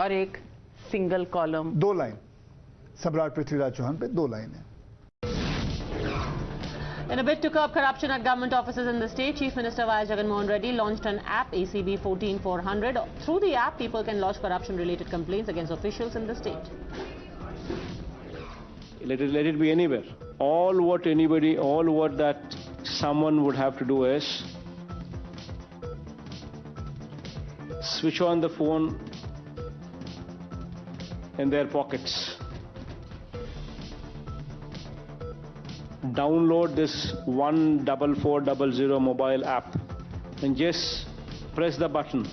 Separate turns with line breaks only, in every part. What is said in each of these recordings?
और एक single column,
2 line सम्राट पृथ्वीराज चौहान पे 2 लाइन है।
In a bid to curb corruption at government offices in the state, Chief Minister Y. Jagan Mohan Reddy launched an app, ACB 14400. Through the app, people can lodge corruption-related complaints against officials in the state.
Let it be anywhere. All what that someone would have to do is switch on the phone in their pockets. Download this 14400 mobile app and just press the button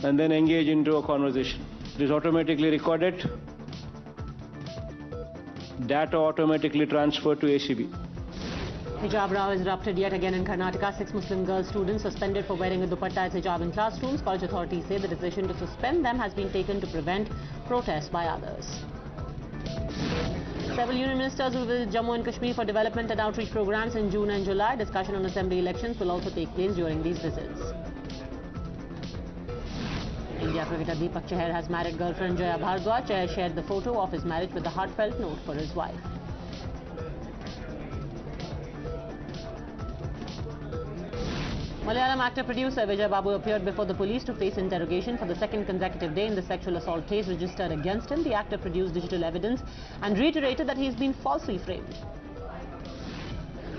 and then engage into a conversation. It is automatically recorded, data automatically transferred to ACB.
Hijab row has erupted yet again in Karnataka. 6 Muslim girl students suspended for wearing a dupatta as hijab in classrooms. College authorities say the decision to suspend them has been taken to prevent protests by others. Several union ministers will visit Jammu and Kashmir for development and outreach programs in June and July. Discussion on assembly elections will also take place during these visits. India cricketer Deepak Chahar has married girlfriend Jaya Bhardwaj. Chahar shared the photo of his marriage with a heartfelt note for his wife. Malayalam actor-producer Vijay Babu appeared before the police to face interrogation for the second consecutive day in the sexual assault case registered against him. The actor produced digital evidence and reiterated that he has been falsely framed.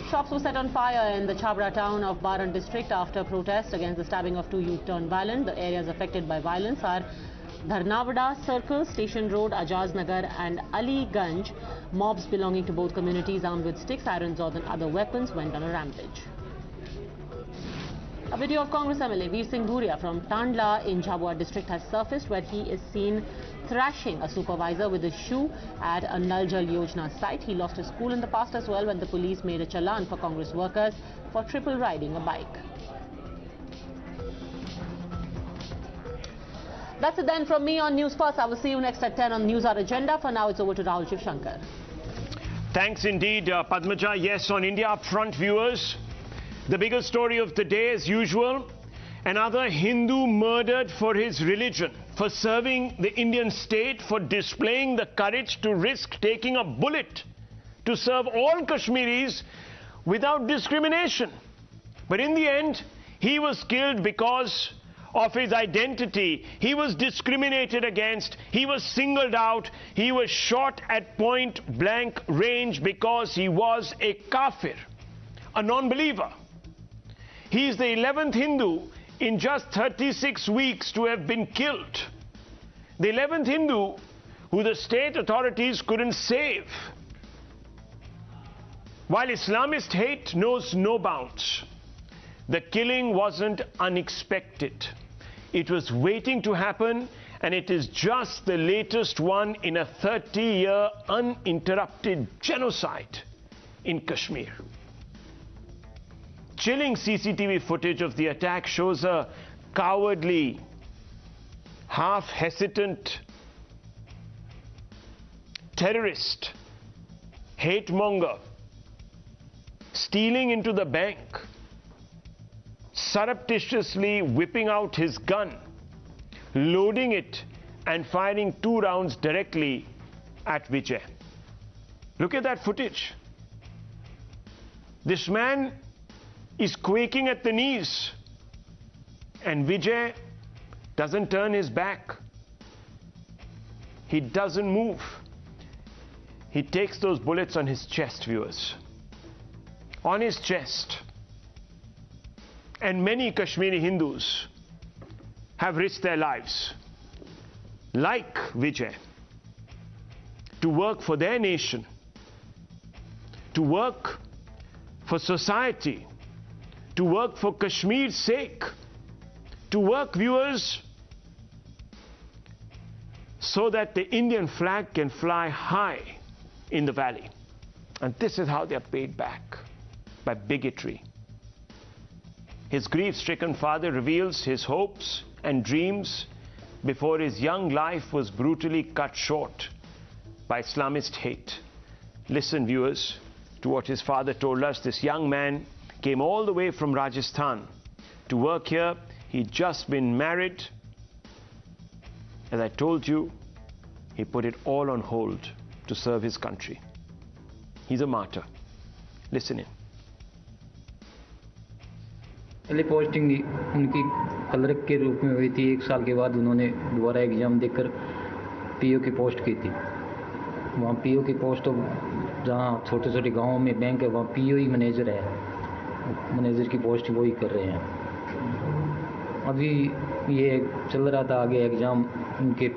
Shops were set on fire in the Chhabra town of Baran district after protests against the stabbing of 2 youth turned violent. The areas affected by violence are Dharnavada Circle, Station Road, Ajaz Nagar and Ali Ganj. Mobs belonging to both communities armed with sticks, iron rods and other weapons went on a rampage. A video of Congress MLA Veer Singh Bhuria from Tandla in Jhabua district has surfaced where he is seen thrashing a supervisor with a shoe at a Nal Jal Yojana site. He lost his cool in the past as well when the police made a challan for Congress workers for triple riding a bike. That's it then from me on News First. I will see you next at 10 on Newshour Agenda. For now, it's over to Rahul Shivshankar.
Thanks indeed, Padmaja. Yes, on India Upfront, viewers, the biggest story of the day, as usual, another Hindu murdered for his religion, for serving the Indian state, for displaying the courage to risk taking a bullet to serve all Kashmiris without discrimination. But in the end, he was killed because of his identity. He was discriminated against. He was singled out. He was shot at point blank range because he was a kafir, a non-believer. He is the 11th Hindu in just 36 weeks to have been killed. The 11th Hindu who the state authorities couldn't save. While Islamist hate knows no bounds, the killing wasn't unexpected. It was waiting to happen, and it is just the latest one in a 30-year uninterrupted genocide in Kashmir. Chilling CCTV footage of the attack shows a cowardly, half-hesitant terrorist, hate-monger, stealing into the bank, surreptitiously whipping out his gun, loading it and firing 2 rounds directly at Vijay. Look at that footage. This man is quaking at the knees, and Vijay doesn't turn his back. He doesn't move. He takes those bullets on his chest, viewers. On his chest. And many Kashmiri Hindus have risked their lives, like Vijay, to work for their nation, to work for society, to work for Kashmir's sake, to work, viewers, so that the Indian flag can fly high in the valley. And this is how they are paid back, by bigotry. His grief-stricken father reveals his hopes and dreams before his young life was brutally cut short by Islamist hate. Listen, viewers, to what his father told us. This young man came all the way from Rajasthan to work here. He'd just been married As I told you, he put it all on hold to serve his country. He's a martyr. Listen in.
पहले posting उनकी clerk के रूप में हुई थी। 1 साल के बाद उन्होंने दोबारा एग्ज़ाम देकर पीओ की पोस्ट की थी। वहाँ पीओ की पोस्ट जहाँ छोटे छोटे गांवों में बैंक है वहाँ पीओ ही मैनेजर है, मैनेजर की पोस्ट वही कर रहे हैं। अभी ये चल रहा था आगे एग्ज़ाम, उनके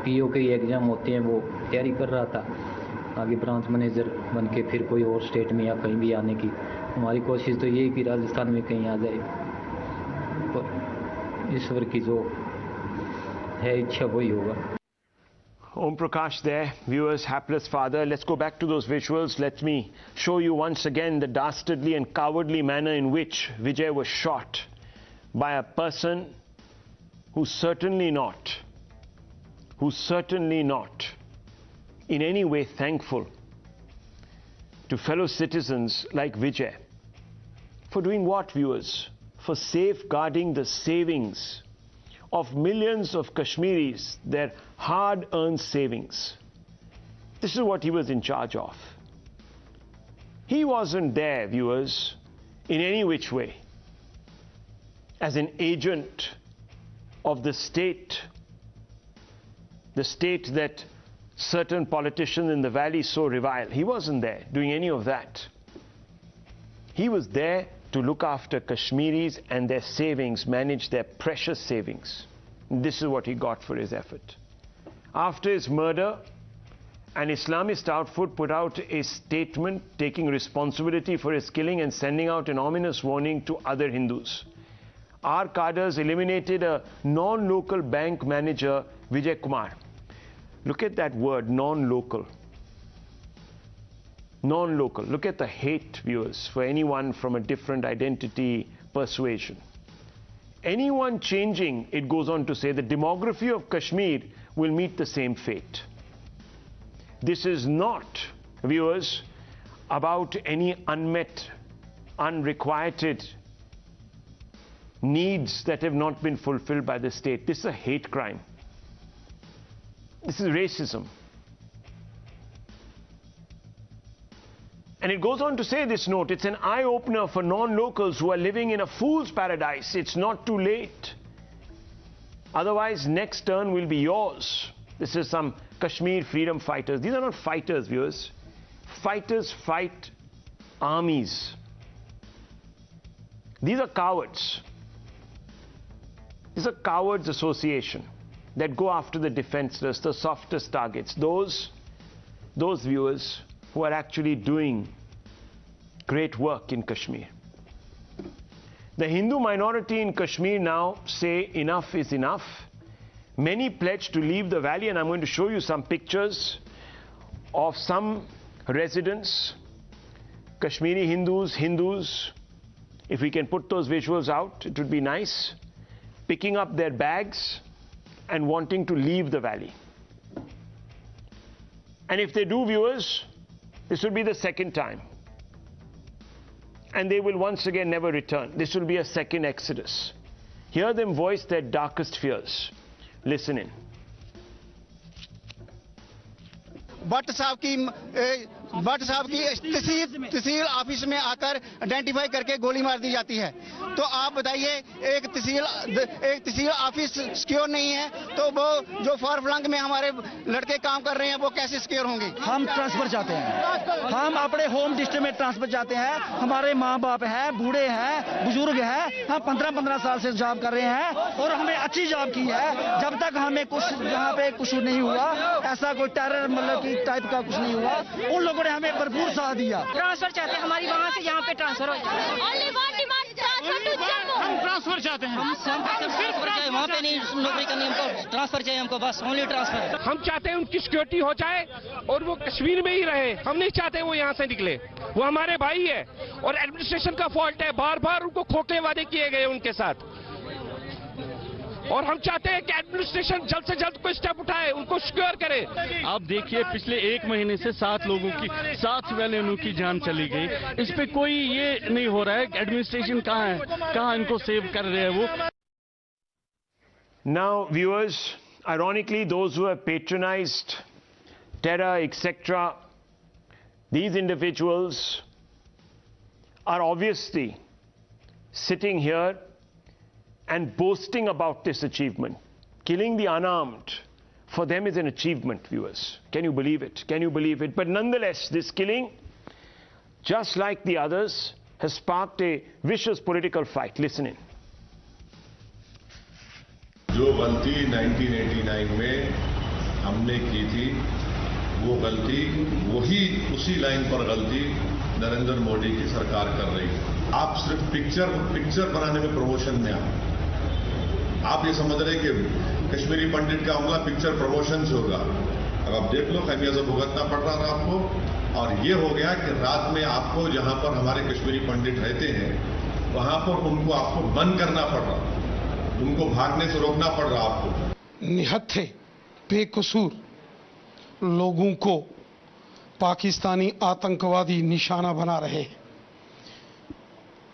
पीओ के एग्ज़ाम होते हैं, वो तैयारी कर रहा था आगे ब्रांच मैनेजर बन के फिर कोई और स्टेट में या कहीं भी आने की। हमारी कोशिश तो यही कि राजस्थान में कहीं आ जाए, पर ईश्वर की जो है इच्छा वही होगा।
Om Prakash there, viewers, hapless father. Let's go back to those visuals. Let me show you once again the dastardly and cowardly manner in which Vijay was shot by a person who's certainly not in any way thankful to fellow citizens like Vijay. For doing what, viewers? For safeguarding the savings of millions of Kashmiris, their hard-earned savings. This is what he was in charge of. He wasn't there, viewers, in any which way, as an agent of the state that certain politicians in the valley so revile. He wasn't there doing any of that. He was there to look after Kashmiris and their savings, manage their precious savings. This is what he got for his effort. After his murder, an Islamist outfit put out a statement taking responsibility for his killing and sending out an ominous warning to other Hindus. Our cadres eliminated a non-local bank manager, Vijay Kumar. Look at that word, non-local. Non-local. Look at the hate, viewers, for anyone from a different identity, persuasion. Anyone changing, it goes on to say, the demography of Kashmir will meet the same fate. This is not, viewers, about any unmet, unrequited needs that have not been fulfilled by the state. This is a hate crime. This is racism. And it goes on to say, this note, it's an eye-opener for non-locals who are living in a fool's paradise. It's not too late. Otherwise, next turn will be yours. This is some Kashmir freedom fighters. These are not fighters, viewers. Fighters fight armies. These are cowards. This is a cowards association that go after the defenseless, the softest targets. Those viewers who are actually doing great work in Kashmir. The Hindu minority in Kashmir now say enough is enough. Many pledged to leave the valley, and I'm going to show you some pictures of some residents, Kashmiri Hindus, if we can put those visuals out, it would be nice, picking up their bags and wanting to leave the valley. And if they do, viewers, this will be the second time. And they will once again never return. This will be a second exodus. Hear them voice their darkest fears. Listen in.
Bhatt साहब की तहसील office में आकर identify करके गोली मार दी जाती है। तो आप बताइए, एक तहसील ऑफिस सिक्योर नहीं है तो वो जो फॉर फ्लंग में हमारे लड़के काम कर रहे हैं वो कैसे सिक्योर होंगे?
हम ट्रांसफर चाहते हैं, हम अपने होम डिस्ट्रिक्ट में ट्रांसफर चाहते हैं। हमारे माँ बाप हैं, बूढ़े हैं, बुजुर्ग हैं, हम 15-15 साल से जॉब कर रहे हैं और हमने अच्छी जॉब की है। जब तक हमें कुछ यहाँ पे कुछ नहीं हुआ, ऐसा कोई टेरर मतलब की टाइप का कुछ नहीं हुआ, उन लोगों ने हमें भरपूर साथ दिया।
ट्रांसफर चाहते हैं, हमारी वहाँ से यहाँ पे ट्रांसफर हो जाए।
हम ट्रांसफर चाहते हैं, वहाँ पे नहीं नौकरी करनी, हमको ट्रांसफर चाहिए, हमको बस ओनली ट्रांसफर।
हम चाहते हैं उनकी सिक्योरिटी हो जाए और वो कश्मीर में ही रहे। हम नहीं चाहते वो यहाँ से निकले। वो हमारे भाई है और एडमिनिस्ट्रेशन का फॉल्ट है। बार बार उनको खोखले वादे किए गए उनके साथ, और हम चाहते हैं कि एडमिनिस्ट्रेशन जल्द से जल्द कोई स्टेप उठाए, उनको सिक्योर करे।
आप देखिए, पिछले 1 महीने से 7 लोगों की, 7 सिविलियनों की जान चली गई। इस पे कोई ये नहीं हो रहा है कि एडमिनिस्ट्रेशन कहाँ है, कहाँ इनको सेव कर रहे हैं वो।
Now, viewers, Ironically, those who have patronized terror, etc., these individuals are obviously sitting here and boasting about this achievement. Killing the unarmed, for them, is an achievement, viewers. Can you believe it? Can you believe it? But nonetheless, this killing, just like the others, has sparked a vicious political fight. Listen in.
जो गलती 1989 में हमने की थी, वो गलती वही उसी लाइन पर गलती नरेंद्र मोदी की सरकार कर रही है। आप सिर्फ पिक्चर बनाने में प्रमोशन में आप ये समझ रहे कि कश्मीरी पंडित का हमला पिक्चर प्रमोशन से होगा। अब आप देख लो, खमियाजा भुगतना पड़ रहा था आपको। और ये हो गया कि रात में आपको जहां पर हमारे कश्मीरी पंडित रहते हैं, वहां पर उनको आपको बंद करना पड़ रहा, उनको भागने से रोकना पड़ रहा आपको।
निहत्थे बेकसूर लोगों को पाकिस्तानी आतंकवादी निशाना बना रहे हैं।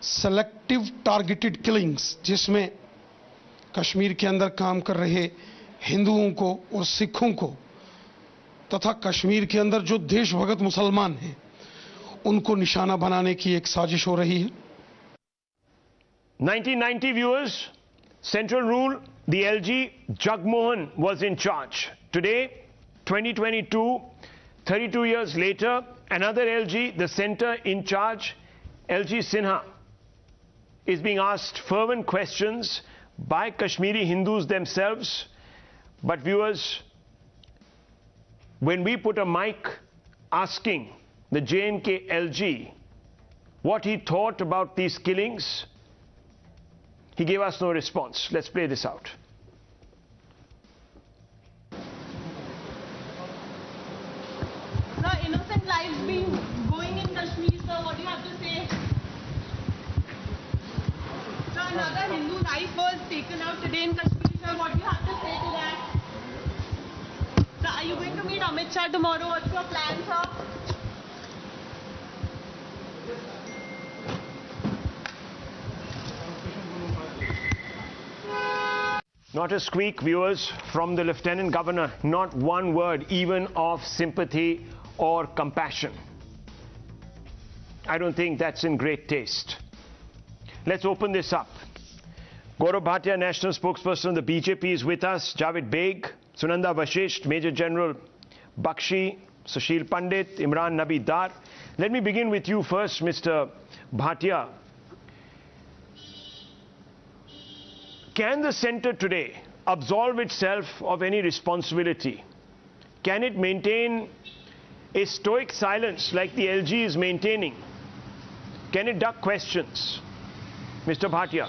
सेलेक्टिव टारगेटेड किलिंग्स, जिसमें कश्मीर के अंदर काम कर रहे हिंदुओं को और सिखों को तथा कश्मीर के अंदर जो देशभगत मुसलमान हैं उनको निशाना बनाने की एक साजिश हो रही है।
1990 viewers, central rule, the LG Jagmohan was in charge. Today, 2022, 32 years later, another LG, the center in charge, LG Sinha, is being asked fervent questions by Kashmiri Hindus themselves. But viewers, when we put a mic asking the J&K LG what he thought about these killings, he gave us no response. Let's play this out.
The innocent lives being going in Kashmir, sir, what do you have to say? Sir, another Hindu life was taken out today in Kashmir, sir, what do you have to say to that? Sir, are you going to meet Amit Shah tomorrow? What's your plan, sir?
Not a squeak, viewers, from the Lieutenant Governor. Not one word even of sympathy or compassion. I don't think that's in great taste. Let's open this up. Gaurav Bhatia, National Spokesperson of the BJP, is with us. Javed Beg, Sunanda Vashisht, Major General Bakshi, Sushil Pandit, Imran Nabi Dar. Let me begin with you first, Mr. Bhatia. Can the centre today absolve itself of any responsibility? Can it maintain a stoic silence like the LG is maintaining? Can it duck questions? Mr. Bhatia.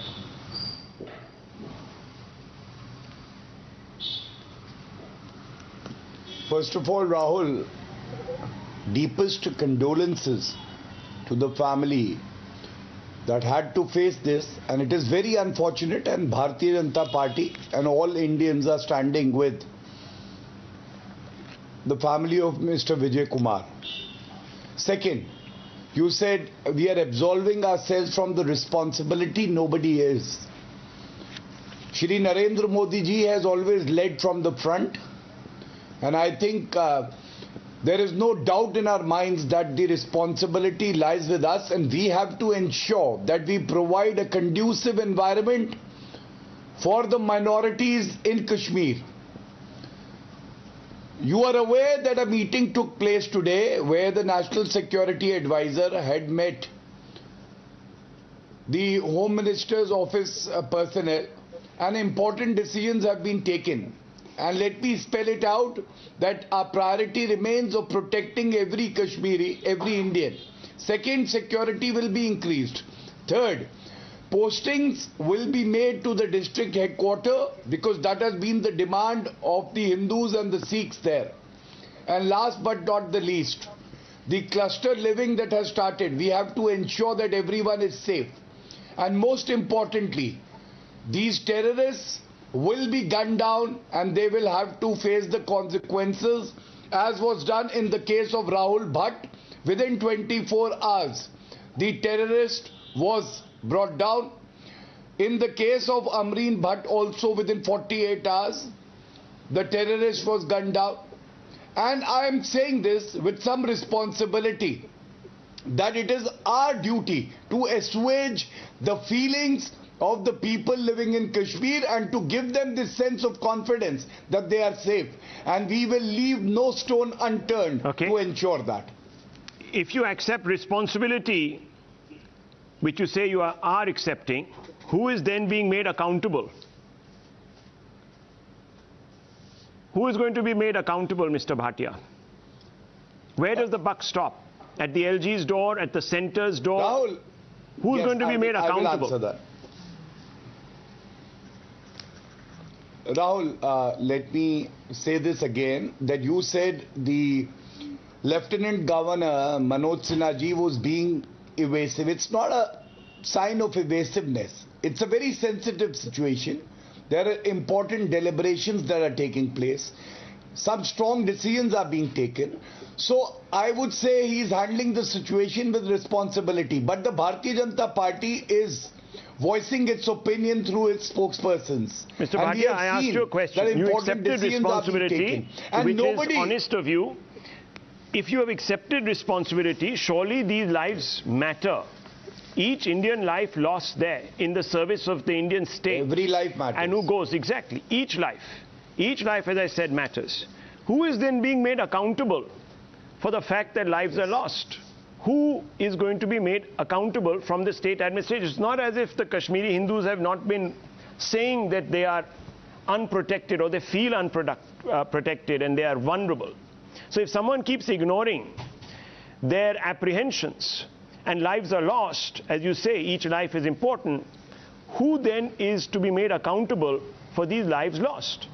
First of all, Rahul, deepest condolences to the family that had to face this, and it is very unfortunate, and Bharatiya Janata Party and all Indians are standing with the family of Mr. Vijay Kumar. Second, you said we are absolving ourselves from the responsibility. Nobody is. Shri Narendra Modi ji has always led from the front, and I think there is no doubt in our minds that the responsibility lies with us, and we have to ensure that we provide a conducive environment for the minorities in Kashmir. You are aware that a meeting took place today where the National Security Advisor had met the Home Minister's office personnel, and important decisions have been taken. And let me spell it out that our priority remains of protecting every Kashmiri, every Indian. Second, security will be increased. Third, postings will be made to the district headquarters because that has been the demand of the Hindus and the Sikhs there. And last but not the least, the cluster living that has started, we have to ensure that everyone is safe. And most importantly, these terrorists will be gunned down and they will have to face the consequences, as was done in the case of Rahul Bhatt. Within 24 hours, the terrorist was brought down. In the case of Amreen Bhatt also within 48 hours, the terrorist was gunned down. And I am saying this with some responsibility, that it is our duty to assuage the feelings of the people living in Kashmir and to give them this sense of confidence that they are safe. And we will leave no stone unturned to ensure that.
If you accept responsibility, which you say you are accepting, who is then being made accountable? Who is going to be made accountable, Mr. Bhatia? Where does the buck stop? At the LG's door, at the centre's door?
Rahul,
who is going to be made accountable?
I will answer that. Rahul, let me say this again, that you said the Lieutenant Governor Manoj Sinha ji was being evasive. It's not a sign of evasiveness. It's a very sensitive situation. There are important deliberations that are taking place. Some strong decisions are being taken. So I would say he is handling the situation with responsibility. But the Bharatiya Janata Party is voicing its opinion through its spokespersons.
Mr. Bhatia, I asked you a question. You accepted responsibility, which is honest of you. If you have accepted responsibility, surely these lives matter. Each Indian life lost there in the service of the Indian state.
Every life matters.
And who goes, exactly, each life, as I said, matters. Who is then being made accountable for the fact that lives are lost? Who is going to be made accountable from the state administration? It's not as if the Kashmiri Hindus have not been saying that they are unprotected or they feel unprotected and they are vulnerable. So if someone keeps ignoring their apprehensions and lives are lost, as you say, each life is important, who then is to be made accountable for these lives lost?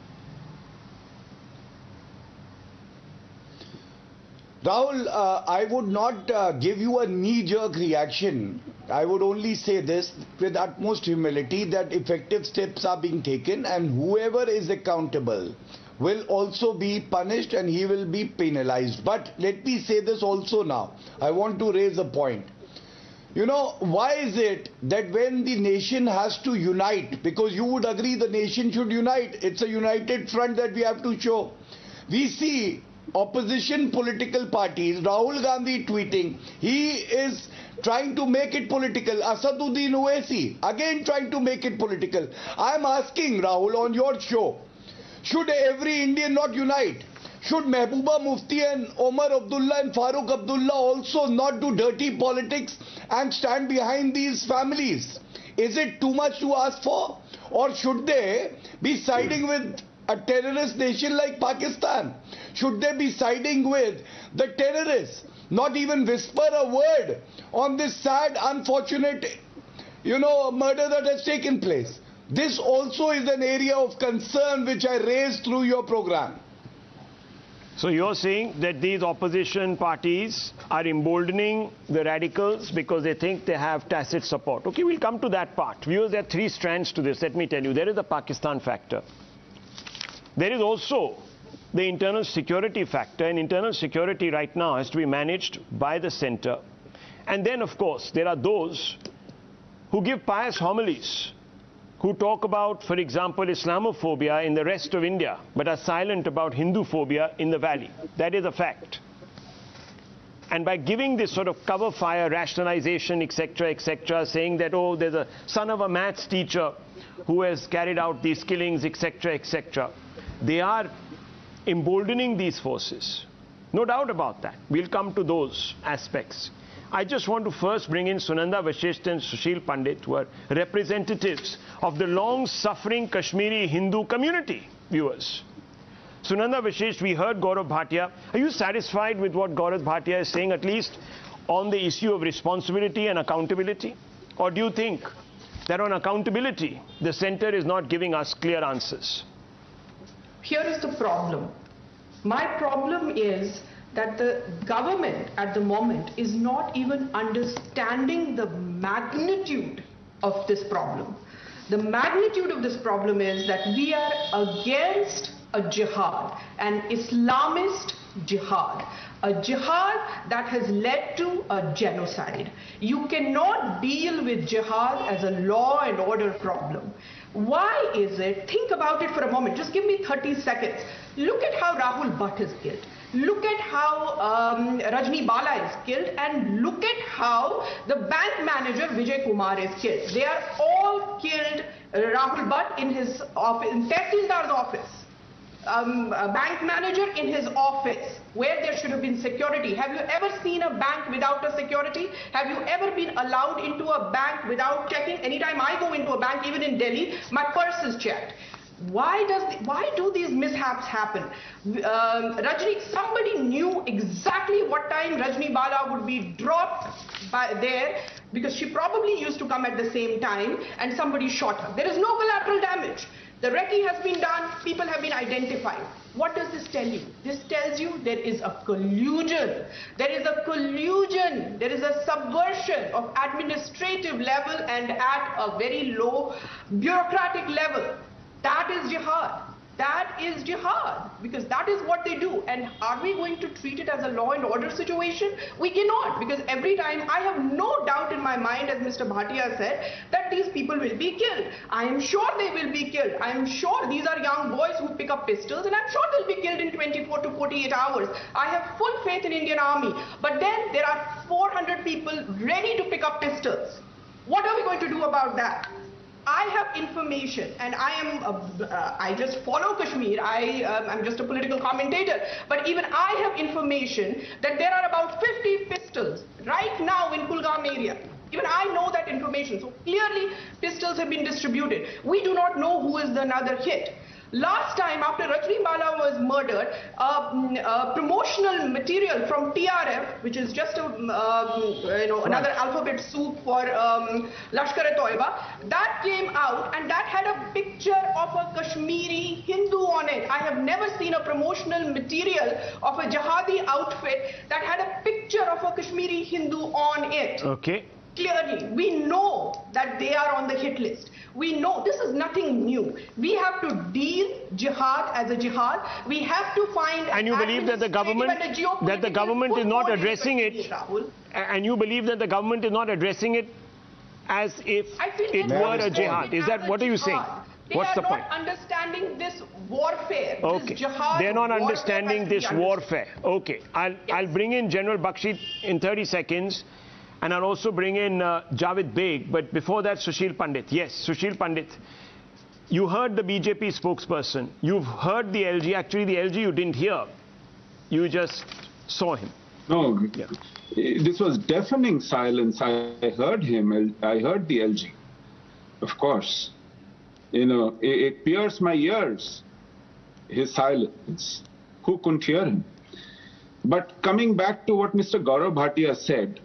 Rahul, I would not give you a knee-jerk reaction. I would only say this with utmost humility, that effective steps are being taken and whoever is accountable will also be punished and he will be penalized. But let me say this also now. I want to raise a point. You know, why is it that when the nation has to unite, because you would agree the nation should unite, it's a united front that we have to show. We see opposition political parties, Rahul Gandhi tweeting, he is trying to make it political. Asaduddin Owaisi, again trying to make it political. I am asking Rahul on your show, should every Indian not unite? Should Mehbooba Mufti and Omar Abdullah and Farooq Abdullah also not do dirty politics and stand behind these families? Is it too much to ask for? Or should they be siding with a terrorist nation like Pakistan? Should they be siding with the terrorists? Not even whisper a word on this sad, unfortunate, murder that has taken place. This also is an area of concern which I raised through your program.
So you're saying that these opposition parties are emboldening the radicals because they think they have tacit support. Okay, we'll come to that part. Viewers, there are three strands to this. Let me tell you, there is the Pakistan factor. There is also the internal security factor, and internal security right now has to be managed by the center. And then, of course, there are those who give pious homilies, who talk about, for example, Islamophobia in the rest of India, but are silent about Hindu-phobia in the valley. That is a fact. And by giving this sort of cover fire, rationalization, etc., saying that, oh, there's a son of a maths teacher who has carried out these killings, etc., they are emboldening these forces. No doubt about that. We'll come to those aspects. I just want to first bring in Sunanda Vashisht and Sushil Pandit, who are representatives of the long-suffering Kashmiri Hindu community, viewers. Sunanda Vashisht, we heard Gaurav Bhatia. Are you satisfied with what Gaurav Bhatia is saying, at least on the issue of responsibility and accountability? Or do you think that on accountability, the center is not giving us clear answers?
Here is the problem. My problem is that the government at the moment is not even understanding the magnitude of this problem. The magnitude of this problem is that we are against a jihad, an Islamist jihad. A jihad that has led to a genocide. You cannot deal with jihad as a law and order problem. Why is it? Think about it for a moment. Just give me 30 seconds. Look at how Rahul Bhatt is killed. Look at how Rajni Bala is killed, and look at how the bank manager Vijay Kumar is killed. They are all killed. Rahul Bhatt in his office, in Tehsildar's office. A bank manager in his office where there should have been security. Have you ever seen a bank without a security? Have you ever been allowed into a bank without checking? Anytime I go into a bank, even in Delhi, my purse is checked. Why do these mishaps happen? Somebody knew exactly what time Rajni Bala would be dropped there, because she probably used to come at the same time, and somebody shot her. There is no collateral damage. The recce has been done, people have been identified. What does this tell you? This tells you there is a collusion. There is a collusion. There is a subversion of administrative level and at a very low bureaucratic level. That is jihad. That is jihad, because that is what they do. And are we going to treat it as a law and order situation? We cannot, because every time, I have no doubt in my mind, as Mr. Bhatia said, that these people will be killed. I am sure they will be killed. I am sure these are young boys who pick up pistols, and I'm sure they'll be killed in 24 to 48 hours. I have full faith in Indian Army. But then there are 400 people ready to pick up pistols. What are we going to do about that? I have information, and I just follow Kashmir. I'm just a political commentator. But even I have information that there are about 50 pistols right now in Kulgam area. Even I know that information. So clearly pistols have been distributed. We do not know who is the another hit. Last time, after Rajni Bala was murdered, promotional material from TRF, which is just another alphabet soup for Lashkar-e-Toiba, that came out, and that had a picture of a Kashmiri Hindu on it. I have never seen a promotional material of a jihadi outfit that had a picture of a Kashmiri Hindu on it.
Okay.
Clearly, we know that they are on the hit list. We know this is nothing new. We have to deal jihad as a jihad. We have to find.
And you believe that the government is not addressing it. And you believe that the government is not addressing it as if it were a jihad. Is that what are you saying? What's the point?
They are not understanding this warfare.
Okay.
This jihad.
They're not understanding this warfare. Okay. I'll bring in General Bakshi in 30 seconds. And I'll also bring in Javed Beg, but before that, Sushil Pandit. Yes, Sushil Pandit, you heard the BJP spokesperson. You've heard the LG. Actually, the LG you didn't hear. You just saw him.
No, yeah. This was deafening silence. I heard him. I heard the LG. Of course. You know, it pierced my ears, his silence. Who couldn't hear him? But coming back to what Mr. Gaurav Bhatia said,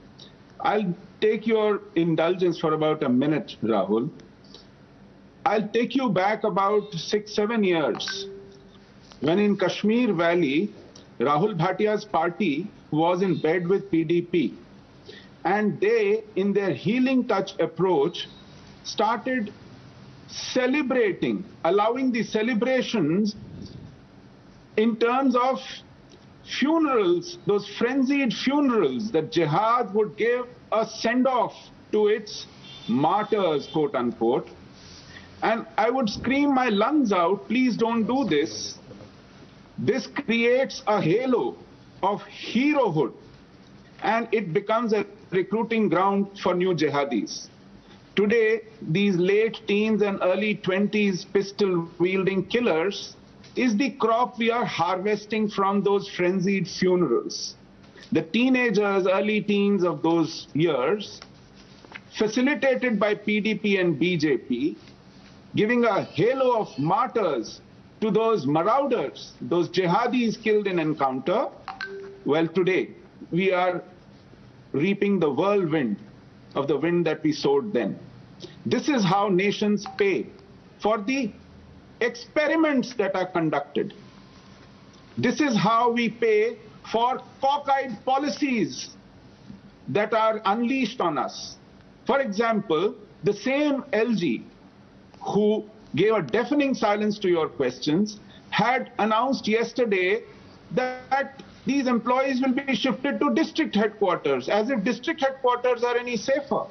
I'll take your indulgence for about a minute, Rahul. I'll take you back about 6-7 years, when in Kashmir Valley, Rahul Bhatia's party was in bed with PDP. And they, in their healing touch approach, started celebrating, allowing the celebrations in terms of funerals, those frenzied funerals that jihad would give a send-off to its martyrs, quote unquote. And I would scream my lungs out, please don't do this. This creates a halo of herohood, and it becomes a recruiting ground for new jihadis. Today, these late teens and early 20s pistol-wielding killers is the crop we are harvesting from those frenzied funerals. The teenagers, early teens of those years, facilitated by PDP and BJP, giving a halo of martyrs to those marauders, those jihadis killed in encounter. Well, today, we are reaping the whirlwind of the wind that we sowed then. This is how nations pay for the experiments that are conducted. This is how we pay for cockeyed policies that are unleashed on us. For example, the same LG who gave a deafening silence to your questions had announced yesterday that these employees will be shifted to district headquarters, as if district headquarters are any safer.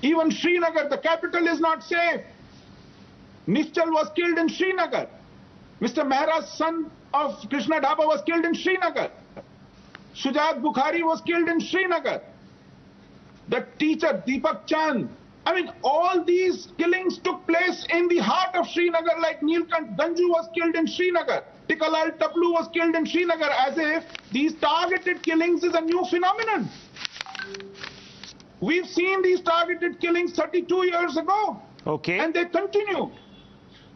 Even Srinagar, the capital, is not safe. Nischal was killed in Srinagar. Mr. Mehra's son of Krishna Dhaba was killed in Srinagar. Shujat Bukhari was killed in Srinagar. The teacher, Deepak Chand. I mean, all these killings took place in the heart of Srinagar, like Neelkant Ganju was killed in Srinagar. Tikalal Taplu was killed in Srinagar, as if these targeted killings is a new phenomenon. We've seen these targeted killings 32 years ago.
Okay.
And they continue.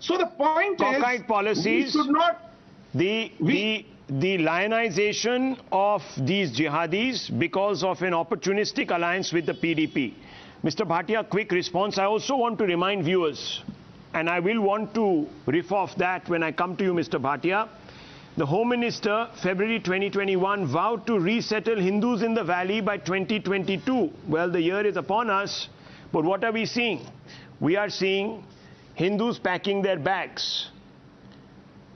So the point
Cockeyed
is,
policies,
we should not...
The lionization of these jihadis because of an opportunistic alliance with the PDP. Mr. Bhatia, quick response. I also want to remind viewers, and I will want to riff off that when I come to you, Mr. Bhatia. The Home Minister, February 2021, vowed to resettle Hindus in the valley by 2022. Well, the year is upon us, but what are we seeing? We are seeing Hindus packing their bags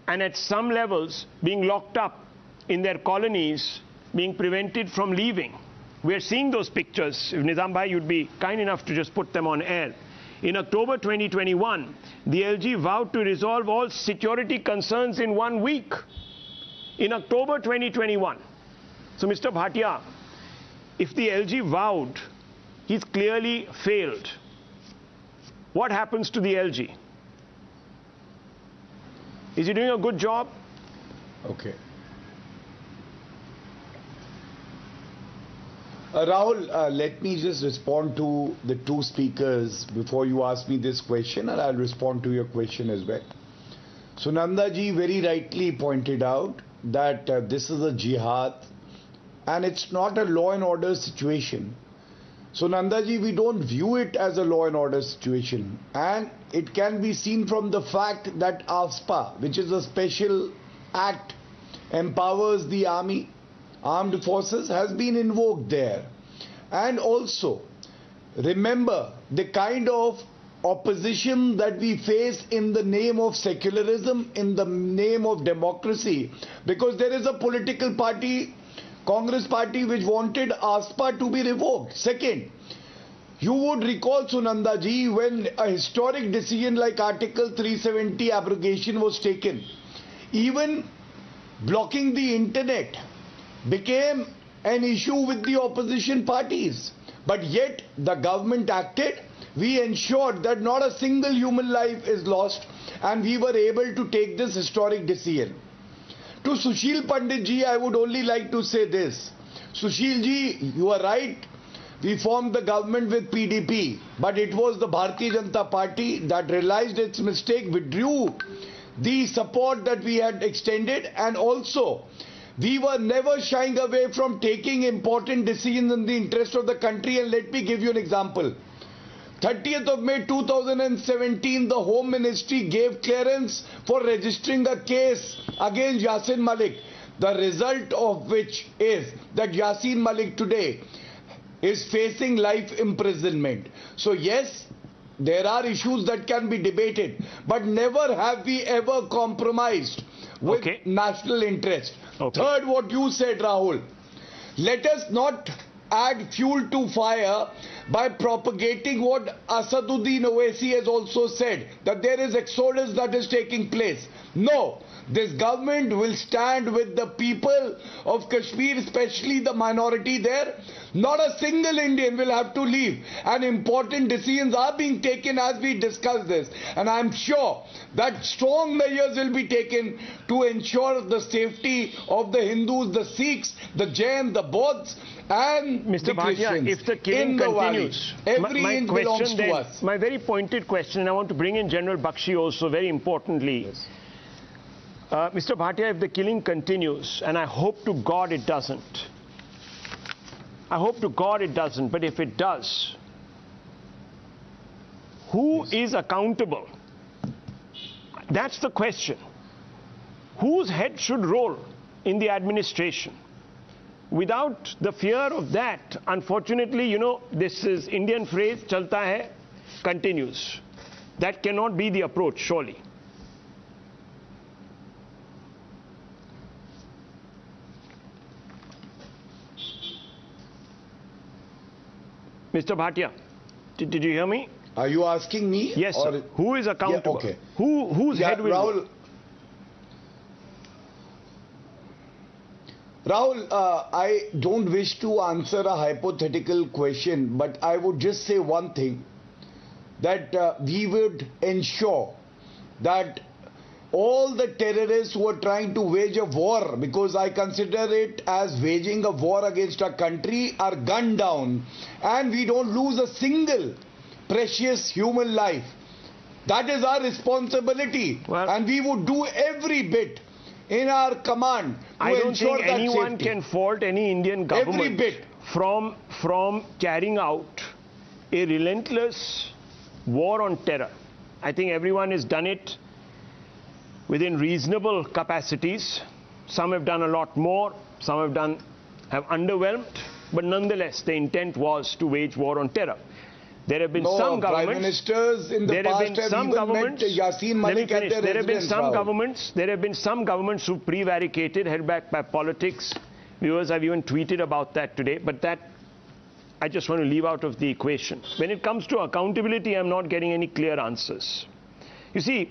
and at some levels being locked up in their colonies, being prevented from leaving. We are seeing those pictures. If Nizam Bhai, you'd be kind enough to just put them on air. In October 2021, the LG vowed to resolve all security concerns in 1 week. In October 2021. So, Mr. Bhatia, if the LG vowed, he's clearly failed. What happens to the LG? Is he doing a good job?
Okay. Rahul, let me just respond to the two speakers before you ask me this question, and I'll respond to your question as well. Sunanda ji very rightly pointed out that this is a jihad and it's not a law and order situation. Sunanda ji, we don't view it as a law and order situation, and it can be seen from the fact that AFSPA, which is a special act, empowers the army, armed forces, has been invoked there. And also, remember the kind of opposition that we face in the name of secularism, in the name of democracy, because there is a political party, Congress party, which wanted ASPA to be revoked. Second, you would recall, Sunanda ji, when a historic decision like Article 370 abrogation was taken, even blocking the internet became an issue with the opposition parties. But yet the government acted. We ensured that not a single human life is lost, and we were able to take this historic decision. To Sushil Pandit ji, I would only like to say this. Sushil ji, you are right. We formed the government with PDP, but it was the Bharatiya Janata Party that realized its mistake, withdrew the support that we had extended, and also we were never shying away from taking important decisions in the interest of the country. And let me give you an example. 30th of May 2017, the Home Ministry gave clearance for registering a case against Yasin Malik, the result of which is that Yasin Malik today is facing life imprisonment. So yes, there are issues that can be debated, but never have we ever compromised with national interest. Third, what you said, Rahul, let us not add fuel to fire by propagating what Asaduddin Owaisi has also said, that there is exodus that is taking place. No, this government will stand with the people of Kashmir, especially the minority there. Not a single Indian will have to leave, and important decisions are being taken as we discuss this. And I'm sure that strong measures will be taken to ensure the safety of the Hindus, the Sikhs, the Jain, the Bauds, and
Mr.
the
Bhatia,
Christians
if the killing
in the
continues,
valley. Every inch belongs to us.
My very pointed question, and I want to bring in General Bakshi also very importantly. Yes. Mr. Bhatia, if the killing continues, and I hope to God it doesn't, but if it does, who is accountable? That's the question. Whose head should roll in the administration? Without the fear of that, unfortunately, you know, this is Indian phrase, chalta hai, continues. That cannot be the approach, surely. Mr. Bhatia, did you hear me?
Are you asking me?
Yes, sir. Who is accountable?
Yeah, okay.
Whose head will...
Rahul, I don't wish to answer a hypothetical question, but I would just say one thing, that we would ensure that all the terrorists who are trying to wage a war, because I consider it as waging a war against our country, are gunned down, and we don't lose a single precious human life. That is our responsibility, and we would do every bit in our command to
I don't
ensure
think
that
anyone
safety.
can fault any Indian government
Every bit.
from carrying out a relentless war on terror. I think everyone has done it within reasonable capacities. Some have done a lot more, some have underwhelmed, but nonetheless the intent was to wage war on terror. There have been some governments.
Prime ministers in the past have even met Yasin Malik at their residence.
There have been some governments who prevaricated, held back by politics. Viewers have even tweeted about that today, but that I just want to leave out of the equation. When it comes to accountability, I'm not getting any clear answers. You see,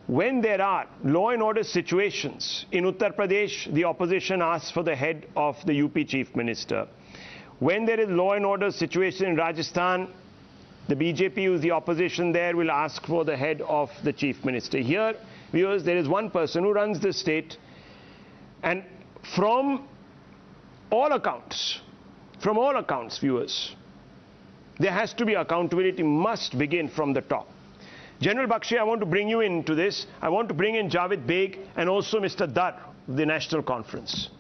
when there are law and order situations, in Uttar Pradesh, the opposition asks for the head of the UP Chief Minister. When there is law and order situation in Rajasthan, the BJP, who is the opposition there, will ask for the head of the Chief Minister. Here, viewers, there is one person who runs the state, and from all accounts, viewers, there has to be accountability, must begin from the top. General Bakshi, I want to bring you into this. I want to bring in Javed Beg and also Mr. Dar, the National Conference.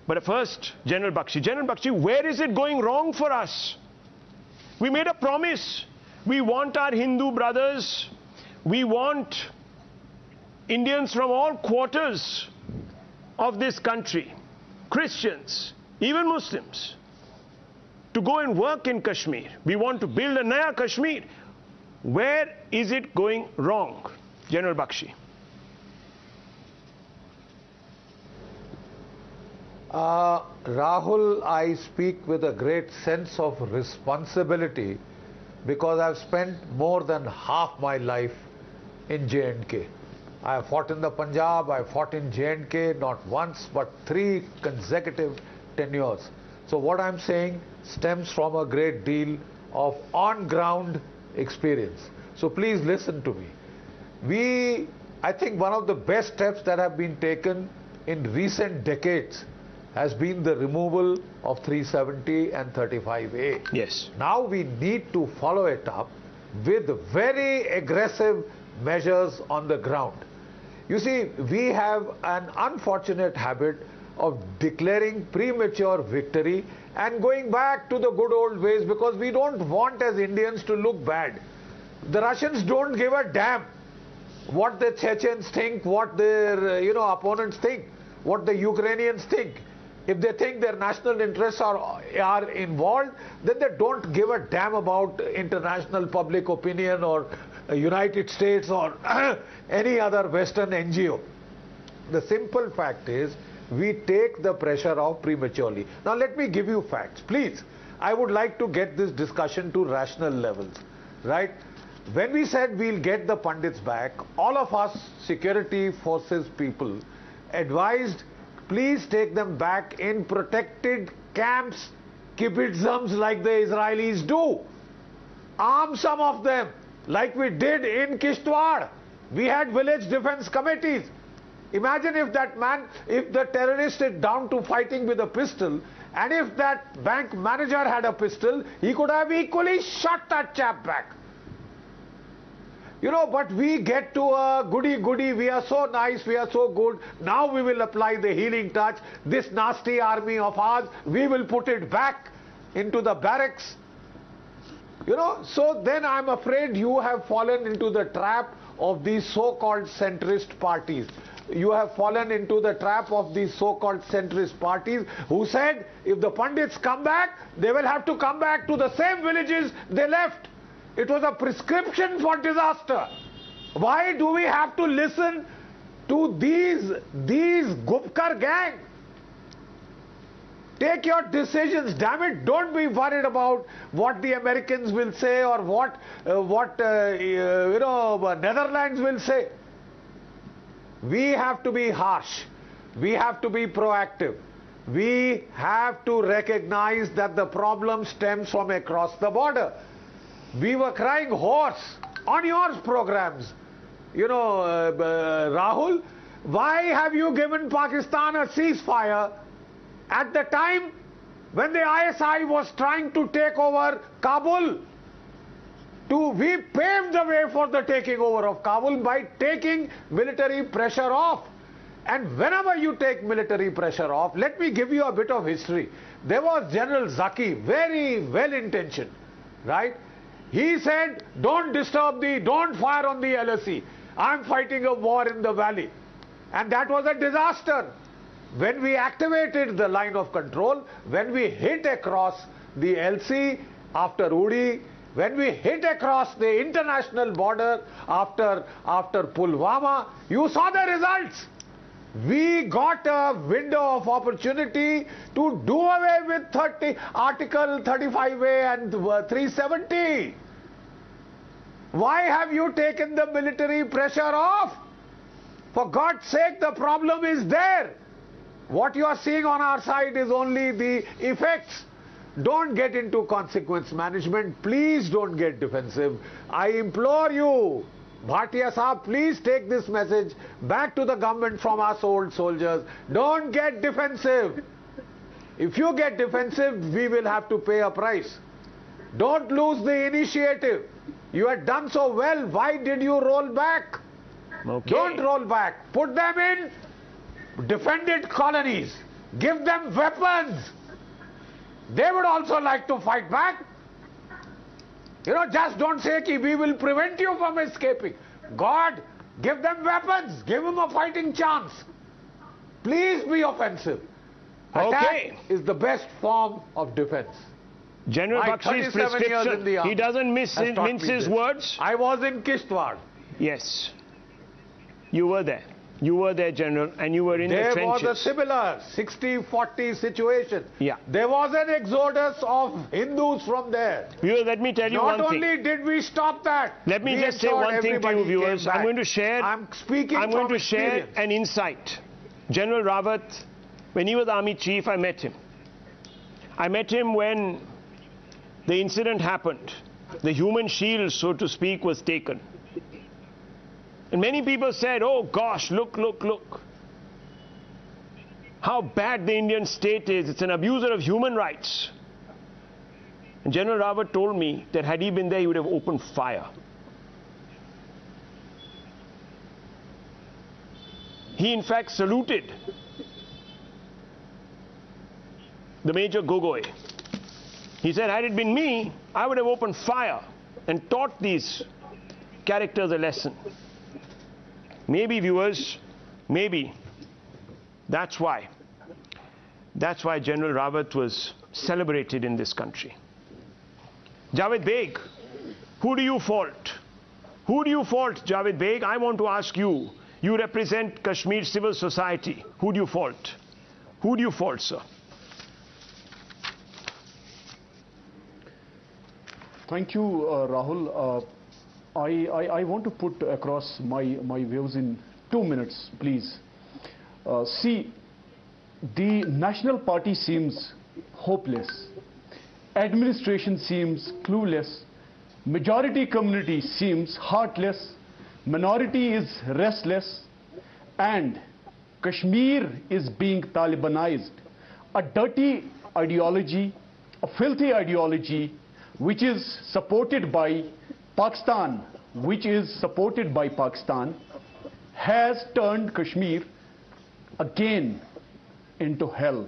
But first, General Bakshi. General Bakshi, where is it going wrong for us? We made a promise. We want our Hindu brothers. We want Indians from all quarters of this country, Christians, even Muslims, to go and work in Kashmir. We want to build a Naya Kashmir. Where is it going wrong, General Bakshi?
Rahul, I speak with a great sense of responsibility because I've spent more than half my life in J&K. I have fought in the Punjab, I fought in J&K not once but 3 consecutive tenures. So what I'm saying stems from a great deal of on-ground experience. So please listen to me. I think one of the best steps that have been taken in recent decades has been the removal of 370 and 35A.
Yes.
Now we need to follow it up with very aggressive measures on the ground. You see, we have an unfortunate habit of declaring premature victory and going back to the good old ways because we don't want as Indians to look bad. The Russians don't give a damn what the Chechens think, what their opponents think, what the Ukrainians think. If they think their national interests are involved, then they don't give a damn about international public opinion or United States or any other Western NGO. The simple fact is, we take the pressure off prematurely. Now let me give you facts. Please, I would like to get this discussion to rational levels, right? When we said we'll get the Pandits back, all of us security forces people advised, please take them back in protected camps, kibbutzim like the Israelis do. Arm some of them, like we did in Kishtwar. We had village defense committees. Imagine if the terrorist is down to fighting with a pistol, and if that bank manager had a pistol, he could have equally shot that chap back. But we get to a goody-goody, we are so nice, we are so good, now we will apply the healing touch, this nasty army of ours, we will put it back into the barracks. So then I'm afraid you have fallen into the trap of these so-called centrist parties. You have fallen into the trap of these so-called centrist parties who said if the Pandits come back, they will have to come back to the same villages they left. It was a prescription for disaster. Why do we have to listen to these Gupkar gang? Take your decisions, damn it. Don't be worried about what the Americans will say or what Netherlands will say. We have to be harsh. We have to be proactive. We have to recognize that the problem stems from across the border. We were crying hoarse on your programs. Rahul, why have you given Pakistan a ceasefire at the time when the ISI was trying to take over Kabul? We paved the way for the taking over of Kabul by taking military pressure off. And whenever you take military pressure off, let me give you a bit of history. There was General Zaki, very well-intentioned, right? He said, don't fire on the LSE. I'm fighting a war in the valley. And that was a disaster. When we activated the line of control, when we hit across the LC after Uri, when we hit across the international border after Pulwama, you saw the results. We got a window of opportunity to do away with Article 35A and 370. Why have you taken the military pressure off? For God's sake, the problem is there. What you are seeing on our side is only the effects. Don't get into consequence management. Please don't get defensive. I implore you, Bhatia Saab, please take this message back to the government from us old soldiers. Don't get defensive. If you get defensive, we will have to pay a price. Don't lose the initiative. You had done so well. Why did you roll back?
Okay.
Don't roll back. Put them in defended colonies. Give them weapons. They would also like to fight back. Just don't say ki we will prevent you from escaping. God, give them weapons. Give them a fighting chance. Please be offensive. Attack is the best form of defense.
General Bakshi's prescription, he doesn't mince his words.
I was in Kishtwar.
Yes. You were there. You were there, General, and you were in the trenches.
There was a similar 60-40 situation.
Yeah.
There was an exodus of Hindus from there.
Viewers, let me tell you one thing.
Not only did we stop that,
let me just say one thing to you, viewers. I'm going to share an insight. General Rawat, when he was Army Chief, I met him. I met him when the incident happened. The human shield, so to speak, was taken. And many people said, oh gosh, look. How bad the Indian state is. It's an abuser of human rights. And General Rawat told me that had he been there, he would have opened fire. He in fact saluted the Major Gogoi. He said, had it been me, I would have opened fire and taught these characters a lesson. Maybe, viewers, maybe that's why General Rawat was celebrated in this country. Javed Beg, who do you fault? Who do you fault, Javed Beg? I want to ask you. You represent Kashmir civil society. Who do you fault? Who do you fault, sir?
Thank you, Rahul. I want to put across my views in 2 minutes, please. See, the National Party seems hopeless. Administration seems clueless. Majority community seems heartless. Minority is restless. And Kashmir is being Talibanized. A dirty ideology, a filthy ideology, which is supported by Pakistan, has turned Kashmir again into hell.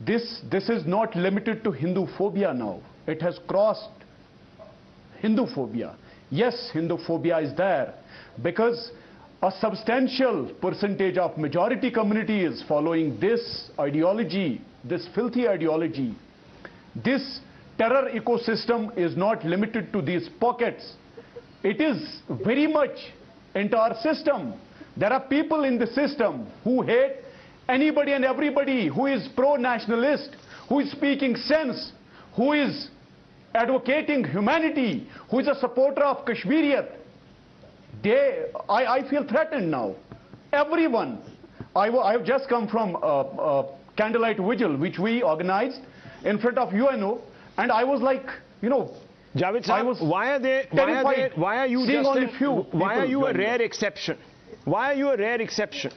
This is not limited to Hindu phobia now. It has crossed Hindu phobia. Yes, Hindu phobia is there because a substantial percentage of majority community is following this ideology, this filthy ideology. This terror ecosystem is not limited to these pockets. It is very much into our system. There are people in the system who hate anybody and everybody who is pro-nationalist, who is speaking sense, who is advocating humanity, who is a supporter of Kashmiriyat, I feel threatened now. Everyone. I have just come from a candlelight vigil which we organized in front of UNO, and I was like,
Javed Sahab, why are you a rare exception? Why are you a rare exception?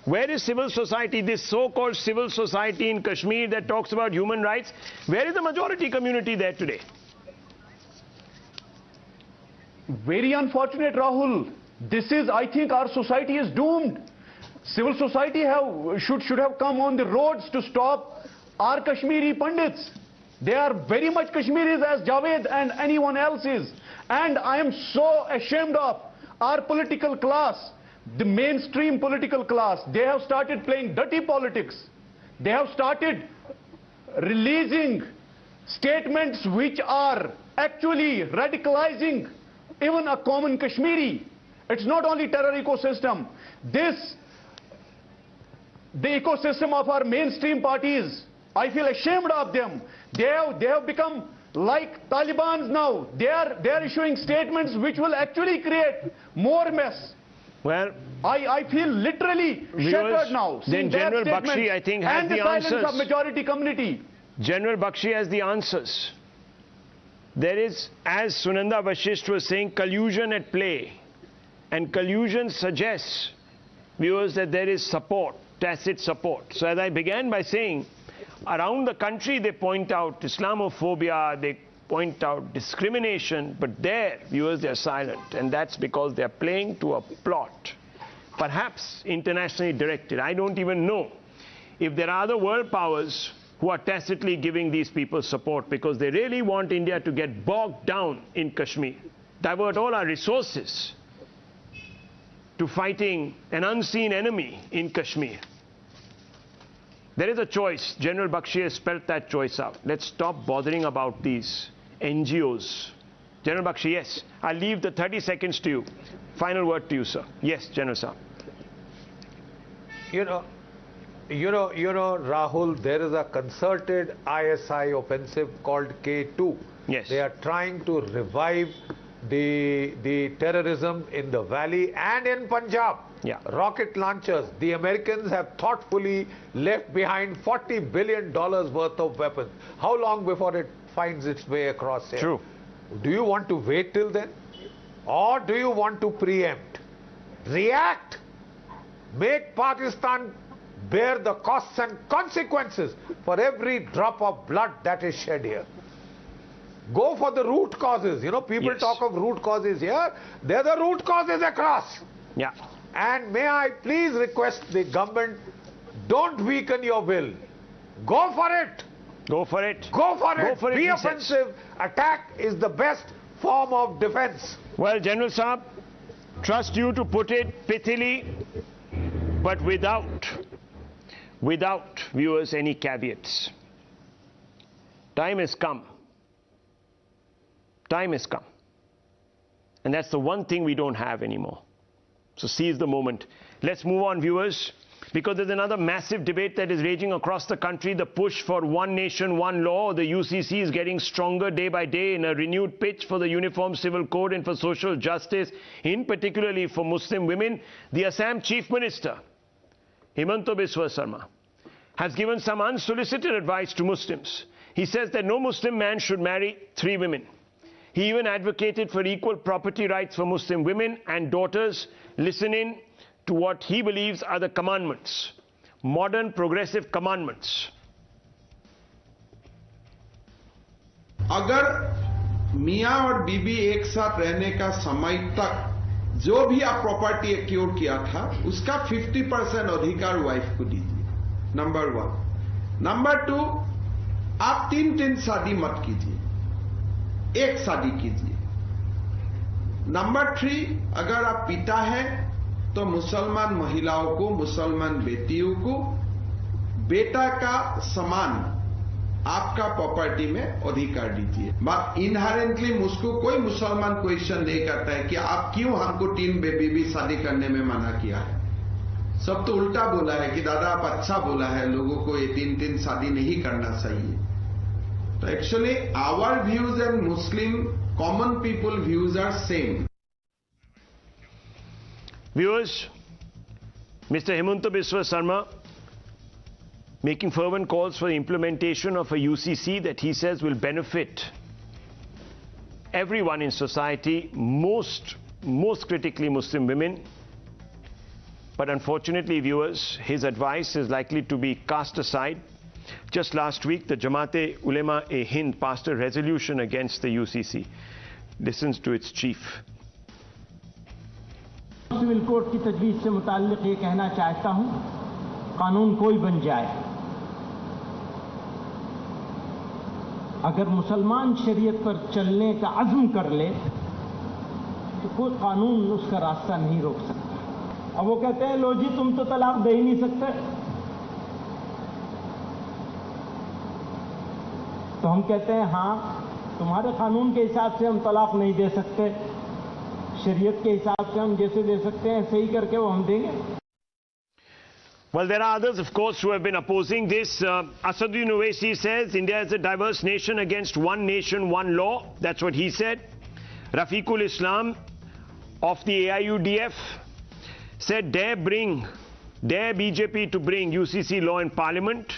Where is civil society, this so-called civil society in Kashmir that talks about human rights? Where is the majority community there today?
Very unfortunate, Rahul. I think our society is doomed. Civil society should have come on the roads to stop our Kashmiri Pandits. They are very much Kashmiris as Javed and anyone else is. And I am so ashamed of our political class, the mainstream political class. They have started playing dirty politics. They have started releasing statements which are actually radicalizing even a common Kashmiri. It's not only terror ecosystem. The ecosystem of our mainstream parties, I feel ashamed of them. They have become like Taliban now. They are issuing statements which will actually create more mess.
Well,
I feel literally shattered now.
Then General Bakshi, I think, has the answers.
And the silence of majority community.
General Bakshi has the answers. There is, as Sunanda Vashisht was saying, collusion at play. And collusion suggests, viewers, that there is support, tacit support. So as I began by saying, around the country they point out Islamophobia, they point out discrimination, but there, viewers, they are silent. And that's because they are playing to a plot, perhaps internationally directed. I don't even know if there are other world powers who are tacitly giving these people support because they really want India to get bogged down in Kashmir, divert all our resources to fighting an unseen enemy in Kashmir. There is a choice. General Bakshi has spelled that choice out. Let's stop bothering about these NGOs. General Bakshi, yes. I'll leave the 30 seconds to you. Final word to you, sir. Yes, General Sahab.
Rahul, there is a concerted ISI offensive called K2.
Yes.
They are trying to revive the terrorism in the valley and in Punjab.
Yeah.
Rocket launchers. The Americans have thoughtfully left behind $40 billion worth of weapons. How long before it finds its way across here?
True.
Do you want to wait till then? Or do you want to preempt? React. Make Pakistan bear the costs and consequences for every drop of blood that is shed here. Go for the root causes. People talk of root causes here. They're the root causes across.
Yeah.
And may I please request the government, don't weaken your will. Go for it.
Go for it.
Go for it.
Go for it.
Be offensive. Attack is the best form of defense.
Well, General Saab, trust you to put it pithily, but without, viewers, any caveats. Time has come. Time has come. And that's the one thing we don't have anymore. So seize the moment. Let's move on, viewers, because there's another massive debate that is raging across the country. The push for one nation, one law. The UCC is getting stronger day by day in a renewed pitch for the Uniform Civil Code and for social justice, in particularly for Muslim women. The Assam Chief Minister, Himanta Biswa Sarma, has given some unsolicited advice to Muslims. He says that no Muslim man should marry 3 women. He even advocated for equal property rights for Muslim women and daughters. Listen in to what he believes are the commandments, modern progressive commandments.
अगर मियाँ और बीबी एक साथ रहने का समय तक जो भी आप प्रॉपर्टी एक्योर किया था उसका 50% अधिकार वाइफ को दीजिए, नंबर 1। नंबर 2, आप 3 शादी मत कीजिए, एक शादी कीजिए। नंबर 3, अगर आप पिता हैं तो मुसलमान महिलाओं को, मुसलमान बेटियों को बेटा का समान आपका प्रॉपर्टी में अधिकार दीजिए। बट इनहेरेंटली मुझको कोई मुसलमान क्वेश्चन नहीं करता है कि आप क्यों हमको 3 बेबी शादी करने में मना किया है। सब तो उल्टा बोला है कि दादा आप अच्छा बोला है, लोगों को ये 3 शादी नहीं करना चाहिए. तो actually our views and Muslim common people views are same.
Viewers, Mr. Himanta Biswa Sarma making fervent calls for the implementation of a UCC that he says will benefit everyone in society, most critically Muslim women. But unfortunately, viewers, his advice is likely to be cast aside. Just last week, the Jamaat-e-Hind passed a resolution against the UCC. Listens to its chief.
Civil code की तजवीज़ से मुताल्लिक़ ये कहना चाहता हूँ, कानून कोई बन जाए, अगर मुसलमान शरीयत पर चलने का अज़्म कर ले तो कोई कानून उसका रास्ता नहीं रोक सकता. अब वो कहते हैं लो जी तुम तो तलाक दे ही नहीं सकते, तो हम कहते हैं हाँ तुम्हारे कानून के हिसाब से हम तलाक नहीं दे सकते, शरीयत के हिसाब से हम जैसे दे सकते हैं ऐसे ही करके वो हम देंगे.
Well, there are others, of course, who have been opposing this. Asaduddin Owaisi says India is a diverse nation against one nation, one law. That's what he said. Rafiqul Islam of the AIUDF said dare BJP to bring UCC law in parliament.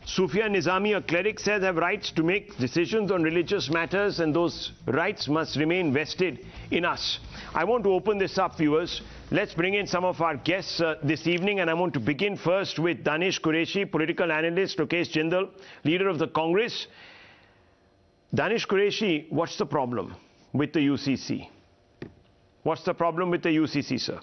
Sufia Nizami, a cleric, says have rights to make decisions on religious matters and those rights must remain vested in us. I want to open this up, viewers. Let's bring in some of our guests this evening, and I want to begin first with Danish Qureshi, political analyst, Lokesh Jindal, leader of the Congress. Danish Qureshi, what's the problem with the UCC? What's the problem with the UCC, sir?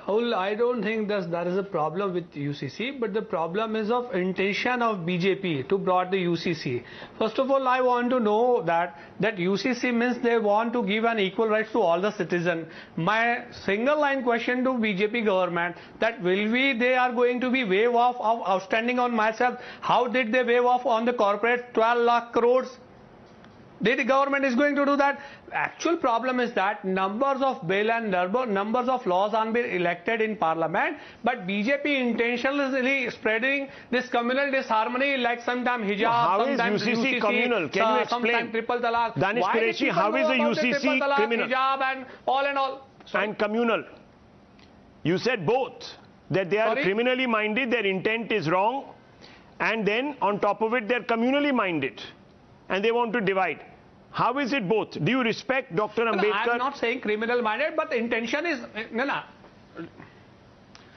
Rahul, I don't think there is a problem with UCC, but the problem is of intention of BJP to brought the UCC. First of all, I want to know that UCC means they want to give an equal rights to all the citizens. My single line question to BJP government that they are going to be waive off of outstanding on myself. How did they waive off on the corporate 12 lakh crores? The government is going to do that. Actual problem is that numbers of bill and numbers of laws are being elected in parliament, but BJP intentionally spreading this communal disharmony like sometimes hijab,
how
sometimes
is UCC communal? Can you explain?
Sometimes triple talaq.
Danish Qureshi, how is the UCC criminal?
Hijab and all. Sorry?
And communal. You said both. That they are criminally minded, their intent is wrong, and then on top of it, they're communally minded. And they want to divide. How is it both? Do you respect Dr. Ambedkar?
I'm not saying criminal minded, but intention is...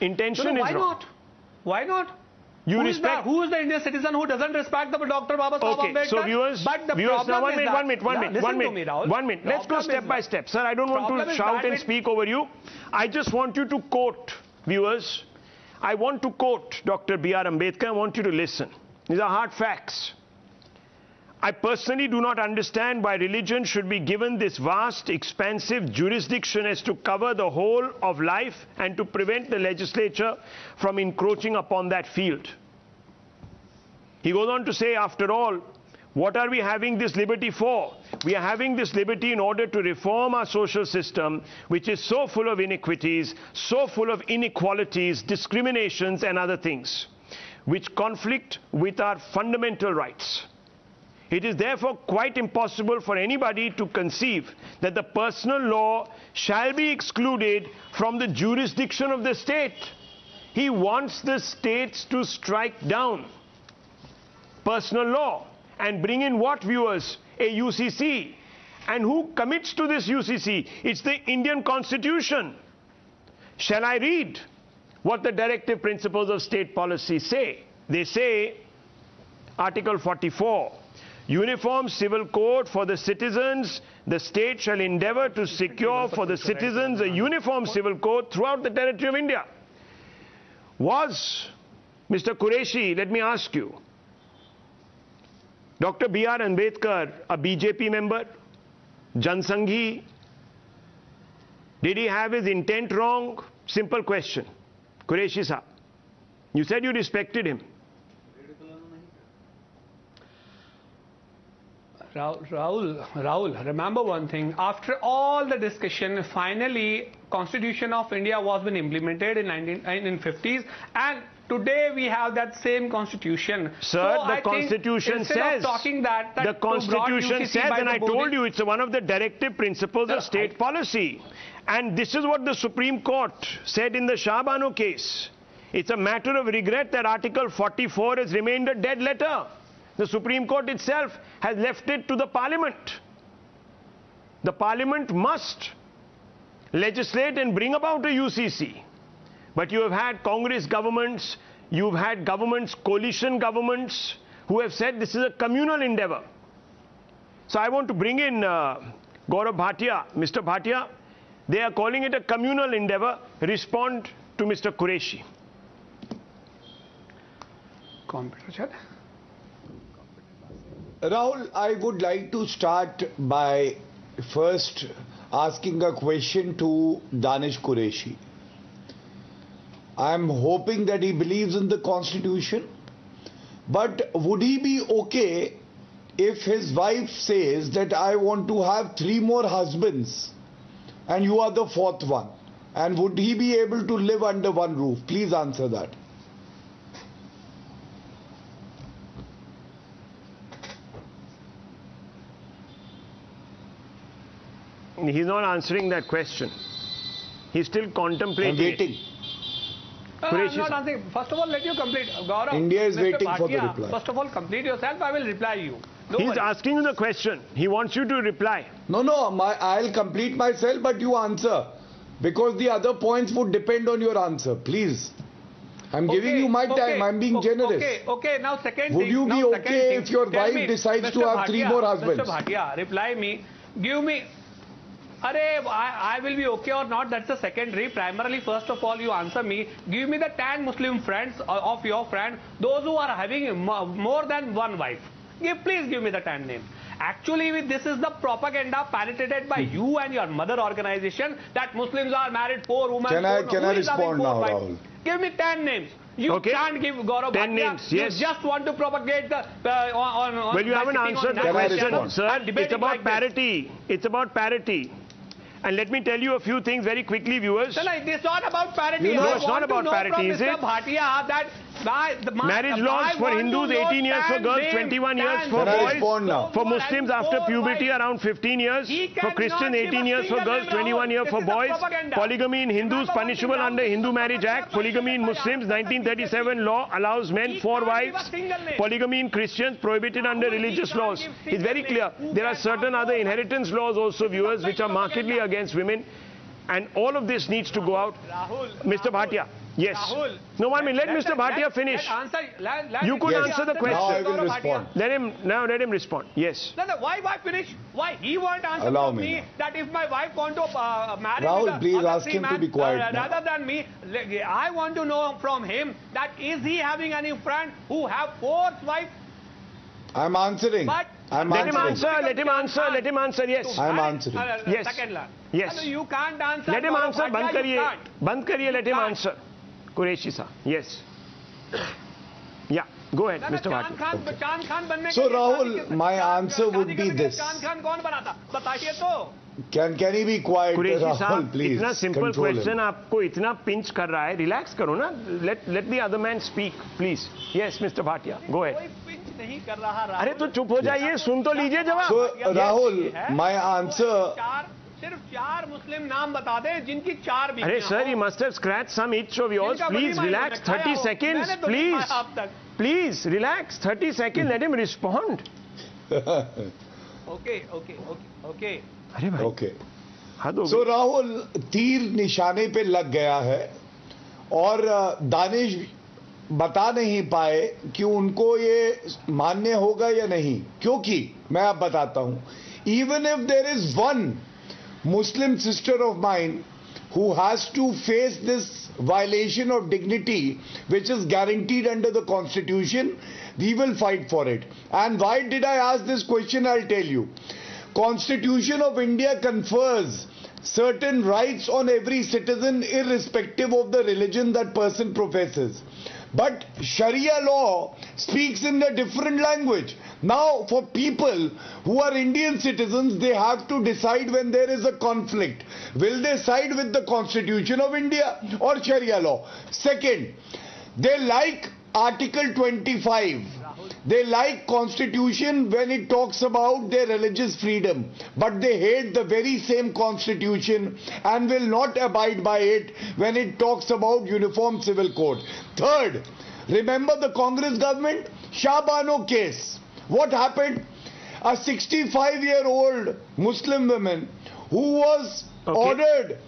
Intention is
why
wrong.
Not? Why not?
You respect...
Who is the Indian citizen who doesn't respect the Dr. Baba Saheb Ambedkar?
Okay, so viewers, now one minute. Let's go step by step. Sir, I don't want to shout and speak over you. I just want you to quote, viewers. I want to quote Dr. B.R. Ambedkar. I want you to listen. These are hard facts. I personally do not understand why religion should be given this vast, expansive jurisdiction as to cover the whole of life and to prevent the legislature from encroaching upon that field. He goes on to say, after all, what are we having this liberty for? We are having this liberty in order to reform our social system, which is so full of iniquities, so full of inequalities, discriminations and other things, which conflict with our fundamental rights. It is therefore quite impossible for anybody to conceive that the personal law shall be excluded from the jurisdiction of the state. He wants the states to strike down personal law and bring in what, viewers? A UCC. And who commits to this UCC? It's the Indian Constitution. Shall I read what the directive principles of state policy say? They say, Article 44, Uniform civil code for the citizens. The state shall endeavor to secure for the citizens a uniform civil code throughout the territory of India. Was, Mr. Qureshi, let me ask you, Dr. B.R. Ambedkar a BJP member? Jansanghi? Did he have his intent wrong? Simple question. Qureshi sir, you said you respected him.
Rahul, remember one thing. After all the discussion, finally, Constitution of India was been implemented in 1950s, and today we have that same Constitution.
Sir,
so
the Constitution says, the Constitution says, and I told you, it's one of the directive principles of state policy. And this is what the Supreme Court said in the Shah Bano case. It's a matter of regret that Article 44 has remained a dead letter. The Supreme Court itself has left it to the Parliament. The Parliament must legislate and bring about a UCC. But you have had Congress governments, you've had governments, coalition governments, who have said this is a communal endeavor. So I want to bring in Gaurav Bhatia. Mr. Bhatia, they are calling it a communal endeavor. Respond to Mr. Qureshi.
Rahul, I would like to start by first asking a question to Danish Qureshi. I am hoping that he believes in the Constitution, but would he be okay if his wife says that I want to have 3 more husbands and you are the 4th one? And would he be able to live under one roof? Please answer that.
He's not answering that question. He's still contemplating.
I'm waiting.
I'm not answering. First of all, let you complete. Gaurav,
India is waiting for the reply.
First of all, complete yourself. I will reply you.
He's asking you the question. He wants you to reply.
No, I'll complete myself, but you answer. Because the other points would depend on your answer. Please. I'm giving you my time. I'm being generous.
Okay. Now second
would
thing.
you be okay if your wife decides to have 3 more husbands?
Mr. Bhatia, reply me. Give me... I will be okay or not, that's the secondary. Primarily, first of all, you answer me. Give me the 10 Muslim friends of your friend, those who are having more than one wife. Please give me the 10 names. Actually, this is the propaganda penetrated by you and your mother organization that Muslims are married 4 women.
Can I respond now, Rahul?
Give me 10 names. You can't give Gaurav
10 names, yes.
You just want to propagate the...
well, you haven't answered the question, sir. It's about parity. It's about parity. And let me tell you a few things very quickly, viewers.
No, it's not about parity.
No, it's not about parity, is it?
Bhatia, that
marriage laws for Hindus 18 years, for girls 21 years, for boys, for Muslims after puberty around 15 years, for Christians 18 years, for girls 21 years, for boys, polygamy in Hindus punishable under Hindu Marriage Act, polygamy in Muslims 1937 law allows men 4 wives, polygamy in Christians prohibited under religious laws. It's very clear. There are certain other inheritance laws also, viewers, which are markedly against women, and all of this needs to go out. Mr. Bhatia. Yes. Rahul, no, I mean, let Mr. Bhatia finish. You could answer the question.
Now I will respond.
Let him respond. Yes.
No, why finish? Why he won't answer
Allow
from me that if my wife want to marry
Rahul, please ask him to be quiet
rather than me, I want to know from him that is he having any friend who have 4th wife?
I'm answering.
But
let him answer. Yes.
I'm answering.
Yes.
Second line.
Yes.
So you can't answer.
Let him answer. Band kariye. Let him answer. Qureshi sir. Yes. Yeah. Go ahead, Mr. Bhatia.
So Rahul, my answer would be this. Can he be quiet, Rahul, please?
इतना simple question आपको इतना pinch कर रहा है. Relax करो ना. Let the other man speak, please. Yes, Mr. Bhatia. Go ahead. अरे तो चुप हो जाइए. सुन तो लीजिए जवाब.
So Rahul, my answer.
सिर्फ 4 मुस्लिम नाम बता दे जिनकी 4 भी.
अरे sir, you must have scratched some itch of yours. Please relax. 30 seconds. Please relax. 30 seconds. Let him respond.
Okay.
अरे भाई.
Okay. So Rahul, तीर निशाने पे लग गया है और दानिश बता नहीं पाए कि उनको ये मान्य होगा या नहीं, क्योंकि मैं आप बताता हूं. Even if there is one Muslim sister of mine who has to face this violation of dignity which is guaranteed under the Constitution, we will fight for it. And why did I ask this question? I'll tell you. Constitution of India confers certain rights on every citizen irrespective of the religion that person professes. But Sharia law speaks in a different language. Now, for people who are Indian citizens, they have to decide when there is a conflict. Will they side with the Constitution of India or Sharia law? Second, they like Article 25. They like Constitution when it talks about their religious freedom, but they hate the very same Constitution and will not abide by it when it talks about Uniform Civil Code. Third, remember the Congress government? Shah Bano case. What happened? A 65-year-old Muslim woman who was ordered,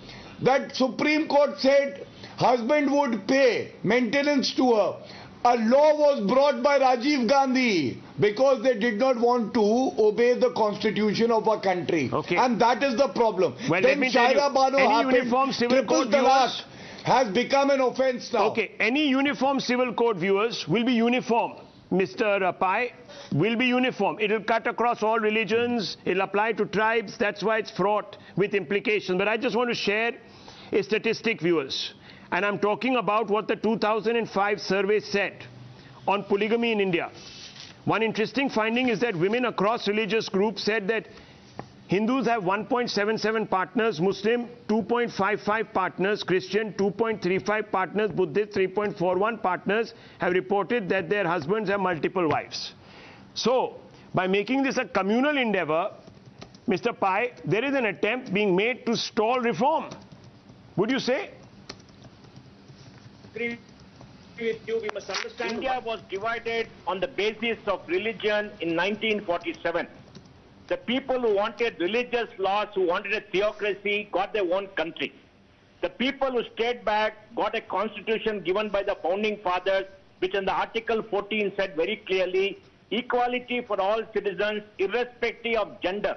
that Supreme Court said husband would pay maintenance to her. A law was brought by Rajiv Gandhi because they did not want to obey the constitution of our country. And that is the problem.
Well,
then Shaira Bano happened,
uniform civil
triple
code
talaq has become an offence now.
Okay, any uniform civil code viewers will be uniform. Mr. Pai will be uniform. It will cut across all religions. It will apply to tribes. That's why it's fraught with implications. But I just want to share a statistic, viewers. And I'm talking about what the 2005 survey said on polygamy in India. One interesting finding is that women across religious groups said that Hindus have 1.77 partners, Muslim 2.55 partners, Christian 2.35 partners, Buddhist 3.41 partners have reported that their husbands have multiple wives. So, by making this a communal endeavor, Mr. Pai, there is an attempt being made to stall reform. Would you say?
With you, we must understand India was divided on the basis of religion in 1947. The people who wanted religious laws, who wanted a theocracy, got their own country. The people who stayed back got a constitution given by the founding fathers, which in the Article 14 said very clearly, equality for all citizens, irrespective of gender.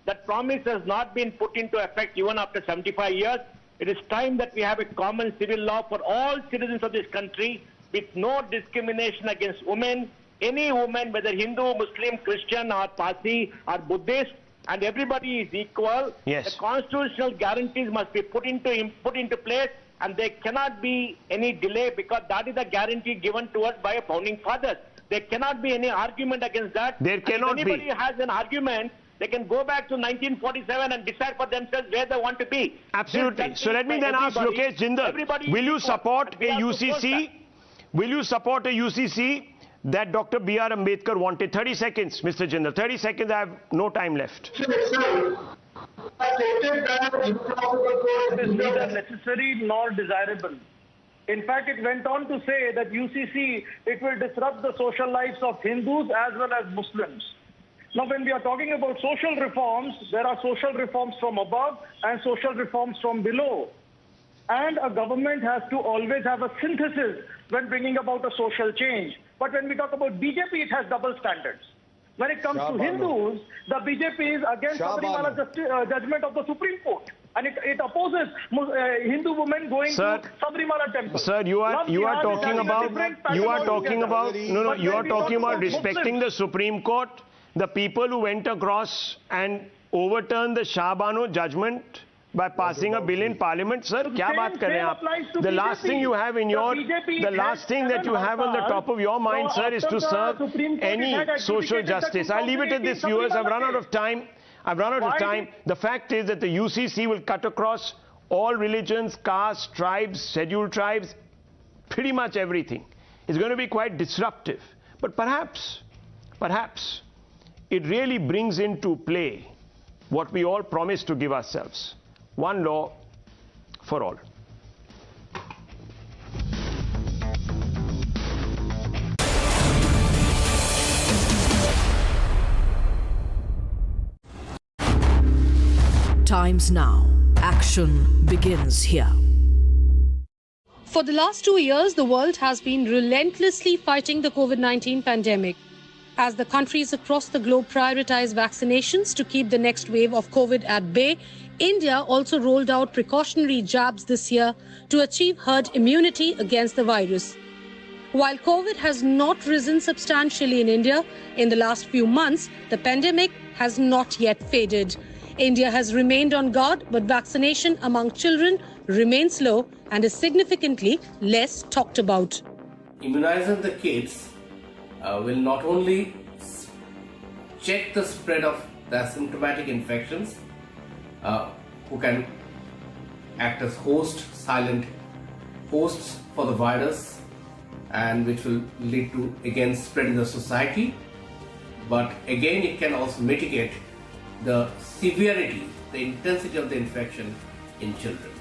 That promise has not been put into effect even after 75 years. It is time that we have a common civil law for all citizens of this country with no discrimination against women. Any woman, whether Hindu, Muslim, Christian or Parsi or Buddhist, and everybody is equal.
Yes.
The constitutional guarantees must be put into place, and there cannot be any delay because that is the guarantee given to us by our founding fathers. There cannot be any argument against that.
There cannot be.
If anybody has an argument, they can go back to 1947 and decide for themselves where they want to be.
Absolutely. So let me then ask Lokesh Jindal, will you support a UCC? Will you support a UCC that Dr. B.R. Ambedkar wanted? 30 seconds, Mr. Jindal. 30 seconds, I have no time left.
It is neither necessary nor desirable. In fact, it went on to say that UCC, it will disrupt the social lives of Hindus as well as Muslims. Now, when we are talking about social reforms, there are social reforms from above and social reforms from below. And a government has to always have a synthesis when bringing about a social change. But when we talk about BJP, it has double standards. When it comes to Hindus, the BJP is against Sabrimala judgment of the Supreme Court. And it opposes Hindu women going to Sabrimala temple.
Sir, you are talking about respecting the Supreme Court. The people who went across and overturned the Shah Bano judgment by passing a bill in Parliament, sir, kya baat kar rahe hain aap? The last thing you have in your, the last thing that you have on the top of your mind, sir, is to serve any social justice. I'll leave it at this, viewers. I've run out of time. The fact is that the UCC will cut across all religions, castes, tribes, scheduled tribes, pretty much everything. It's going to be quite disruptive. But perhaps, it really brings into play what we all promised to give ourselves. One law for all.
Times now. Action begins here.
For the last 2 years, the world has been relentlessly fighting the COVID-19 pandemic. As the countries across the globe prioritize vaccinations to keep the next wave of COVID at bay, India also rolled out precautionary jabs this year to achieve herd immunity against the virus. While COVID has not risen substantially in India in the last few months, the pandemic has not yet faded. India has remained on guard, but vaccination among children remains low and is significantly less talked about.
Immunizing the kids will not only
check the spread of the asymptomatic infections who can act as silent hosts for the virus, and which will lead to again spread in the society. But again, it can also mitigate the severity, the intensity of the infection in children.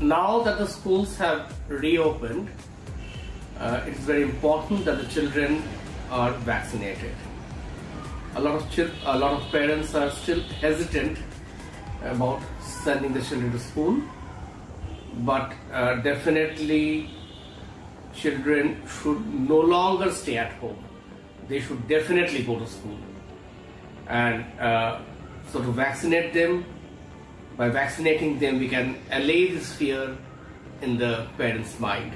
Now that the schools have reopened, it's very important that the children are vaccinated. A lot of parents are still hesitant about sending the children to school, but definitely children should no longer stay at home. They should definitely go to school. And so to vaccinate them, by vaccinating them, we can allay this fear in the parents' mind.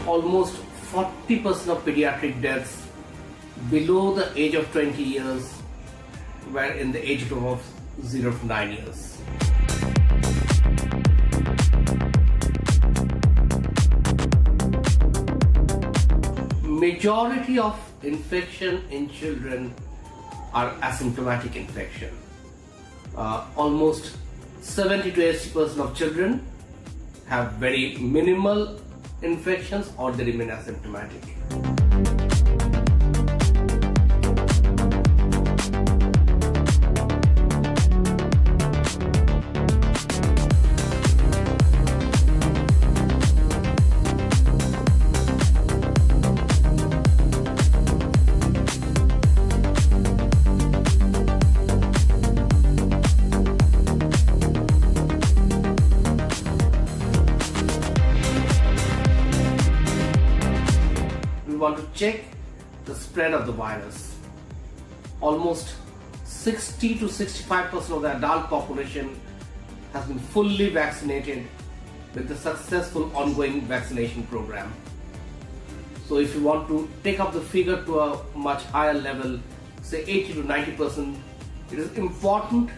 Almost 40% of pediatric deaths below the age of 20 years were in the age group of 0 to 9 years. Majority of infection in children are asymptomatic infection. Almost 70 to 80% of children have very minimal infections or they remain asymptomatic. Want to check the spread of the virus. Almost 60 to 65% of the adult population has been fully vaccinated with the successful ongoing vaccination program. So if you want to take up the figure to a much higher level, say 80 to 90%, it is important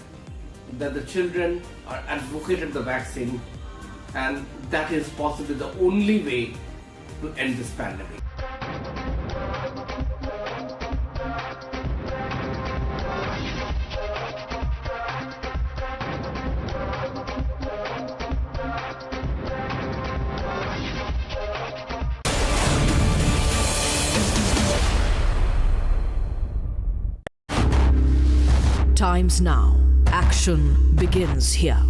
that the children are advocated the vaccine, and that is possibly the only way to end this pandemic.
Times now. Action begins here.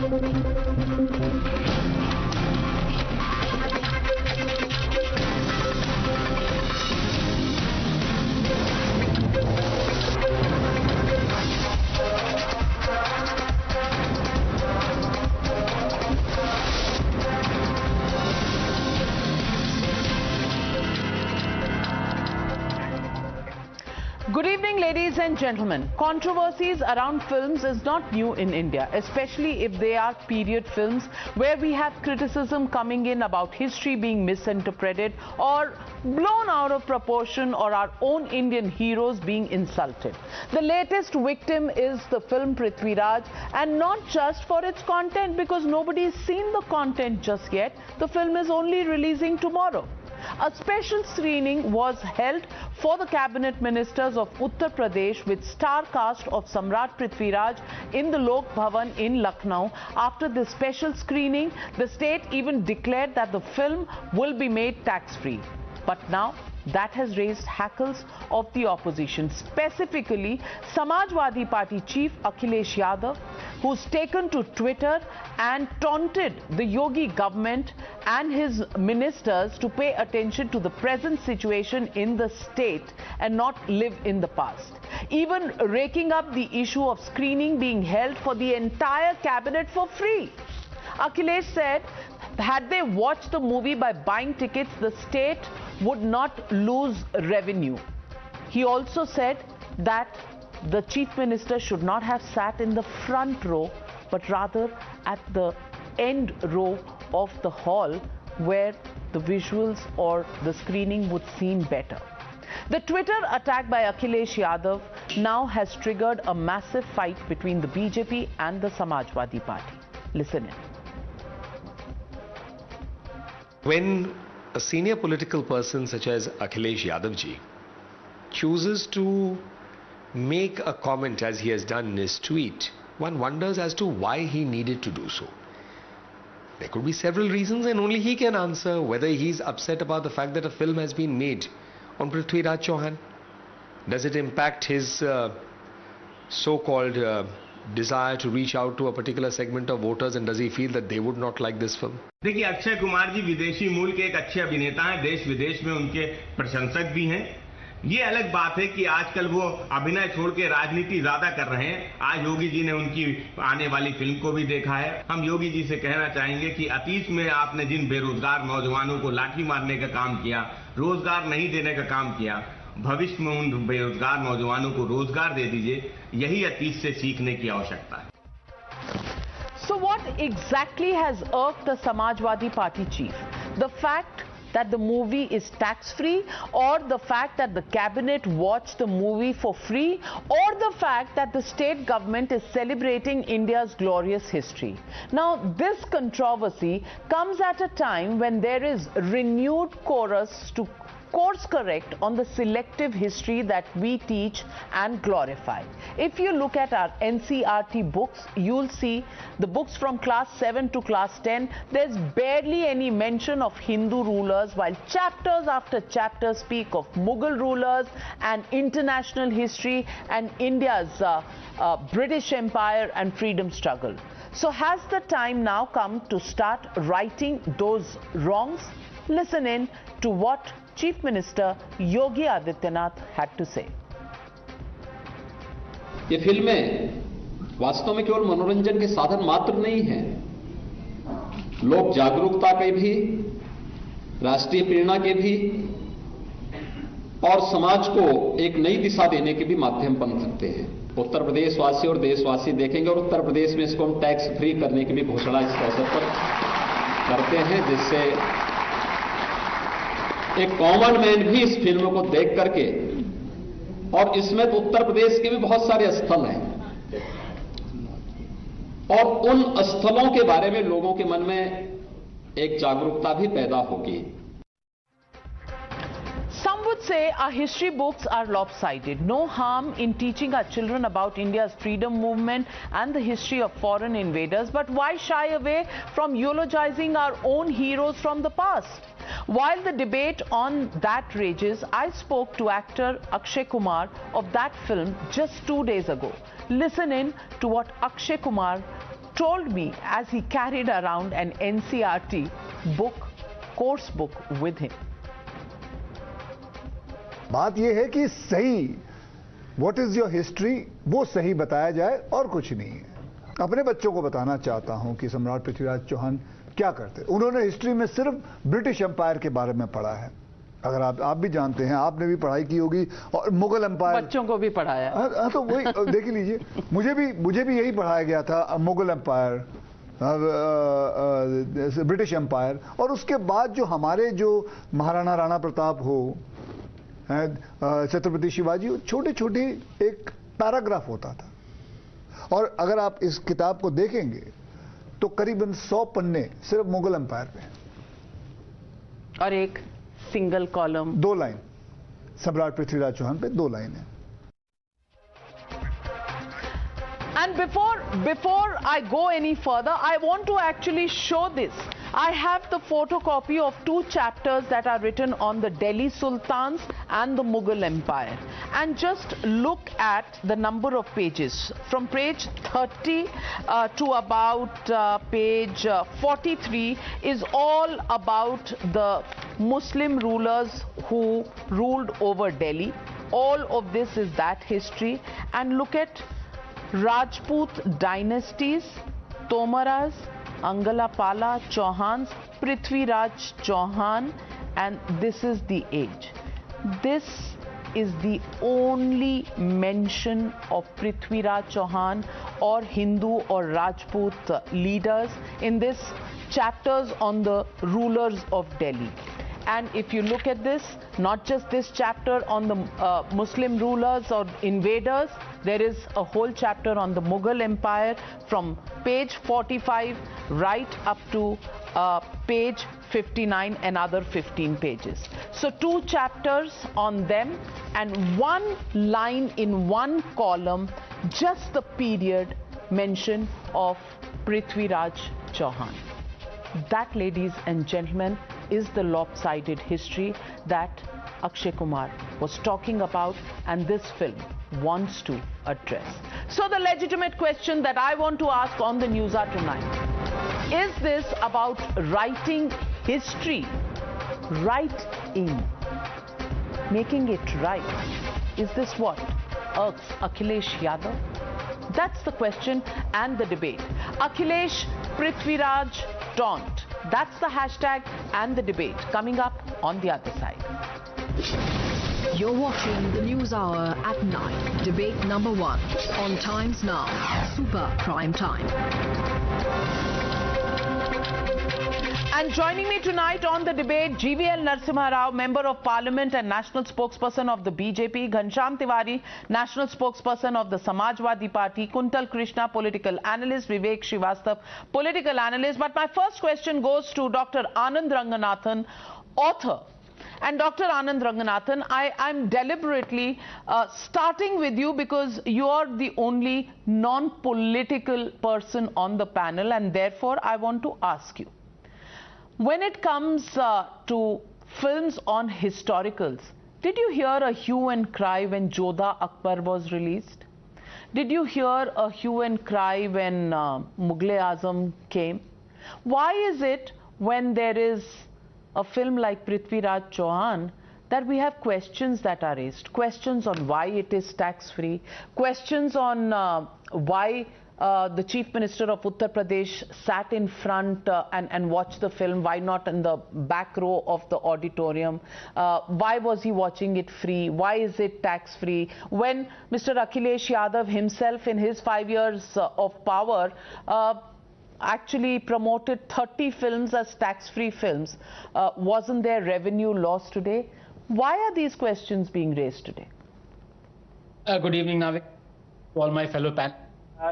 Good evening, ladies and gentlemen. Controversies around films is not new in India, especially if they are period films where we have criticism coming in about history being misinterpreted or blown out of proportion, or our own Indian heroes being insulted. The latest victim is the film Prithviraj, and not just for its content, because nobody's seen the content just yet. The film is only releasing tomorrow. A special screening was held for the cabinet ministers of Uttar Pradesh with star cast of Samrat Prithviraj in the Lok Bhavan in Lucknow. After this special screening, the state even declared that the film will be made tax-free. But now, that has raised hackles of the opposition, specifically Samajwadi Party chief Akhilesh Yadav, who's taken to Twitter and taunted the Yogi government and his ministers to pay attention to the present situation in the state and not live in the past. Even raking up the issue of screening being held for the entire cabinet for free. Akhilesh said, had they watched the movie by buying tickets, the state would not lose revenue. He also said that the chief minister should not have sat in the front row, but rather at the end row of the hall where the visuals or the screening would seem better. The Twitter attack by Akhilesh Yadav now has triggered a massive fight between the BJP and the Samajwadi Party. Listen in.
When a senior political person such as Akhilesh Yadav ji chooses to make a comment as he has done in his tweet, one wonders as to why he needed to do so. There could be several reasons, and only he can answer whether he's upset about the fact that a film has been made on Prithviraj Chauhan. Does it impact his so-called desire to reach out to a particular segment of voters, and does he feel that they would not like this film?
देखिए, अक्षय कुमार जी विदेशी मूल के एक अच्छे अभिनेता हैं, देश विदेश में उनके प्रशंसक भी हैं। ये अलग बात है कि आजकल वो अभिनय छोड़ के राजनीति ज्यादा कर रहे हैं। आज योगी जी ने उनकी आने वाली फिल्म को भी देखा है। हम योगी जी से कहना चाहेंगे कि अतीत में आपने जिन बेरोजगार नौजवानों को लाठी मारने का काम किया, रोजगार नहीं देने का काम किया, भविष्य में उन बेरोजगार नौजवानों को रोजगार दे दीजिए। यही अतीत से सीखने की आवश्यकता है।
So what exactly has irked the Samajwadi Party chief? The fact that the movie is tax-free, or the fact that the cabinet watched the movie for free, or the fact that the state government is celebrating India's glorious history? Now, this controversy comes at a time when there is renewed chorus to course correct on the selective history that we teach and glorify. If you look at our NCERT books, you'll see the books from class 7 to class 10, there's barely any mention of Hindu rulers, while chapters after chapters speak of Mughal rulers and international history and India's British Empire and freedom struggle. So has the time now come to start righting those wrongs? Listen in to what Chief Minister Yogi Adityanath had to say.
ये फिल्में वास्तव में केवल मनोरंजन के साधन मात्र नहीं हैं, लोक जागरूकता के भी, राष्ट्रीय प्रेरणा के भी और समाज को एक नई दिशा देने के भी माध्यम बन सकते हैं। उत्तर प्रदेश वासी और देशवासी देखेंगे, और उत्तर प्रदेश में इसको हम टैक्स फ्री करने की भी घोषणा इस अवसर पर करते हैं, जिससे एक कॉमन मैन भी इस फिल्म को देख करके, और इसमें तो उत्तर प्रदेश के भी बहुत सारे स्थल हैं, और उन स्थलों के बारे में लोगों के मन में एक जागरूकता भी पैदा होगी।
Some would say our history books are lopsided. No harm in teaching our children about India's freedom movement and the history of foreign invaders, but why shy away from eulogizing our own heroes from the past? While the debate on that rages, I spoke to actor Akshay Kumar of that film just 2 days ago. Listen in to what Akshay Kumar told me as he carried around an NCERT book, course book with him.
बात यह है कि सही what is your history वो सही बताया जाए और कुछ नहीं है. अपने बच्चों को बताना चाहता हूं कि सम्राट पृथ्वीराज चौहान क्या करते. उन्होंने हिस्ट्री में सिर्फ ब्रिटिश एम्पायर के बारे में पढ़ा है. अगर आप भी जानते हैं, आपने भी पढ़ाई की होगी और मुगल एम्पायर
बच्चों को भी पढ़ाया.
हाँ तो वही देख लीजिए, मुझे भी यही पढ़ाया गया था, मुगल एम्पायर, ब्रिटिश एम्पायर, और उसके बाद जो हमारे जो महाराणा राणा प्रताप हो, छत्रपति शिवाजी, छोटे छोटे एक पैराग्राफ होता था. और अगर आप इस किताब को देखेंगे तो करीबन 100 पन्ने सिर्फ मुगल एम्पायर पे हैं
और एक सिंगल कॉलम
2 लाइन सम्राट पृथ्वीराज चौहान पे 2 लाइन है.
And before I go any further, I want to actually show this. I have the photocopy of 2 chapters that are written on the Delhi Sultans and the Mughal Empire. And just look at the number of pages. From page 30 to about page 43 is all about the Muslim rulers who ruled over Delhi. All of this is that history. And look at Rajput dynasties, Tomaras, Angalapala, Chauhans, Prithviraj Chauhan, and this is the age. This is the only mention of Prithviraj Chauhan or Hindu or Rajput leaders in this chapters on the rulers of Delhi. And if you look at this, not just this chapter on the Muslim rulers or invaders, there is a whole chapter on the Mughal Empire from page 45 right up to page 59, another 15 pages. So 2 chapters on them and 1 line in 1 column, just the period mention of Prithviraj Chauhan. That, ladies and gentlemen, is the lopsided history that Akshay Kumar was talking about and this film wants to address. So the legitimate question that I want to ask on the Newshour tonight, is this about writing history, making it right? Is this what irks Akhilesh Yadav? That's the question and the debate. Akhilesh, Prithviraj, Taunt. That's the hashtag and the debate coming up on the other side.
You're watching the News Hour at 9. Debate number 1 on Times Now, Super Prime Time.
And joining me tonight on the debate, GVL Narasimha Rao, Member of Parliament and National Spokesperson of the BJP, Ghanshyam Tiwari, National Spokesperson of the Samajwadi Party, Kuntal Krishna, Political Analyst, Vivek Srivastav, Political Analyst. But my first question goes to Dr. Anand Ranganathan, author. And Dr. Anand Ranganathan, I'm deliberately starting with you because you are the only non-political person on the panel, and therefore I want to ask you. When it comes to films on historicals, did you hear a hue and cry when Jodha Akbar was released? Did you hear a hue and cry when Mughal-e-Azam came? Why is it when there is a film like Prithviraj Chauhan that we have questions that are raised? Questions on why it is tax-free, questions on why the Chief Minister of Uttar Pradesh sat in front and watched the film, why not in the back row of the auditorium? Why was he watching it free? Why is it tax-free? When Mr. Akhilesh Yadav himself in his 5 years of power actually promoted 30 films as tax-free films, wasn't there revenue loss today? Why are these questions being raised today?
Good evening, Navika, to all my fellow panelists.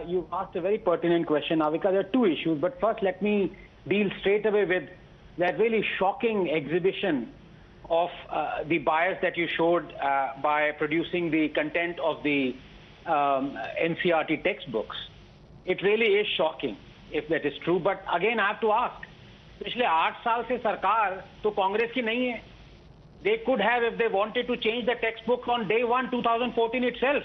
You've asked a very pertinent question, Navika. There are 2 issues, but first let me deal straight away with that really shocking exhibition of the bias that you showed by producing the content of the NCERT textbooks. It really is shocking if that is true, but again I have to ask, पिछले 8 साल से सरकार तो कांग्रेस की नहीं है. They could have, if they wanted to, change the textbook on day 1, 2014 itself.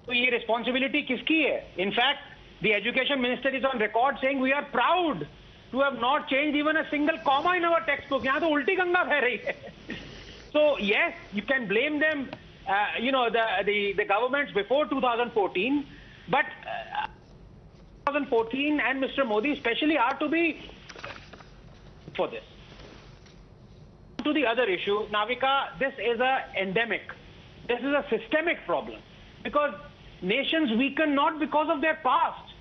तो ये responsibility किसकी है? In fact, The education minister is on record saying we are proud to have not changed even a single comma in our textbook. Yahan to ulti ganga beh rahi hai. So yes, you can blame them, the governments before 2014, but 2014 and Mr. Modi especially are to be for this. To the other issue, Navika, this is an endemic. This is a systemic problem because nations weaken not because of their past,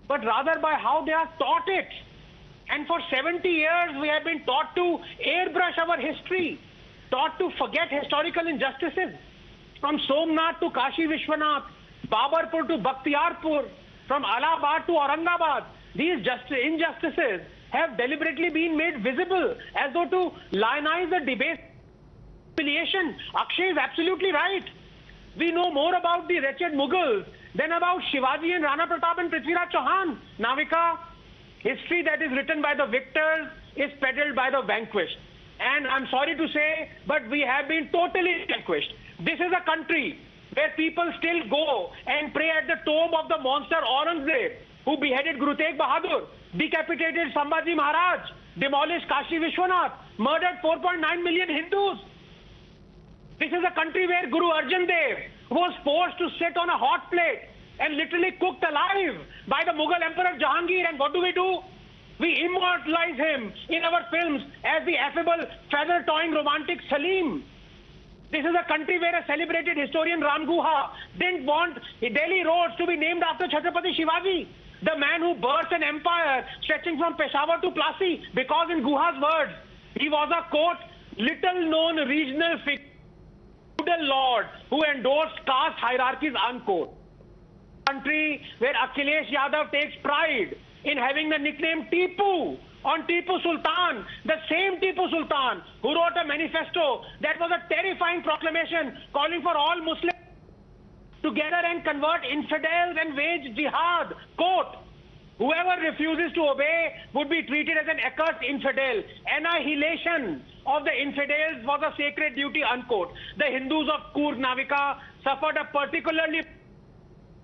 but rather by how they are taught it. And for 70 years, we have been taught to airbrush our history, taught to forget historical injustices. From Somnath to Kashi Vishwanath, Babarpur to Bakhtiyarpur, from Allahabad to Aurangabad, these injustices have deliberately been made visible as though to lionize the debate. Akshay is absolutely right. We know more about the wretched Mughals than about Shivaji and Rana Pratap and Prithviraj Chauhan. Navika, history that is written by the victors is peddled by the vanquished. And I'm sorry to say, but we have been totally vanquished. This is a country where people still go and pray at the tomb of the monster Aurangzeb, who beheaded Guru Tegh Bahadur, decapitated Sambhaji Maharaj, demolished Kashi Vishwanath, murdered 4.9 million Hindus. This is a country where Guru Arjan Dev was forced to sit on a hot plate and literally cooked alive by the Mughal Emperor Jahangir. And what do? We immortalize him in our films as the affable, feather-toying romantic Salim. This is a country where a celebrated historian Ram Guha didn't want Delhi roads to be named after Chhatrapati Shivaji, the man who birthed an empire stretching from Peshawar to Plassey, because in Guha's words, he was a, quote, little-known regional feudal lord who endorsed caste hierarchies, unquote. Country where Akhilesh Yadav takes pride in having the nickname Tipu on Tipu Sultan, the same Tipu Sultan who wrote a manifesto that was a terrifying proclamation calling for all Muslims to gather and convert infidels and wage jihad. Quote, whoever refuses to obey would be treated as an accursed infidel. Annihilation of the infidels was a sacred duty, unquote. The Hindus of Coorg, Navika, suffered a particularly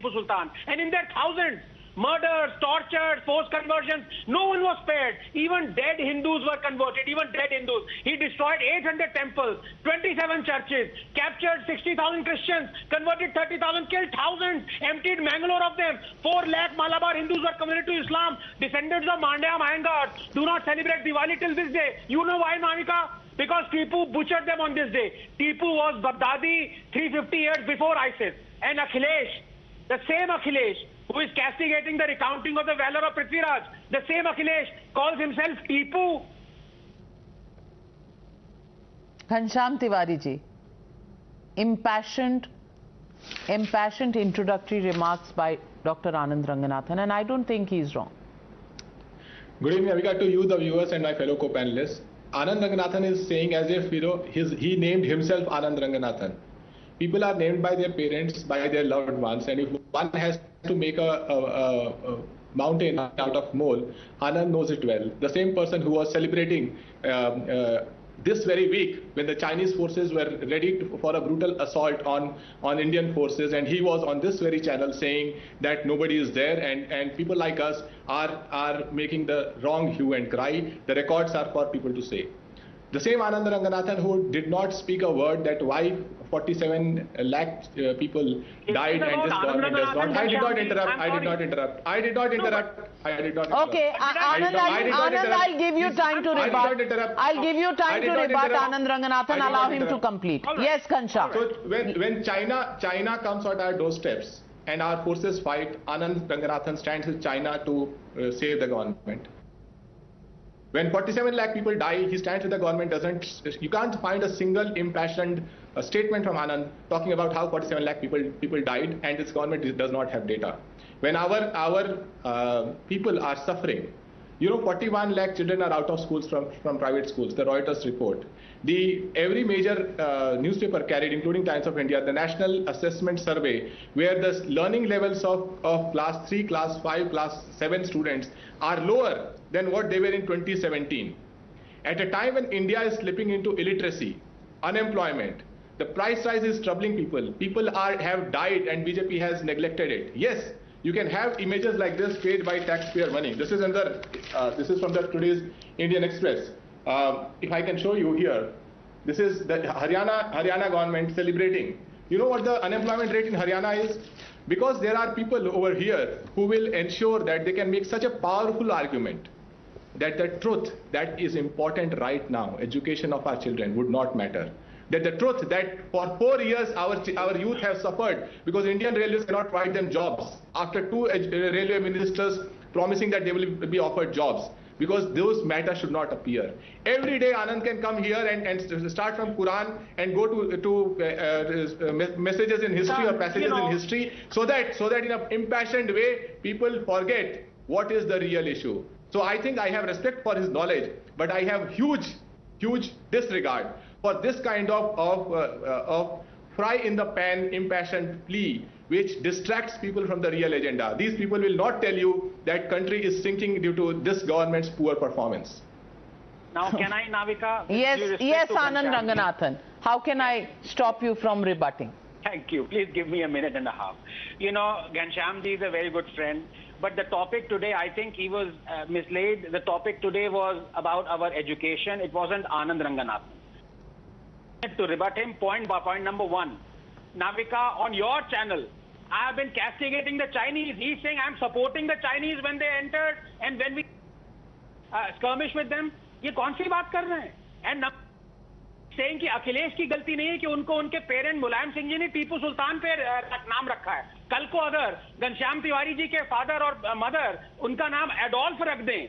Sultan, and in their thousands, murders, tortures, forced conversions, no one was spared. Even dead Hindus were converted, even dead Hindus. He destroyed 800 temples, 27 churches, captured 60,000 Christians, converted 30,000, killed thousands, emptied Mangalore of them. 4 lakh Malabar Hindus were converted to Islam. Descendants of Mandya Mayangars do not celebrate Diwali till this day. You know why, Navika? Because Tipu butchered them on this day. Tipu was Baghdadi 350 years before ISIS. And Akhilesh, the same Akhilesh who is castigating the recounting of the valor of Prithviraj, the same Akhilesh calls himself Tipu.
Ghanshyam Tiwari ji, impassioned introductory remarks by Dr. Anand Ranganathan, and I don't think he is wrong.
Good evening, Navika, to you, the viewers, and my fellow co-panelists. Anand Ranganathan is saying as if he named himself Anand Ranganathan. People are named by their parents, by their loved ones, and if one has to make a mountain out of mole, Anand knows it well. The same person who was celebrating this very week when the Chinese forces were ready for a brutal assault on Indian forces, and he was on this very channel saying that nobody is there, and people like us are making the wrong hue and cry. The records are for people to say. The same Anand Ranganathan who did not speak a word that why 47 lakh people died and this government does not. I did not interrupt.
Okay, Anand, I'll give you time to rebut. I'll give you time to rebut Anand Ranganathan. Allow him to complete. Yes, Ghanshyam.
So when China comes on our doorsteps and our forces fight, Anand Ranganathan stands with China to save the government. When 47 lakh people die, he stands with the government, you can't find a single impassioned statement from Anand talking about how 47 lakh people died and this government does not have data. When our people are suffering, 41 lakh children are out of schools from private schools, the Reuters report. Every major newspaper carried, including Times of India, the National Assessment Survey, where the learning levels of class 3, class 5, class 7 students are lower than what they were in 2017. At a time when India is slipping into illiteracy, unemployment, the price rise is troubling people. People have died and BJP has neglected it. Yes, You can have images like this paid by taxpayer money. This is this is from today's Indian Express. If I can show you here, this is the Haryana government celebrating. You know what the unemployment rate in Haryana is? Because there are people over here who will ensure that they can make such a powerful argument that the truth that is important right now, education of our children, would not matter. That the truth that for 4 years our youth have suffered because Indian Railways cannot provide them jobs after 2 railway ministers promising that they will be offered jobs, because those matters should not appear. Every day Anand can come here and start from Quran and go to messages in history or passages in history, so that in an impassioned way people forget what is the real issue. So I think I have respect for his knowledge, but I have huge disregard for this kind of fry in the pan impassioned plea which distracts people from the real agenda. These people will not tell you that country is sinking due to this government's poor performance.
Now, can I, Navika?
Yes, Anand Ranganathan. How can I stop you from rebutting?
Thank you. Please give me a minute and a half. You know, Ghanshyamji is a very good friend. But the topic today, I think he was misled. The topic today was about our education. It wasn't Anand Ranganathan. To rebut him, point number one. Navika, on your channel, I have been castigating the Chinese. He's saying I'm supporting the Chinese when they entered and when we skirmish with them. ये कौन सी बात कर रहे हैं? And saying कि अखिलेश की गलती नहीं है कि उनको उनके पेरेंट मुलायम सिंह जी ने टीपू सुल्तान पे नाम रखा है. कल को अगर घनश्याम तिवारी जी के फादर और मदर उनका नाम एडोल्फ रख दें,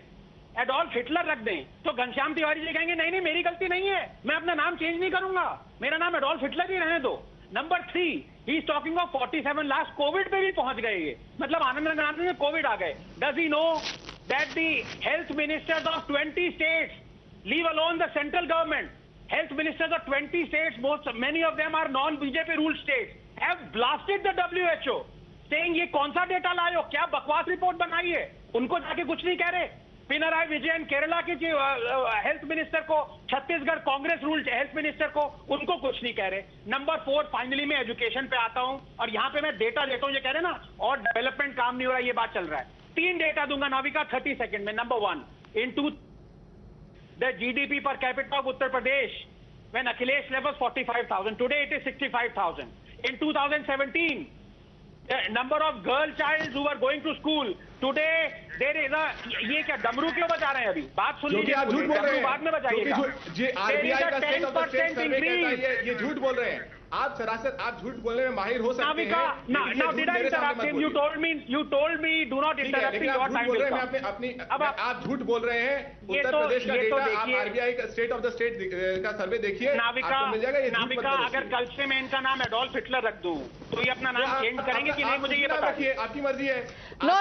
एडोल्फ हिटलर रख दें, तो घनश्याम तिवारी जी कहेंगे नहीं मेरी गलती नहीं है, मैं अपना नाम चेंज नहीं करूंगा, मेरा नाम एडोल्फ हिटलर ही रहने दो. Number 3, he is talking of 47 lakh. Covid पे भी पहुंच गए ये, मतलब आनंद रंगनाथन में कोविड आ गए. Does he know that the health ministers of 20 states, leave alone the central government, health ministers of 20 states, many of them are non-BJP ruled states, have blasted the WHO, saying ये कौन सा data लाए हो, क्या बकवास report बनाई है. उनको जाके कुछ नहीं कह रहे. पिनराई विजयन केरला के हेल्थ मिनिस्टर को, Chhattisgarh Congress ruled health minister को, उनको कुछ नहीं कह रहे. नंबर 4, फाइनली मैं एजुकेशन पे आता हूं और यहाँ पे मैं डेटा देता हूं. ये कह रहे ना और डेवलपमेंट काम नहीं हो रहा, ये बात चल रहा है. 3 डेटा दूंगा नाविका 30 सेकंड में. Number 1, in the GDP per capita of Uttar Pradesh, when Akhilesh left was 45,000. Today it is 65,000. In 2017, the number of girl childs who were going to school, today there is a, ये क्या डमरू क्यों बजा रहे हैं अभी? बात सुन लीजिए, डमरू बाद में बजाइएगा.
RBI का स्टेट ऑफ द स्टेट सर्वे कहता है ये झूठ बोल रहे हैं. आप सरासर आप झूठ बोलने में माहिर हो सकते हैं.
Now did I interrupt him? You told me do not interrupt me. Your time will come.
अब आप झूठ बोल रहे हैं. उत्तर प्रदेश का डेटा आप RBI का स्टेट ऑफ द स्टेट का सर्वे देखिए, आपको मिल जाएगा. ये
नाविका, अगर कल से मैं इनका नाम एडोल्फ हिटलर रख दूं तो ये अपना नाम चेंज करेंगे कि नहीं, मुझे ये बता दीजिए.
आपकी मर्जी है.
No.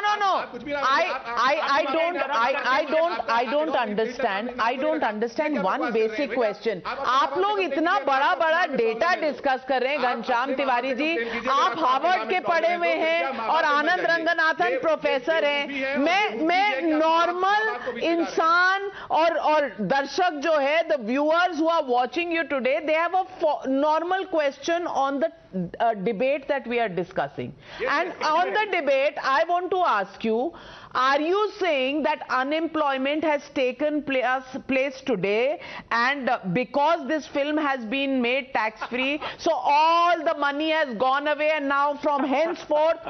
I don't understand one basic question. आप लोग इतना बड़ा डेटा डिस्कस कर रहे हैं. घनश्याम तिवारी जी, आप हार्वर्ड के पढ़े हुए हैं और आनंद रंगनाथन प्रोफेसर हैं. मैं नॉर्मल इंसान और दर्शक जो है, the viewers who are watching you today, they have a normal question on the debate that we are discussing. And on the debate, I want to ask you, are you saying that unemployment has taken place today, and because this film has been made tax-free, so all the money has gone away, and now from henceforth,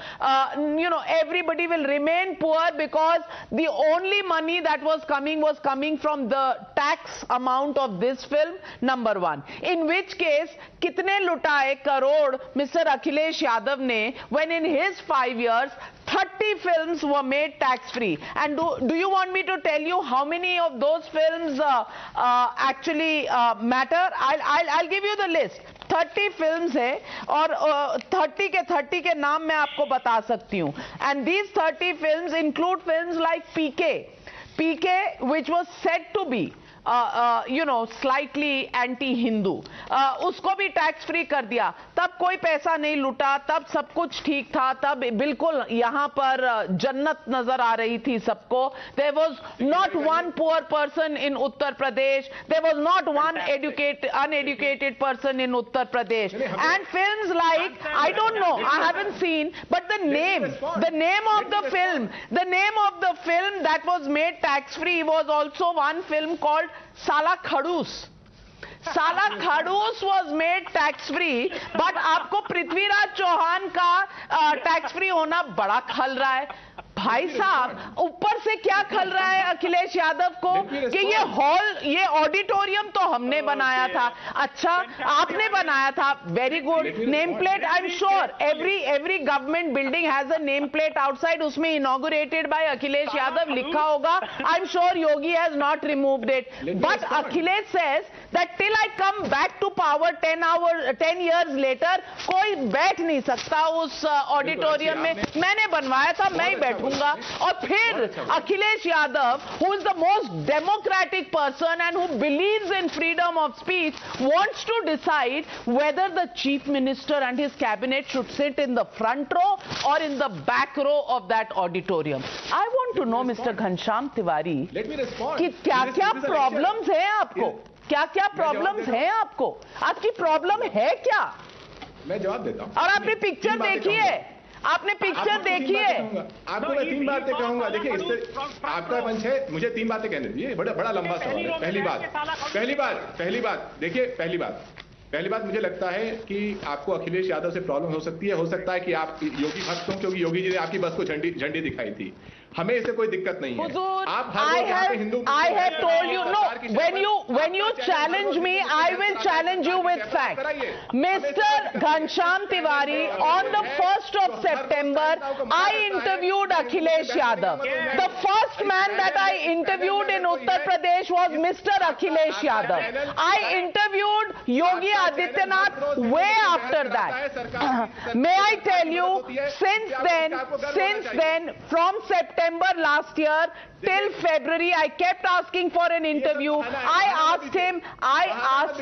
everybody will remain poor because the only money that was coming from the tax amount of this film? Number 1. In which case, kitne lutaye crore Mr. Akhilesh Yadav ne, when in his 5 years 30 films were made tax-free? And do you want me to tell you how many of those films actually matter? I'll give you the list. 30 films है और 30 के नाम मैं आपको बता सकती हूँ. And these 30 films include films like PK, which was said to be slightly anti Hindu, उसको भी टैक्स फ्री कर दिया। तब कोई पैसा नहीं लुटा, तब सब कुछ ठीक था, तब बिल्कुल यहां पर जन्नत नजर आ रही थी सबको। There was not one poor person in Uttar Pradesh, there was not one uneducated person in Uttar Pradesh. And films like, I don't know, I haven't seen, but the name of the film that was made tax free was also one film called Sala Khadoos. Sala Khadoos was made tax free, but आपको पृथ्वीराज चौहान का tax free होना बड़ा खल रहा है भाई साहब। ऊपर से क्या खल रहा है अखिलेश यादव को कि ये हॉल, ये ऑडिटोरियम तो हमने बनाया था। अच्छा, आपने बनाया था, very good. Name plate, I am sure every government building has a name plate outside, उसमें इनॉग्रेटेड बाय अखिलेश यादव लिखा होगा। I am sure Yogi has not removed it, but Akhilesh says that till I come back to power 10 years later कोई बैठ नहीं सकता उस auditorium में। मैंने बनवाया था, मैं ही बैठूंगा। और फिर Akhilesh Yadav, who is the most democratic person and who believes in freedom of speech, wants to decide whether the chief minister and his cabinet should sit in the front row or in the back row of that auditorium. I want to know, Mr. Ghanshyam Tiwari, कि क्या-क्या problems हैं आपको, क्या-क्या problems हैं आपको, आपकी problem है क्या?
मैं जवाब देता हूं।
और आपने पिक्चर देखी है, आपने पिक्चर देखी है?
आपको मैं 3 बातें कहूंगा। देखिए, आपका मंच है, मुझे 3 बातें कहने दीजिए। बड़ा लंबा सवाल है। पहली बात मुझे लगता है कि आपको अखिलेश यादव से प्रॉब्लम हो सकती है। हो सकता है कि आप योगी भक्त हो, क्योंकि योगी जी ने आपकी बस को झंडी दिखाई थी। हमें इससे कोई दिक्कत नहीं है। आप
I have told you, no, when you challenge me, I will challenge you with facts. Mr. Ghanshyam Tiwari, on the 1st of September, I interviewed Akhilesh Yadav. The first man that I interviewed in Uttar Pradesh was Mr. Akhilesh Yadav. I interviewed Yogi Adityanath way after that. May I tell you, since then, from September last year till February, I kept asking for an interview. I asked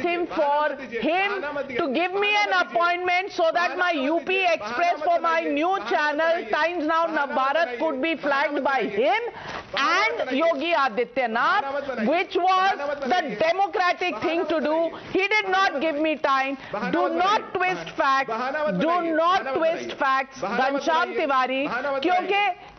him for him to give me an appointment so that my UP Express for my new channel, Times Now Navbharat, could be flagged by him and Yogi Adityanath, which was the democratic thing to do. He did not give me time. Do not twist facts. Do not twist facts, Ghanshyam Tiwari,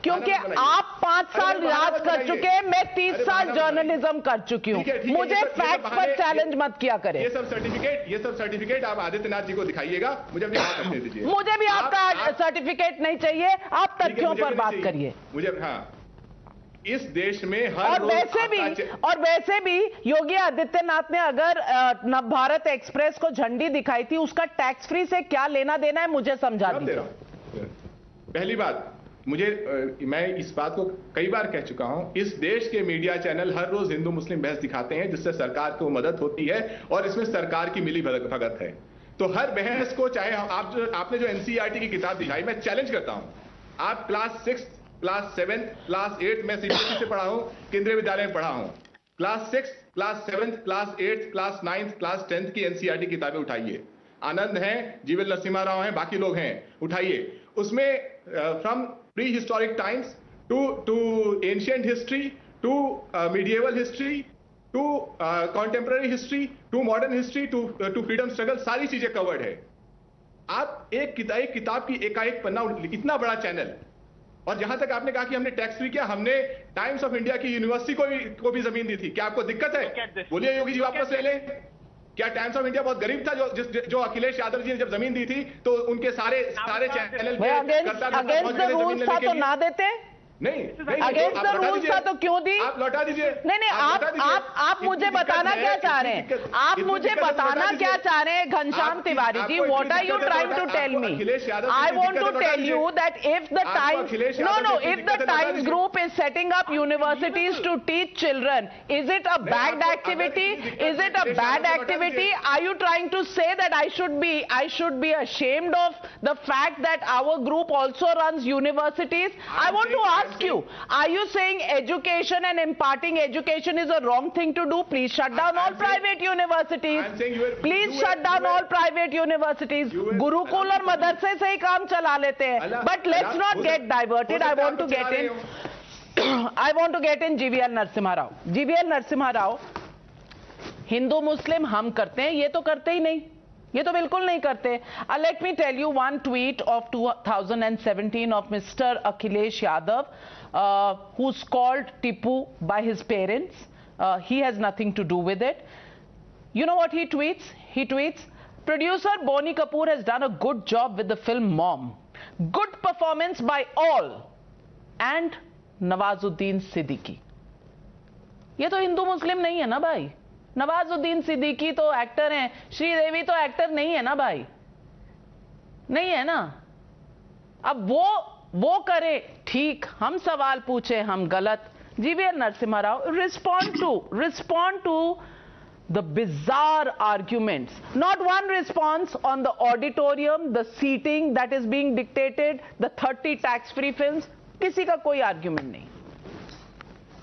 क्योंकि आप 5 साल राज कर चुके हैं, मैं 30 साल journalism कर चुकी हूँ। मुझे फैक्ट पर चैलेंज मत किया करें।
ये सब सर्टिफिकेट आप आदित्यनाथ जी को दिखाइएगा। मुझे भी बात करने दीजिए।
मुझे भी आपका सर्टिफिकेट नहीं चाहिए, आप तथ्यों पर बात करिए।
इस देश में
और वैसे भी योगी आदित्यनाथ ने अगर नवभारत एक्सप्रेस को झंडी दिखाई थी, उसका टैक्स फ्री से क्या लेना देना है, मुझे समझा दीजिए।
पहली बात, मैं इस बात को कई बार कह चुका हूं, इस देश के मीडिया चैनल हर रोज हिंदू मुस्लिम बहस दिखाते हैं, जिससे सरकार को मदद होती है और इसमें सरकार की मिली भगत है। तो हर बहस को, चाहे आपने जो एनसीईआरटी की किताब दिखाई, मैं चैलेंज करता हूं। आप क्लास 6, क्लास 7, क्लास 8 में सीबीएसई से पढ़ा हूं, केंद्रीय विद्यालय में पढ़ा हूं। Class 6, class 7, class 8, class 9, class 10 की एनसीईआरटी किताबें उठाइए। आनंद हैं, जीवन नरसिम्हा राव हैं, बाकी लोग हैं, उठाइए। उसमें from pre historic times to ancient history, to medieval history, to contemporary history, to modern history, to freedom struggle, सारी चीजें कवर्ड है। आप एक किताब की एकाएक पन्ना, इतना बड़ा चैनल, और जहां तक आपने कहा कि हमने टैक्स फ्री किया, हमने टाइम्स ऑफ इंडिया की यूनिवर्सिटी को भी जमीन दी थी। क्या आपको दिक्कत है? बोलिए योगी जी वापस ले लें। क्या टाइम्स ऑफ इंडिया बहुत गरीब था जो अखिलेश यादव जी ने जब जमीन दी थी तो उनके सारे चैनल
अगेंस्ट द रूल्स था तो ना देते?
नहीं,
अगेंस्ट द रूल्स था तो क्यों दी?
आप लौटा दीजिए।
नहीं, आप मुझे बताना क्या चाह रहे हैं? आप मुझे बताना क्या चाह रहे हैं Ghanshyam Tiwari ji? What are you trying to tell me? I want to tell you that if the Times Group is setting up universities to teach children, is it a bad activity? Is it a bad activity? Are you trying to say that I should be ashamed of the fact that our group also runs universities? I want to ask you, are you saying education and imparting education is a wrong thing to do? Please shut down all private universities. Please shut down all private universities. Gurukul और मदरसे से ही काम चला लेते हैं. But let's not get diverted. I want to get in. I want to get in GVL Narasimha Rao. GVL Narasimha Rao, Hindu मुस्लिम हम करते हैं, ये तो करते ही नहीं, ये तो बिल्कुल नहीं करते. Let me tell you one tweet of 2017 of Mr. Akhilesh Yadav, who's called Tipu by his parents. He has nothing to do with it. You know what he tweets? He tweets, producer Bonnie Kapoor has done a good job with the film Mom. Good performance by all. And Nawazuddin Siddiqui. ये तो हिंदू मुस्लिम नहीं है ना भाई. नवाजुद्दीन सिद्दीकी तो actor हैं, श्रीदेवी तो actor नहीं है ना भाई, नहीं है ना. अब वो करे ठीक, हम सवाल पूछे हम गलत. GVL Narasimha Rao, respond to the bizarre arguments. Not one response on the auditorium, the seating that is being dictated, the 30 tax-free films. किसी का कोई argument नहीं.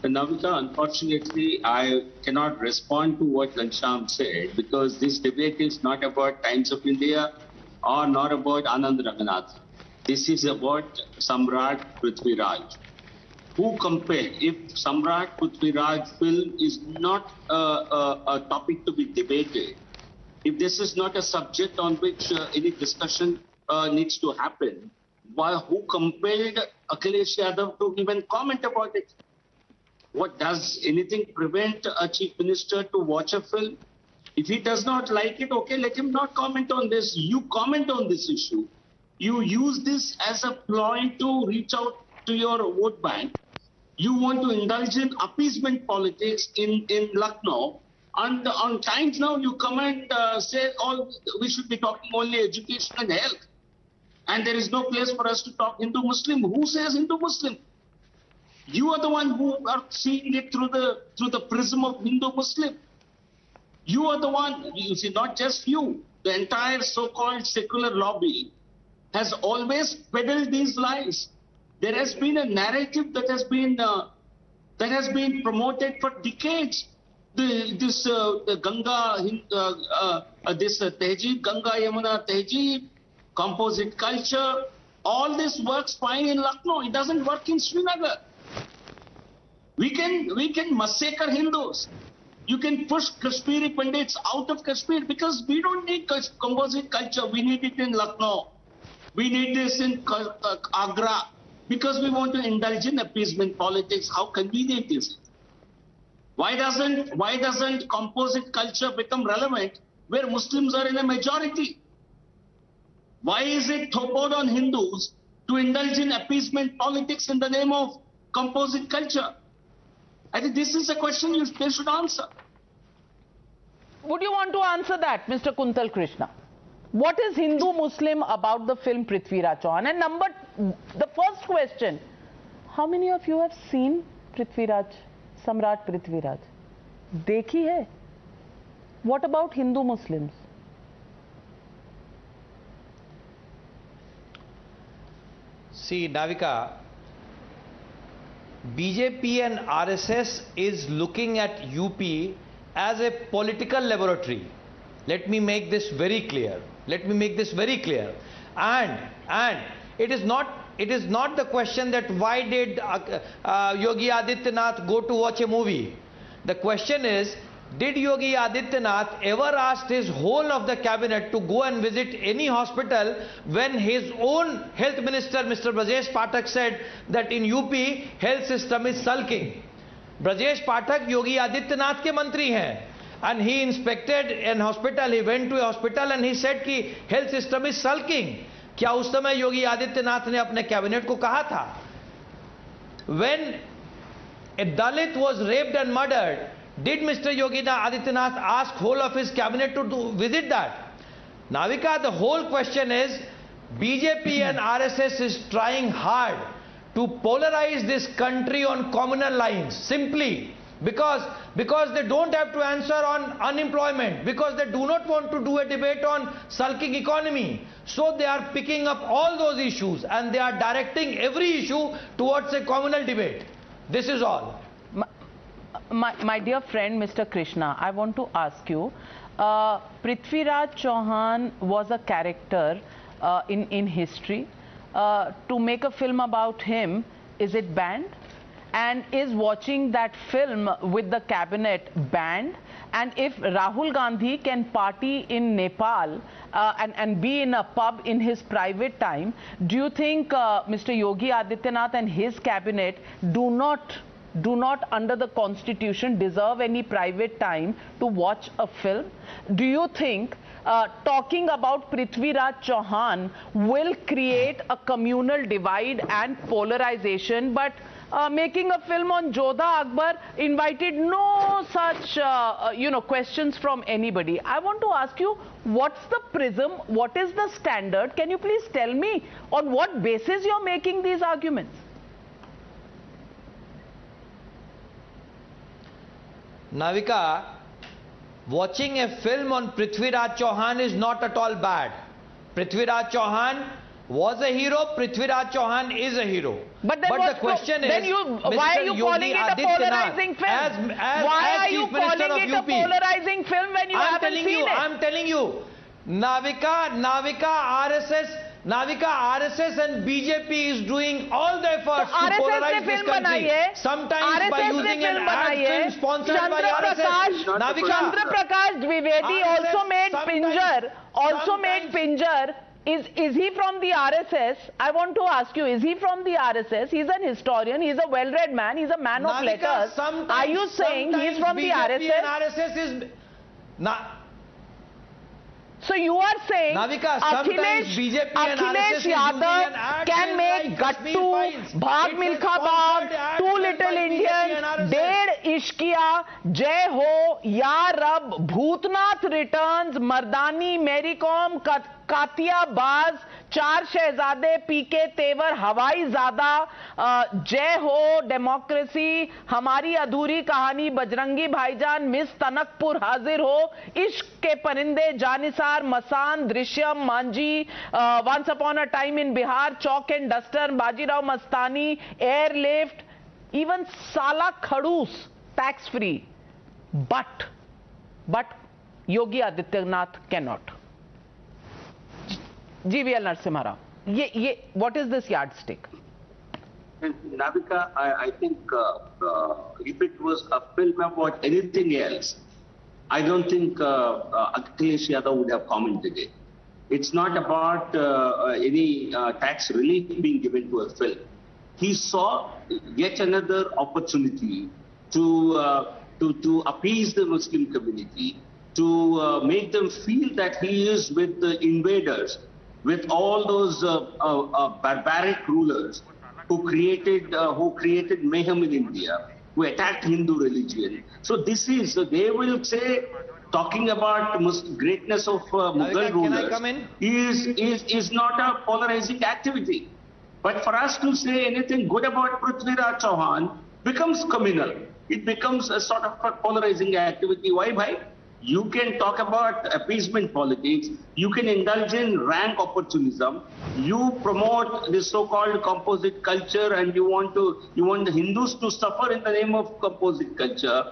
Navika, unfortunately, I cannot respond to what Ghanshyam said because this debate is not about Times of India or not about Anand Ranganath. This is about Samrat Prithviraj. Who compare? If Samrat Prithviraj film is not a topic to be debated, if this is not a subject on which any discussion needs to happen, who compelled Akhilesh Yadav to even comment about it? What, does anything prevent a chief minister to watch a film? If he does not like it, okay, let him not comment on this. You comment on this issue. You use this as a ploy to reach out to your vote bank. You want to indulge in appeasement politics in Lucknow. And on Times Now, you come and say, we should be talking only education and health. And there is no place for us to talk Hindu-Muslim. Who says Hindu-Muslim? You are the one who are seeing it through the prism of Hindu-Muslim. You are the one, you see, not just you, the entire so-called secular lobby has always peddled these lies. There has been a narrative that has been promoted for decades. This Ganga, this Tehjeeb, Ganga Yamuna Tehjeeb, composite culture, all this works fine in Lucknow. It doesn't work in Srinagar. We can massacre Hindus. You can push Kashmiri Pandits out of Kashmir because we don't need composite culture. We need it in Lucknow. We need this in Agra because we want to indulge in appeasement politics. How convenient is it? Why doesn't composite culture become relevant where Muslims are in a majority? Why is it toppled on Hindus to indulge in appeasement politics in the name of composite culture? I think this is a question they should answer.
Would you want to answer that, Mr. Kuntal Krishna? What is Hindu-Muslim about the film Prithviraj? And the first question, how many of you have seen Prithviraj, Samrat Prithviraj? Dekhi hai. What about Hindu-Muslims?
See, Navika, BJP and RSS is looking at UP as a political laboratory. Let me make this very clear. And it is not the question that why did Yogi Adityanath go to watch a movie. The question is, did Yogi Adityanath ever ask his whole of the cabinet to go and visit any hospital when his own health minister, Mr. Brajesh Pathak, said that in UP, health system is sulking? Brajesh Pathak Yogi Adityanath ke mantri hain. And he inspected an hospital, he went to a hospital and he said ki health system is sulking. क्या उस समय योगी आदित्यनाथ ने अपने cabinet को कहा था? When a Dalit was raped and murdered, did Mr. Yogi Adityanath ask whole of his cabinet to visit that? Navika, the whole question is BJP and RSS is trying hard to polarize this country on communal lines, simply because they don't have to answer on unemployment, because they do not want to do a debate on sulking economy. So they are picking up all those issues and they are directing every issue towards a communal debate. This is all.
My dear friend Mr. Krishna, I want to ask you, Prithviraj Chauhan was a character in history. To make a film about him, is it banned? And is watching that film with the cabinet banned? And if Rahul Gandhi can party in Nepal and be in a pub in his private time, do you think Mr. Yogi Adityanath and his cabinet do not under the constitution deserve any private time to watch a film? Do you think talking about Prithviraj Chauhan will create a communal divide and polarization, but making a film on Jodha Akbar invited no such questions from anybody? I want to ask you, what's the prism, what is the standard? Can you please tell me on what basis you're making these arguments?
Navika, watching a film on Prithviraj Chauhan is not at all bad. Prithviraj Chauhan was a hero, Prithviraj Chauhan is a hero.
But the question is, why are you calling it a polarizing film? Why are you calling it a polarizing film when you haven't seen it?
I'm telling you, Navika, RSS and BJP is doing all the efforts to polarize this country. Sometimes by using an ad film sponsored by RSS.
Chandra Prakash Dwivedi also made Pinjar. Is he from the RSS? I want to ask you, is he from the RSS? He's an historian, he's a well-read man, he's a man of letters. Are you saying he's from the RSS? So you are saying Akhilesh Yadav can make Gattu, Bhag Milkha Bhag, Two Little Indians, Ded Ishqiya, Jai Ho, Ya Rab, Bhootnath Returns, Mardani, Mary Kom, Katia Baz, Char Shehzade, PK Tevar, Hawai Zada, Jai Ho, Democracy, Hamari Adhuri Kahani, Bajrangi Bhaijaan, Miss Tanakpur Hazir Ho, Ishq Ke Parinde, Janisar, Masan, Drishyam, Manji, Once Upon a Time in Bihar, Chalk and Duster, Bajirao Mastani, Airlift, even Sala Khadoos, tax-free. But Yogi Adityanath cannot. GVL Narasimha Rao, what is this yardstick?
Navika, I think if it was a film about anything else, I don't think Akhilesh Yadav would have commented it. It's not about any tax relief being given to a film. He saw yet another opportunity to appease the Muslim community, to make them feel that he is with the invaders, with all those barbaric rulers who created mayhem in India, who attacked Hindu religion. So this is, they will say, talking about greatness of Mughal rulers is not a polarizing activity. But for us to say anything good about Prithviraj Chauhan becomes communal. It becomes a sort of a polarizing activity. Why, bhai? You can talk about appeasement politics, you can indulge in rank opportunism, you promote this so-called composite culture and you want the Hindus to suffer in the name of composite culture,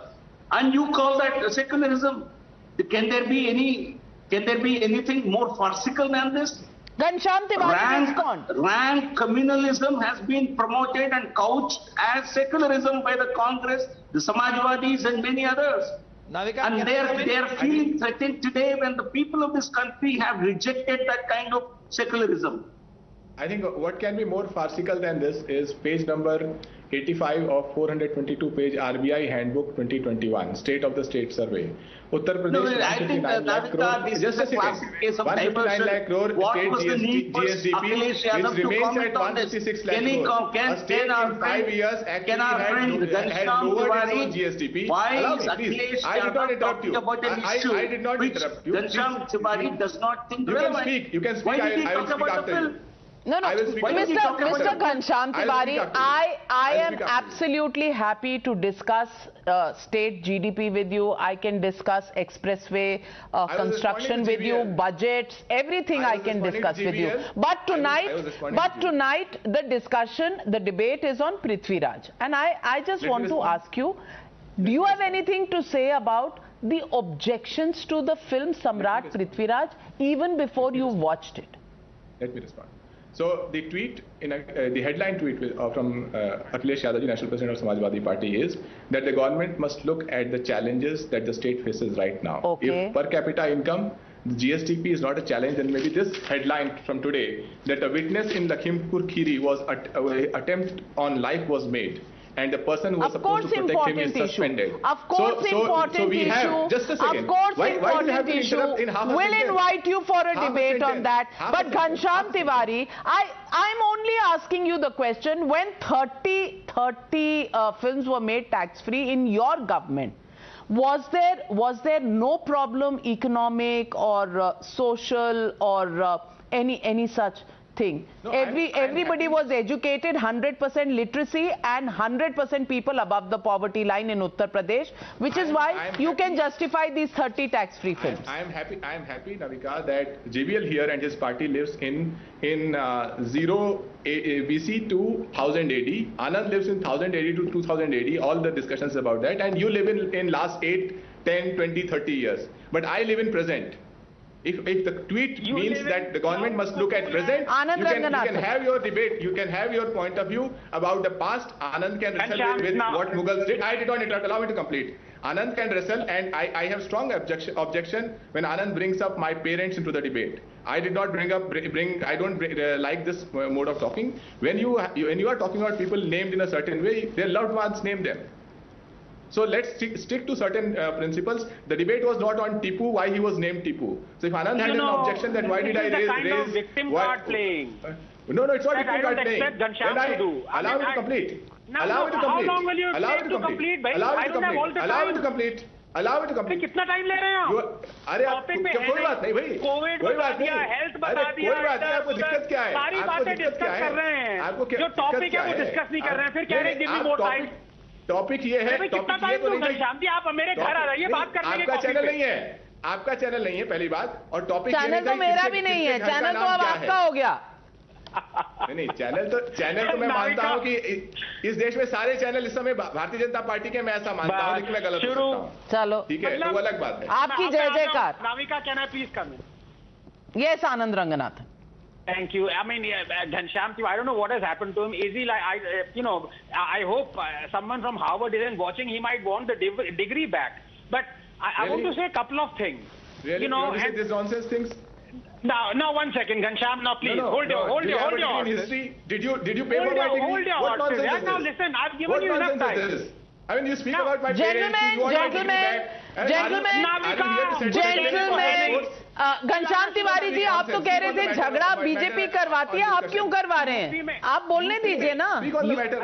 and you call that secularism. Can there be anything more farcical than this? Rank communalism has been promoted and couched as secularism by the Congress, the Samajwadis and many others.
Navika,
and they are feeling threatened today when the people of this country have rejected that kind of secularism.
I think what can be more farcical than this is page number 85 of 422-page RBI Handbook 2021, State of the State Survey. Uttar Pradesh,
no, I think this is a classic case of diversion. What was the need for Akhilesh Yadav to comment on this? Can our friend Ghanshyam Tiwari, why is Akhilesh Yadav talking about an issue which Ghanshyam Tiwari does not think relevant?
You can speak.
Why did he talk about the film?
No, Mr. Ghanshyam Tiwari, I am absolutely happy to discuss state GDP with you. I can discuss expressway construction with you, budgets, everything I can discuss with you. But tonight, the discussion, the debate is on Prithviraj. And I just want to ask you, do you have anything to say about the objections to the film Samrat Prithviraj even before you watched it?
Let me respond. So the tweet, the headline tweet from Akhilesh Yadav, National President of Samajwadi Party, is that the government must look at the challenges that the state faces right now.
Okay.
If per capita income, the GSTP is not a challenge, then maybe this headline from today, that a witness in Lakhimpur Kheri was attempt on life was made, and the person who was supposed to protect him is suspended.
Of course, important
we have, just a second.
Of course,
why do you have to
issue.
interrupt in half a
We'll
sentence?
invite you for a debate on that. But Ghanshyam Tiwari, I'm only asking you the question, when 30 films were made tax-free in your government, was there no problem, economic or social or any such thing?
No,
everybody was educated, 100% literacy and 100% people above the poverty line in Uttar Pradesh, which is why you can justify these 30 tax-free films.
I am happy, Navika, that JBL here and his party lives in 0 BC to 1000 AD. Anand lives in 1000 AD to 2000 AD. All the discussions about that, and you live in last 8, 10, 20, 30 years. But I live in present. If the tweet means that the government must look at present, you can have your debate, you can have your point of view about the past. Anand can wrestle with what Mughals did. I did not interrupt, allow me to complete. Anand can wrestle, and I have strong objection when Anand brings up my parents into the debate. I did not I don't like this mode of talking. When you are talking about people named in a certain way, their loved ones name them. So let's stick to certain principles. The debate was not on Tipu, why he was named Tipu. So if Anand had an objection, that why did I raise
victim card playing?
No, it's not victim card playing.
Allow me to complete. How long will you take to complete? I don't have all the time.
Allow me to complete.
कितना time ले रहे हैं आप?
अरे कोई बात नहीं भाई,
कोविड बता दिया, हेल्थ बता दिया,
कोई बात नहीं, आपको दिक्कत क्या है?
सारी बातें डिस्कस कर रहे हैं, जो टॉपिक है वो डिस्कस नहीं कर रहे हैं, फिर कह रहे हैं give me more time.
Topic ये है,
कितना टाइम दूंगा शांति, आप मेरे घर आ रहिए, बात करने के।
आपका चैनल नहीं है, आपका चैनल नहीं है पहली बात, और टॉपिक
चैनल तो मेरा भी नहीं है, चैनल तो अब आपका हो गया।
नहीं, चैनल तो मैं मानता हूँ कि इस देश में सारे चैनल इस समय भारतीय जनता पार्टी के, मैं ऐसा मानता हूँ, लेकिन मैं गलत हो सकता हूँ।
चलो
ठीक है, वो अलग बात है।
आपकी जय जयकार।
Navika, can I please come in?
Yes, Anand Ranganathan.
Thank you. I mean, Ghanshyam, I don't know what has happened to him. Is he like, I hope someone from Harvard isn't watching. He might want the degree back. But I want to say a couple of things.
Really? You want to say these nonsense things?
Now, 1 second, Ghanshyam. Now, please hold your horses.
Did you pay for my degree?
Hold your horses. Now, listen, I've given you enough time.
I mean, you speak about my parents.
Gentlemen, Ghanshyam Tiwari ji, आप तो कह रहे थे झगड़ा BJP करवाती है, आप क्यों करवा रहे हैं? आप बोलने दीजिए ना.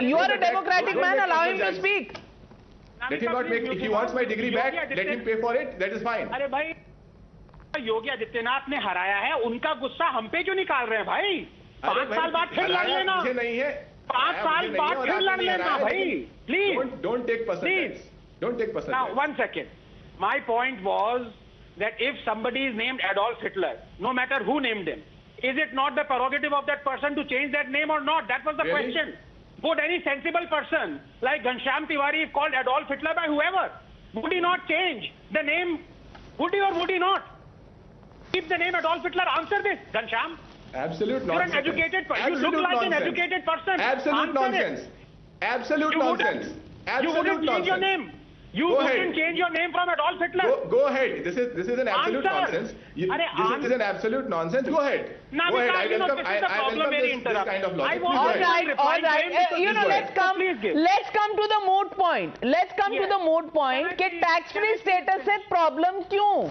You are a democratic man, allow him to speak.
Let him not make. If he wants my degree back, let him pay for it. That is fine.
अरे भाई, योगी आदित्यनाथ ने हराया है, उनका गुस्सा हम पे क्यों निकाल रहे हैं भाई? 5 साल बाद फिर लड़ लेना.
मुझे नहीं है.
5 साल बाद फिर लड़ लेना भाई. Please.
Don't take personal. Don't take personal.
Now, 1 second. My point was that if somebody is named Adolf Hitler, no matter who named him, is it not the prerogative of that person to change that name or not? That was the question. Would any sensible person like Ghanshyam Tiwari, if called Adolf Hitler by whoever, would he not change the name? Would he or would he not? Keep the name Adolf Hitler. Answer this, Ghanshyam.
Absolute nonsense.
You're an educated person. You look like an educated person.
Absolute nonsense. Absolute nonsense.
You wouldn't change your name. You wouldn't change your name from Adolf Hitler.
Go ahead. This is an absolute nonsense. This is an absolute nonsense. Go ahead.
Go ahead. I welcome this kind of logic.
All right. Let's come to the moot point. Let's come to the moot point. कि tax free status से problem क्यों?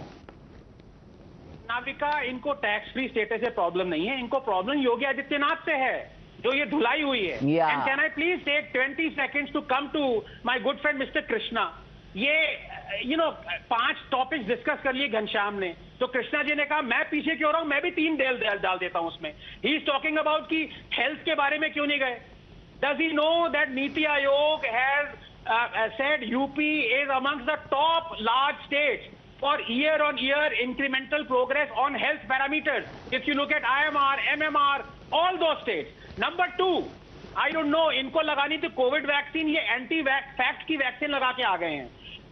नाविका, इनको tax free status से problem नहीं है, इनको problem Yogi Adityanath से है, जो ये धुलाई हुई है. And can I please take 20 seconds to come to my good friend Mr. Krishna?
ये 5 टॉपिक्स डिस्कस कर लिए घनश्याम ने, तो कृष्णा जी ने कहा मैं पीछे क्यों रहा हूं, मैं भी 3 डाल देता हूं उसमें. ही इज टॉकिंग अबाउट कि हेल्थ के बारे में क्यों नहीं गए. Does he know that NITI Aayog has said UP is amongst the top large states for year-on-year incremental progress on health parameters. If you look at IMR, MMR, all those states. Number 2, I don't know, इनको लगानी थी Covid vaccine, ये anti-fact की vaccine लगा के आ गए हैं.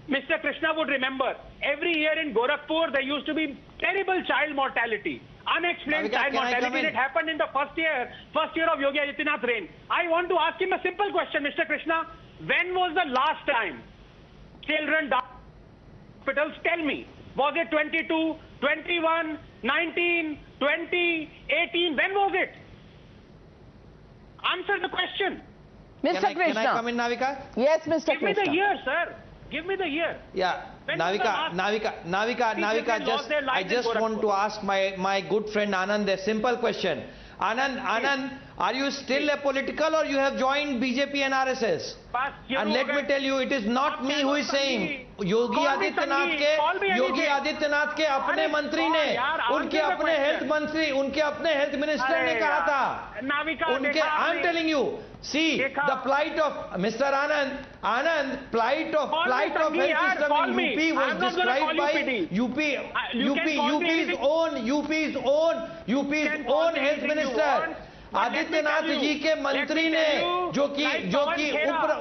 Mr. Krishna would remember, every year in Gorakhpur there used to be terrible child mortality. Unexplained child mortality, and it happened in the first year of Yogi Adityanath's reign. I want to ask him a simple question, Mr. Krishna. When was the last time children died in hospitals? Tell me. Was it 22, 21, 19, 20, 18? When was it? Answer the question.
Mr. Krishna. Can I come in, Navika?
Yes, Mr. Krishna.
Give me the year, sir. Give me the year.
Yeah. Navika, I just want to ask my good friend Anand a simple question. Anand, are you still a political or you have joined BJP and RSS? And let me tell you, it is not me who is saying. Yogi Adityanath के अपने मंत्री ने, उनके अपने health मंत्री, उनके अपने health minister ने कहा था, उनके, I am telling you, see the plight of Mr. Anand, plight of health system in UP was described by UP's own health minister. Adityanath ji के मंत्री ने, जो कि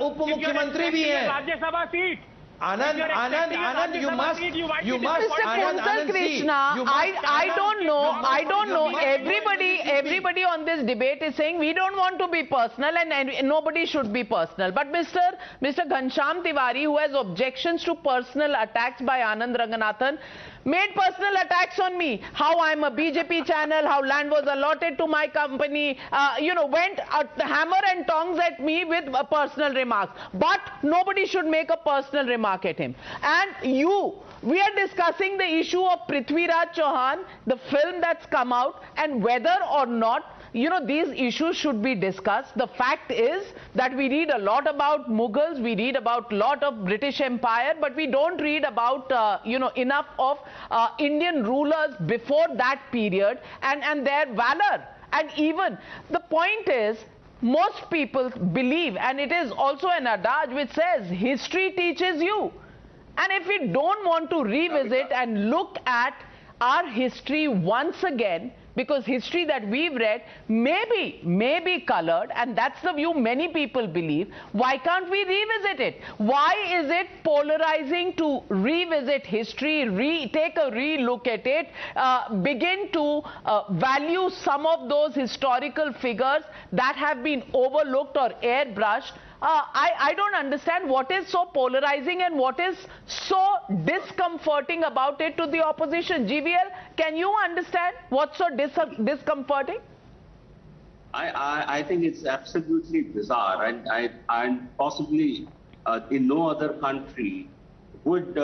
उप मुख्यमंत्री भी हैं.
Rajya Sabha seat.
Anand, you must.
Mr. Krishna, I don't know. Everybody on this debate is saying we don't want to be personal, and nobody should be personal. But Mr. Ghanshyam Tiwari, who has objections to personal attacks by Anand Ranganathan, made personal attacks on me. How I'm a BJP channel, how land was allotted to my company, went hammer and tongs at me with personal remarks. But nobody should make a personal remark at him. And we are discussing the issue of Prithviraj Chauhan, the film that's come out, and whether or not these issues should be discussed. The fact is that we read a lot about Mughals, we read about a lot of British Empire, but we don't read about, enough of Indian rulers before that period and their valor. And even the point is, most people believe, and it is also an adage which says, history teaches you. And if we don't want to revisit and look at our history once again, because history that we've read may be colored, and that's the view many people believe, why can't we revisit it? Why is it polarizing to revisit history, take a re-look at it, begin to value some of those historical figures that have been overlooked or airbrushed? I don't understand what is so polarizing and what is so discomforting about it to the opposition. GVL, can you understand what's so discomforting?
I think it's absolutely bizarre, and possibly in no other country would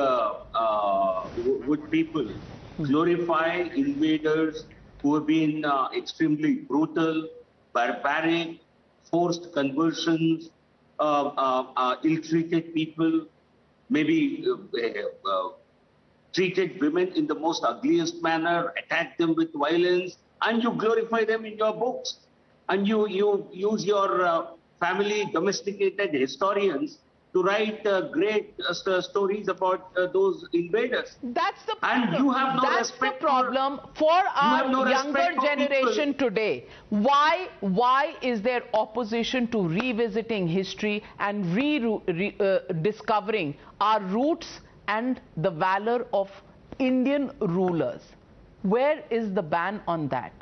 people glorify invaders who have been extremely brutal, barbaric, forced conversions, ill-treated people, maybe treated women in the most ugliest manner, attacked them with violence, and you glorify them in your books. And you use your family domesticated historians to write great stories about those invaders.
That's the problem.
And you have no
That's
respect
the problem for our younger generation
people.
today. Why is there opposition to revisiting history and discovering our roots and the valor of Indian rulers? Where is the ban on that?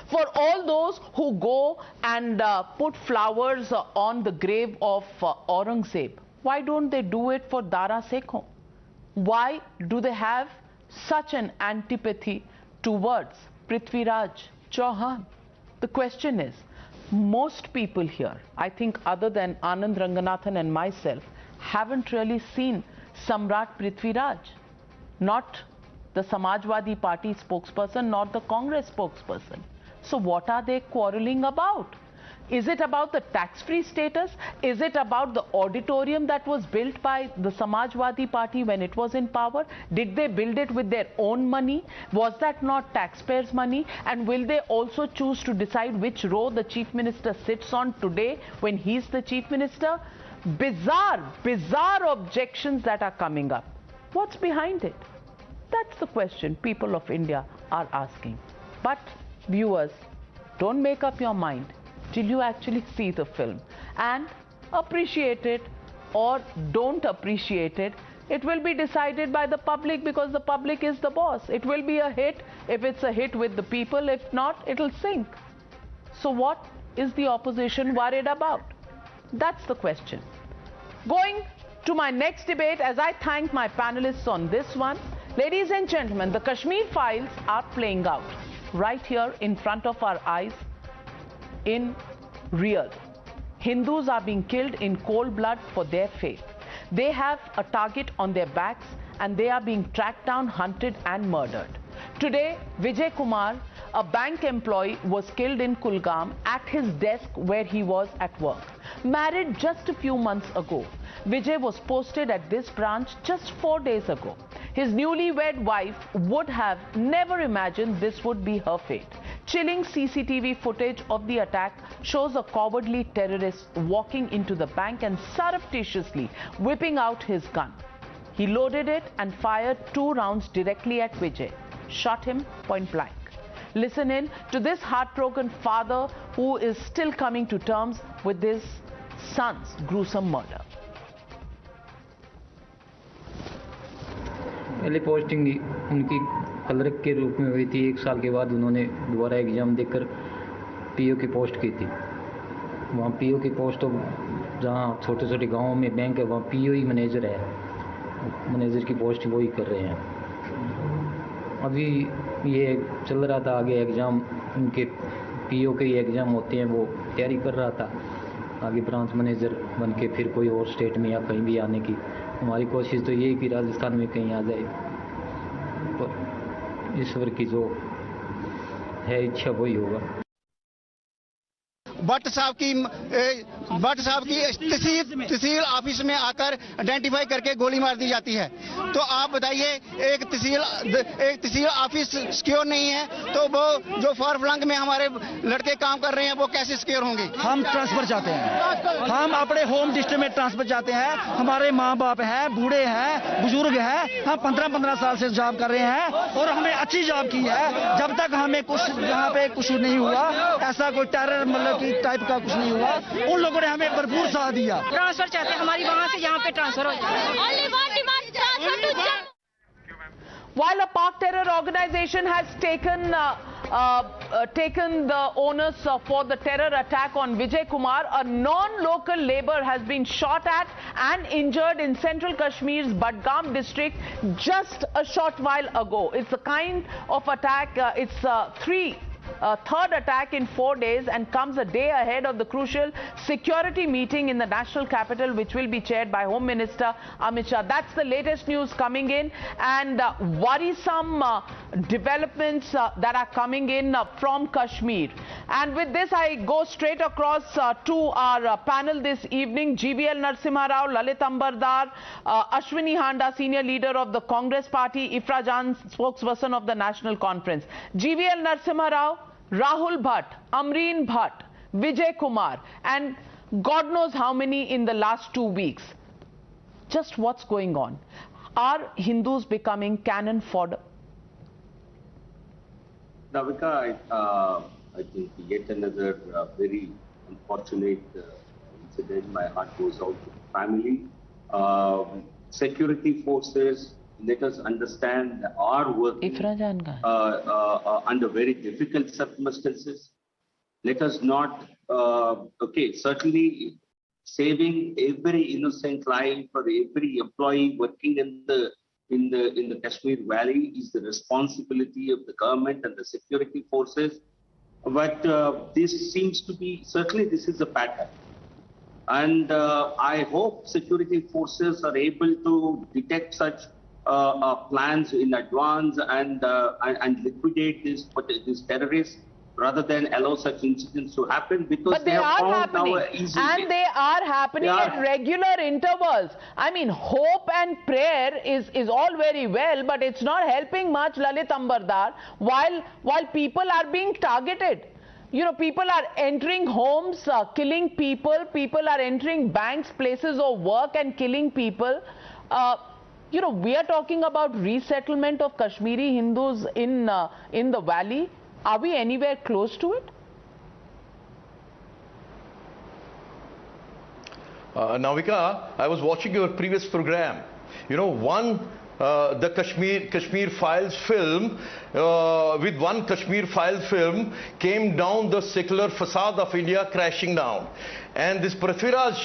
For all those who go and put flowers on the grave of Aurangzeb, why don't they do it for Dara Sekho? Why do they have such an antipathy towards Prithviraj Chauhan? The question is, most people here, I think other than Anand Ranganathan and myself, haven't really seen Samrat Prithviraj, not the Samajwadi Party spokesperson, nor the Congress spokesperson. So what are they quarreling about? Is it about the tax-free status? Is it about the auditorium that was built by the Samajwadi Party when it was in power? Did they build it with their own money? Was that not taxpayers' money? And will they also choose to decide which row the Chief Minister sits on today when he's the Chief Minister? Bizarre objections that are coming up. What's behind it? That's the question people of India are asking. But viewers, don't make up your mind till you actually see the film and appreciate it or don't appreciate it. It will be decided by the public because the public is the boss. It will be a hit if it's a hit with the people. If not, it'll sink. So what is the opposition worried about? That's the question. Going to my next debate, as I thank my panelists on this one. Ladies and gentlemen, the Kashmir files are playing out right here in front of our eyes in real. Hindus are being killed in cold blood for their faith. They have a target on their backs and they are being tracked down, hunted and murdered. Today, Vijay Kumar, a bank employee, was killed in Kulgam at his desk where he was at work. Married just a few months ago, Vijay was posted at this branch just 4 days ago. His newlywed wife would have never imagined this would be her fate. Chilling CCTV footage of the attack shows a cowardly terrorist walking into the bank and surreptitiously whipping out his gun. He loaded it and fired 2 rounds directly at Vijay, shot him point blank. Listen in to this heartbroken father who is still coming to terms with his son's gruesome murder.
पहले posting उनकी clerk के रूप में हुई थी। 1 साल के बाद उन्होंने दोबारा एग्ज़ाम देकर पीओ की पोस्ट की थी। वहाँ पीओ की पोस्ट जहाँ छोटे छोटे गांवों में बैंक है वहाँ पीओ ही मैनेजर है, मैनेजर की पोस्ट वही कर रहे हैं। अभी ये चल रहा था आगे एग्ज़ाम, उनके पीओ के एग्ज़ाम होते हैं, वो तैयारी कर रहा था आगे ब्रांच मैनेजर बन के फिर कोई और स्टेट में या कहीं भी आने की। हमारी कोशिश तो यही कि राजस्थान में कहीं आ जाए, पर ईश्वर की जो है इच्छा वही होगा।
भट्ट साहब की तहसील ऑफिस में आकर आइडेंटिफाई करके गोली मार दी जाती है। तो आप बताइए, एक तहसील ऑफिस सिक्योर नहीं है तो वो जो फॉर फ्लंग में हमारे लड़के काम कर रहे हैं वो कैसे सिक्योर होंगे? हम ट्रांसफर चाहते हैं, हम अपने होम डिस्ट्रिक्ट में ट्रांसफर चाहते हैं। हमारे माँ बाप हैं, बूढ़े हैं, बुजुर्ग हैं, हम 15-15 साल से जॉब कर रहे हैं और हमने अच्छी जॉब की है। जब तक हमें कुछ यहाँ पे कुछ नहीं हुआ, ऐसा कोई टेरर मतलब कि टाइप का कुछ नहीं हुआ, उन लोगों ने हमें भरपूर साथ दिया। ट्रांसफर चाहते हैं, हमारी वहाँ से यहाँ पे ट्रांसफर हो जाए।
While a Pak terror organization has taken the onus for the terror attack on Vijay Kumar, a non-local labor has been shot at and injured in central Kashmir's Budgam district just a short while ago. It's a kind of attack, third attack in 4 days and comes a day ahead of the crucial security meeting in the national capital, which will be chaired by Home Minister Amit Shah. That's the latest news coming in, and worrisome developments that are coming in from Kashmir. And with this, I go straight across to our panel this evening. GVL Narasimha Rao, Lalit Ambardar, Ashwini Handa, senior leader of the Congress party, Ifra Jan, spokesperson of the National Conference. GVL Narasimha Rao, Rahul Bhatt, Amreen Bhatt, Vijay Kumar, and God knows how many in the last 2 weeks. Just what's going on? Are Hindus becoming cannon fodder?
Navika, I think yet another very unfortunate incident. My heart goes out to the family. Security forces, let us understand, are working under very difficult circumstances. Let us not, certainly saving every innocent life or every employee working in the Kashmir Valley is the responsibility of the government and the security forces. But this seems to be, certainly this is a pattern. And I hope security forces are able to detect such plans in advance and liquidate these terrorists rather than allow such incidents to happen, because
but they
have
are
found
happening,
now an easy
and
way.
they are happening at regular intervals. I mean, hope and prayer is all very well, but it's not helping much, Lalit Ambardar, while people are being targeted. You know, people are entering homes, killing people. People are entering banks, places of work, and killing people. You know, we are talking about resettlement of Kashmiri Hindus in the valley. Are we anywhere close to it?
Navika, I was watching your previous program. You know, the Kashmir Files film, with one Kashmir Files film came down the secular facade of India crashing down. And this Prithviraj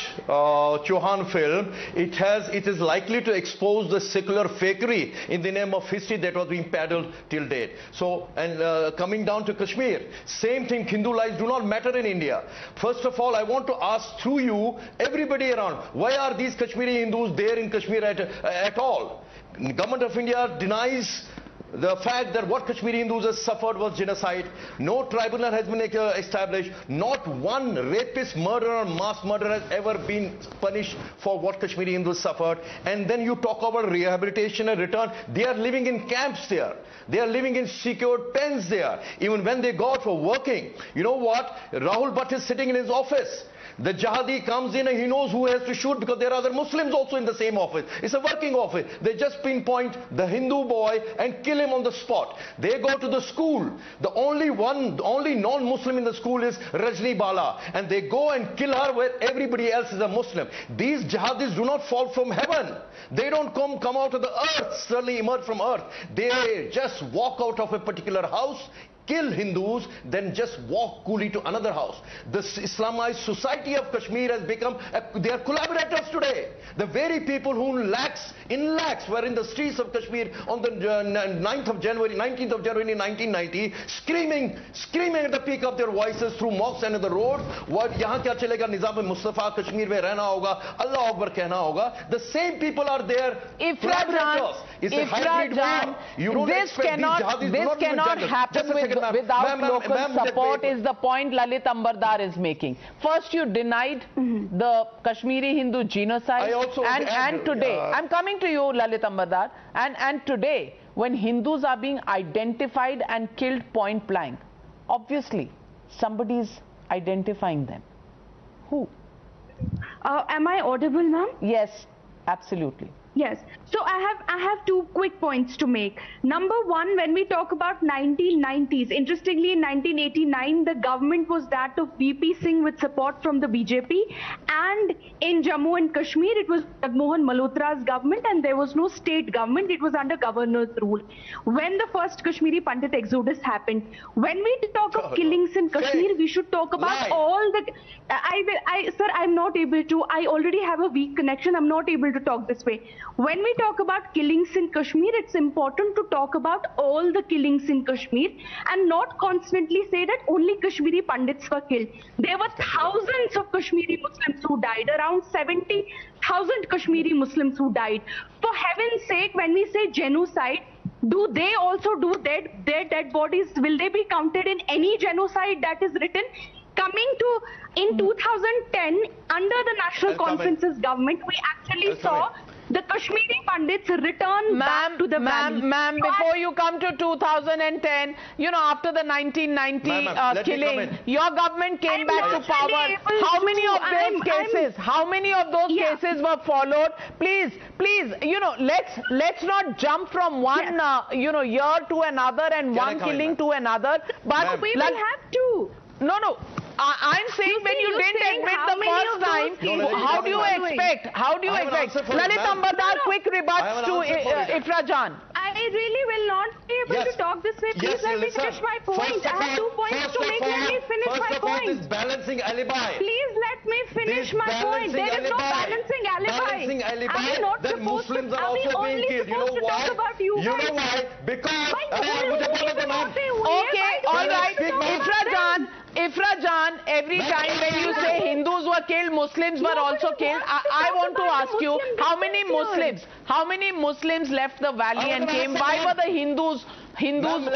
Chauhan film, it is likely to expose the secular fakery in the name of history that was being peddled till date. So, and coming down to Kashmir, same thing, Hindu lives do not matter in India. First of all, I want to ask through you, everybody around, why are these Kashmiri Hindus there in Kashmir at all? The government of India denies the fact that what Kashmiri Hindus have suffered was genocide. No tribunal has been established. Not one rapist, murderer, mass murderer has ever been punished for what Kashmiri Hindus suffered. And then you talk about rehabilitation and return. They are living in camps there. They are living in secured pens there. Even when they go out for working, you know what? Rahul Bhatt is sitting in his office. The jihadi comes in and he knows who has to shoot because there are other Muslims also in the same office. It's a working office. They just pinpoint the Hindu boy and kill him on the spot. They go to the school. The only non-Muslim in the school is Rajni Bala. And they go and kill her where everybody else is a Muslim. These jihadis do not fall from heaven. They don't come out of the earth, suddenly emerge from earth. They just walk out of a particular house, kill Hindus, then just walk coolly to another house. The Islamized society of Kashmir has become, they are collaborators today. The very people who in lakhs were in the streets of Kashmir on the 19th of January 1990, screaming at the peak of their voices through mosques and in the roads, what yahan kya chalega, Nizam Mustafa, Kashmir mein rehna hoga, Allah Akbar kehna hoga. The same people are there, collaborators. It's a hybrid war. You don't expect these jihadis
this cannot happen without local support is the point Lalit Ambardar is making. First you denied the Kashmiri Hindu genocide, and today, I'm coming to you Lalit Ambardar, and today when Hindus are being identified and killed point blank, obviously somebody is identifying them. Who?
Am I audible, ma'am?
Yes, absolutely.
Yes. So I have two quick points to make. Number one, when we talk about 1990s, interestingly in 1989, the government was that of VP Singh with support from the BJP, and in Jammu and Kashmir, it was Jagmohan Malhotra's government, and there was no state government. It was under governor's rule. When the first Kashmiri Pandit exodus happened, when we talk of killings in Kashmir, we should talk about all the... Sir, I'm not able to. I already have a weak connection. I'm not able to talk this way. When we talk about killings in Kashmir, it's important to talk about all the killings in Kashmir and not constantly say that only Kashmiri Pandits were killed. There were thousands of Kashmiri Muslims who died, around 70,000 Kashmiri Muslims who died. For heaven's sake, when we say genocide, do they also do their dead bodies? Will they be counted in any genocide that is written? Coming to, in 2010, under the National Conference's government, we actually saw the Kashmiri Pandits return back to the valley.
Ma'am, before you come to 2010, you know, after the 1990 killing, your government came back to power. How many of those cases were followed? Please, you know, let's not jump from one, you know, year to another and one killing to another. But
we will have to.
No. I'm saying when you didn't admit the first time, how do you expect? Lalit Ambardar, quick rebuts to Ifra Jan.
I really will not be able to talk this way. Please let me finish my point. I have 2 points to make. Let me finish my point.
Balancing alibi.
Please let me finish my point. There is no balancing alibi. Are we not supposed to? Are we only supposed to talk about you?
You know why? Because...
Okay, all right. Ifra Jan, every time when you say Hindus were killed, Muslims were also killed, I want to ask you, how many Muslims left the valley and came, why were the Hindus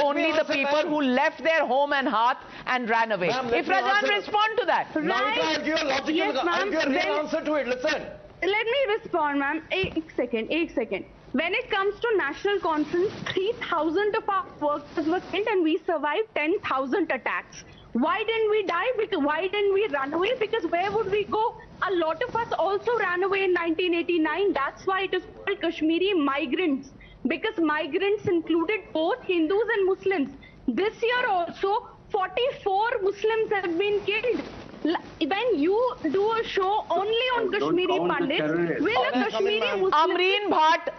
only the people who left their home and hearth and ran away? If Rajan respond to that.
Navika, I'll give you a logical,
Yes,
I'll give you a real answer to it. Listen.
Let me respond, ma'am. Ek second. When it comes to national conference, 3,000 of our workers were killed and we survived 10,000 attacks. Why didn't we die? Why didn't we run away? Because where would we go? A lot of us also ran away in 1989. That's why it is called Kashmiri migrants. Because migrants included both Hindus and Muslims. This year also, 44 Muslims have been killed. When you do a show only on Kashmiri Pandits, will a Kashmiri Muslim...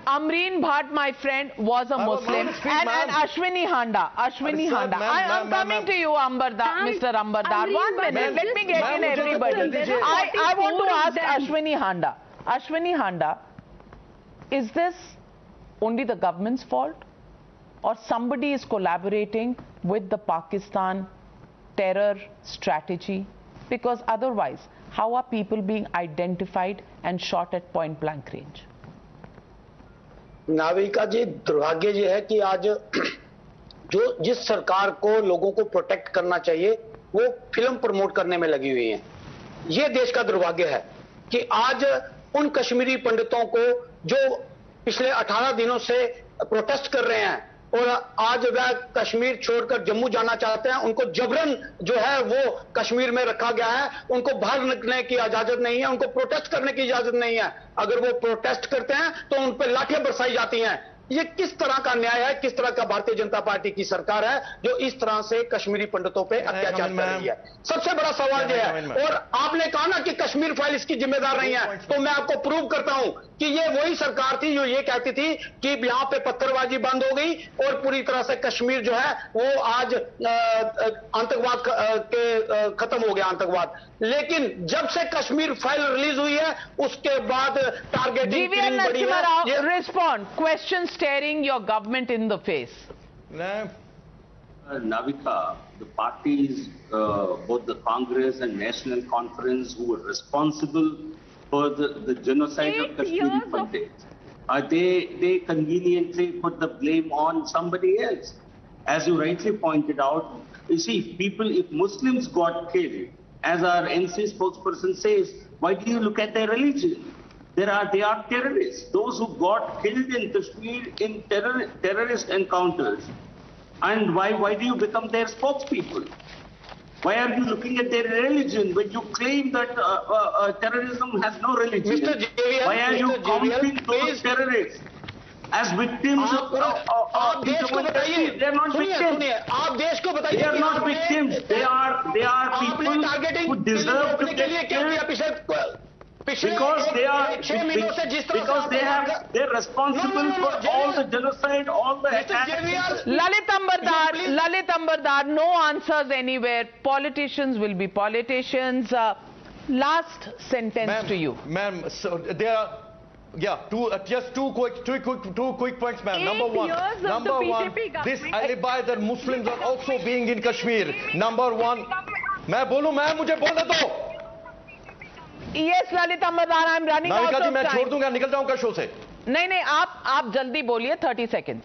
Amreen Bhatt, my friend, was a Muslim. And Ashwini Handa. I'm coming to you, Mr. Ambardar. 1 minute. Let me get in everybody. I want to ask Ashwini Handa. Ashwini Handa, is this only the government's fault? Or somebody is collaborating with the Pakistan terror strategy? Because otherwise, how are people being identified and shot at point blank range?
Navika जी, दुर्भाग्य ये है कि आज जिस सरकार को लोगों को प्रोटेक्ट करना चाहिए वो फिल्म प्रमोट करने में लगी हुई है। ये देश का दुर्भाग्य है कि आज उन कश्मीरी पंडितों को जो पिछले 18 दिनों से प्रोटेस्ट कर रहे हैं और आज वह कश्मीर छोड़कर जम्मू जाना चाहते हैं, उनको जबरन जो है वो कश्मीर में रखा गया है। उनको बाहर निकलने की इजाजत नहीं है, उनको प्रोटेस्ट करने की इजाजत नहीं है। अगर वो प्रोटेस्ट करते हैं तो उन पर लाठियां बरसाई जाती हैं। ये किस तरह का न्याय है, किस तरह का भारतीय जनता पार्टी की सरकार है जो इस तरह से कश्मीरी पंडितों पे अत्याचार कर रही है? सबसे बड़ा सवाल यह है। और आपने कहा ना कि कश्मीर फाइल इसकी जिम्मेदार नहीं है, तो मैं आपको प्रूव करता हूं कि ये वही सरकार थी जो ये कहती थी कि यहां पे पत्थरबाजी बंद हो गई और पूरी तरह से कश्मीर जो है वो आज आतंकवाद के खत्म हो गया आतंकवाद। लेकिन जब से कश्मीर फाइल रिलीज हुई है उसके बाद टारगेटिंग बढ़ी है।
Respond. Question staring your government in the face.
Navika, the parties, both the Congress and National Conference, who were responsible for the genocide of Kashmiri Pandits, they conveniently put the blame on somebody else. As you rightly pointed out, you see, if Muslims got killed, as our NC spokesperson says, why do you look at their religion? They are terrorists. Those who got killed in Kashmir in terrorist encounters. And why do you become their spokespeople? Why are you looking at their religion when you claim that terrorism has no religion? Why are you counting those terrorists as victims of They are not victims. They are not victims. They are people who deserve to get killed. Because they're responsible for all the genocide, all the attacks.
Lalit Ambardar, no answers anywhere. Politicians will be politicians. Last sentence to you.
Ma'am, so there are just two quick points, ma'am. Number one, this alibi that Muslims are also being in Kashmir. Number one, मैं बोलूं, मैं मुझे बोलने दो.
Yes, Lalit Ambardar, I'm running out of time.
मैं छोड़ दूंगा, निकल जाऊंगा शो से.
नहीं, आप जल्दी बोलिए, 30 seconds.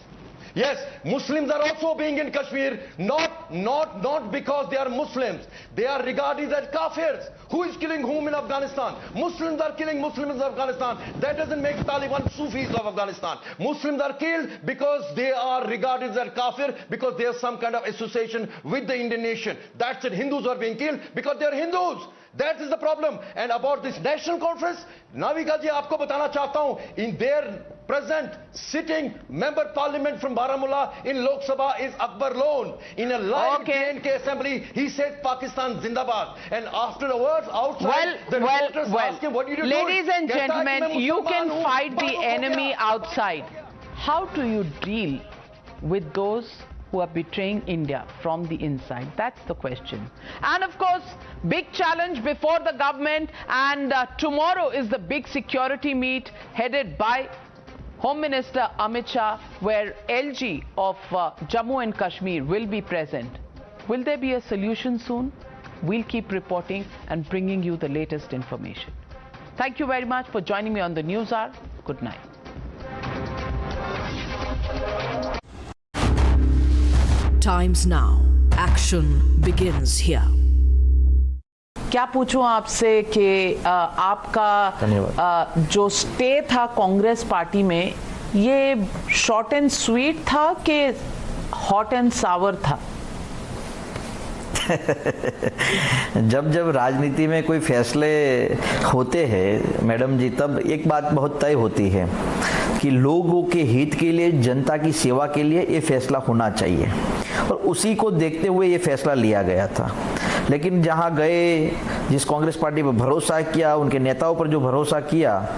Yes, Muslims are also being in Kashmir, not because they are Muslims. They are regarded as kafirs. Who is killing whom in Afghanistan? Muslims are killing Muslims in Afghanistan. That doesn't make Taliban Sufis of Afghanistan. Muslims are killed because they are regarded as kafir, because they have some kind of association with the Indian nation. That's it. Hindus are being killed because they are Hindus. That is the problem. And about this national conference, Navika ji, आपको बताना चाहता हूं, in their present sitting member parliament from Baramulla in Lok Sabha is Akbar Lone. In a live JNK assembly, he said Pakistan Zindabad. And afterwards, outside, the reporters asked him, what did you do?
Ladies and gentlemen, you can fight the enemy outside. How do you deal with those who are betraying India from the inside? That's the question. And of course, big challenge before the government, and tomorrow is the big security meet headed by Home Minister Amit Shah, where LG of Jammu and Kashmir will be present. Will there be a solution soon? We'll keep reporting and bringing you the latest information. Thank you very much for joining me on the News Hour. Good night.
Times now. Action begins here.
क्या पूछूं आपसे कि आपका जो stay था Congress party में, ये short and sweet था कि हॉट एंड सावर था?
जब जब राजनीति में कोई फैसले होते हैं मैडम जी, तब एक बात बहुत तय होती है कि लोगों के हित के लिए, जनता की सेवा के लिए ये फैसला होना चाहिए, और उसी को देखते हुए ये फैसला लिया गया था। लेकिन जहां गए, जिस कांग्रेस पार्टी पर भरोसा किया, उनके नेताओं पर जो भरोसा किया,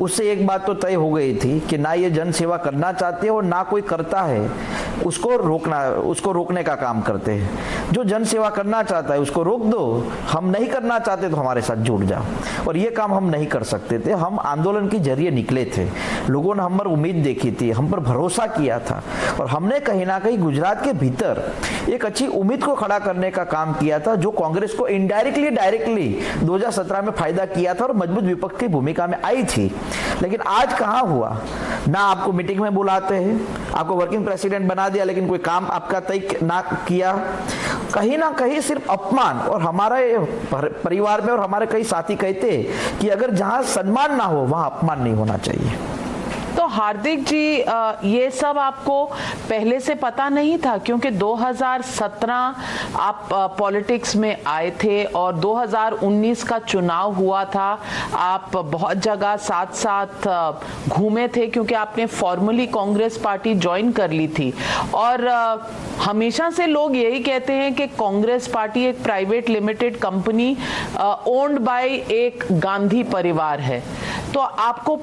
उससे एक बात तो तय हो गई थी कि ना ये जन सेवा करना चाहते हैं और ना कोई करता है उसको रोकने का काम करते हैं। जो जन सेवा करना चाहता है उसको रोक दो, हम नहीं करना चाहते तो हमारे साथ जुड़ जाओ। और ये काम हम नहीं कर सकते थे। हम आंदोलन के जरिए निकले थे, लोगों ने हम पर उम्मीद देखी थी, हम पर भरोसा किया था, और हमने कहीं ना कहीं गुजरात के भीतर एक अच्छी उम्मीद को खड़ा करने का काम किया था, जो कांग्रेस को इनडायरेक्टली डायरेक्टली 2017 में फायदा किया था और मजबूत विपक्ष की भूमिका में आई थी। लेकिन आज कहां हुआ, ना आपको मीटिंग में बुलाते हैं, आपको वर्किंग प्रेसिडेंट बना दिया, लेकिन कोई काम आपका तय ना किया। कहीं ना कहीं सिर्फ अपमान। और हमारे परिवार में और हमारे कई साथी कहते हैं कि अगर जहां सम्मान ना हो वहां अपमान नहीं होना चाहिए।
तो हार्दिक जी, ये सब आपको पहले से पता नहीं था? क्योंकि 2017 आप पॉलिटिक्स में आए थे और 2019 का चुनाव हुआ था, आप बहुत जगह साथ साथ घूमे थे, क्योंकि आपने फॉर्मली कांग्रेस पार्टी ज्वाइन कर ली थी। और हमेशा से लोग यही कहते हैं कि कांग्रेस पार्टी एक private limited company owned by एक गांधी परिवार है। तो आपको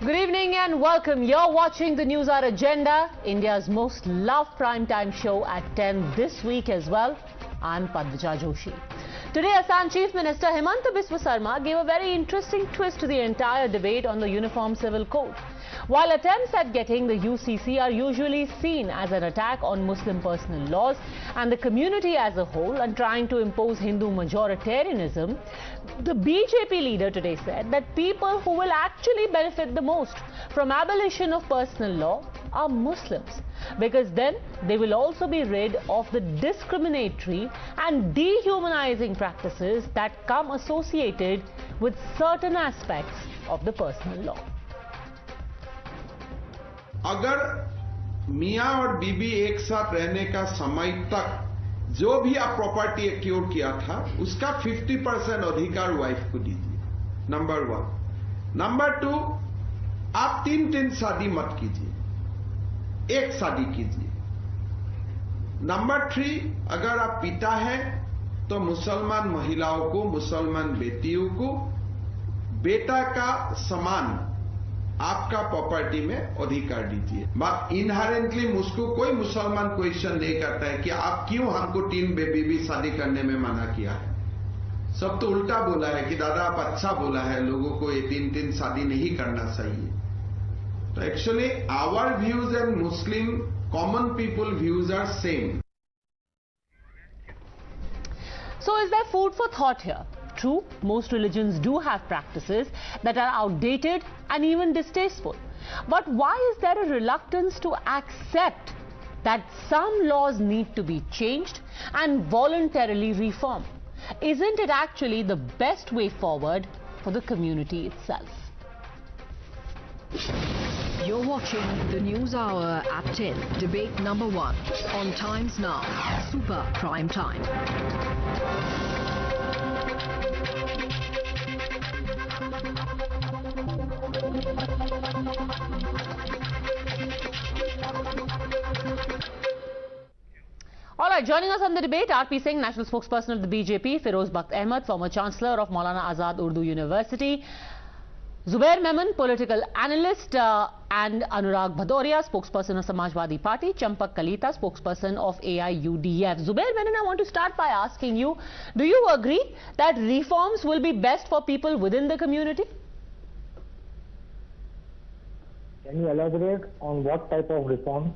Good evening and welcome. You're watching the Newshour Agenda, India's most loved primetime show at 10 this week as well. I'm Padmaja Joshi. Today, Assam Chief Minister Himanta gave a very interesting twist to the entire debate on the Uniform Civil Code. While attempts at getting the UCC are usually seen as an attack on Muslim personal laws and the community as a whole, and trying to impose Hindu majoritarianism, the BJP leader today said that people who will actually benefit the most from abolition of personal law are Muslims, because then they will also be rid of the discriminatory and dehumanizing practices that come associated with certain aspects of the personal law.
अगर मियाँ और बीबी एक साथ रहने का समय तक जो भी आप प्रॉपर्टी एक्योर किया था, उसका 50% अधिकार वाइफ को दीजिए, नंबर 1। नंबर 2, आप 3 शादी मत कीजिए, एक शादी कीजिए। नंबर 3, अगर आप पिता हैं तो मुसलमान महिलाओं को, मुसलमान बेटियों को बेटा का समान आपका प्रॉपर्टी में अधिकार दीजिए। बट इनहेरेंटली मुझको कोई मुसलमान क्वेश्चन नहीं करता है कि आप क्यों हमको 3 बेबी शादी करने में मना किया है। सब तो उल्टा बोला है कि दादा आप अच्छा बोला है, लोगों को ये 3 शादी नहीं करना चाहिए। तो actually our views and Muslim common people views are same.
So is there food for thought here? True, most religions do have practices that are outdated and even distasteful. But why is there a reluctance to accept that some laws need to be changed and voluntarily reformed? Isn't it actually the best way forward for the community itself?
You're watching the News Hour at 10, debate number 1 on Times Now, Super Prime Time.
All right, joining us on the debate, R.P. Singh, National Spokesperson of the BJP, Feroz Bakht Ahmed, former Chancellor of Maulana Azad Urdu University, Zubair Memon, political analyst, and Anurag Bhadoria, spokesperson of Samajwadi Party, Champak Kalita, spokesperson of AIUDF. Zubair Memon, I want to start by asking you, do you agree that reforms will be best for people within the community?
Can you elaborate on what type of reform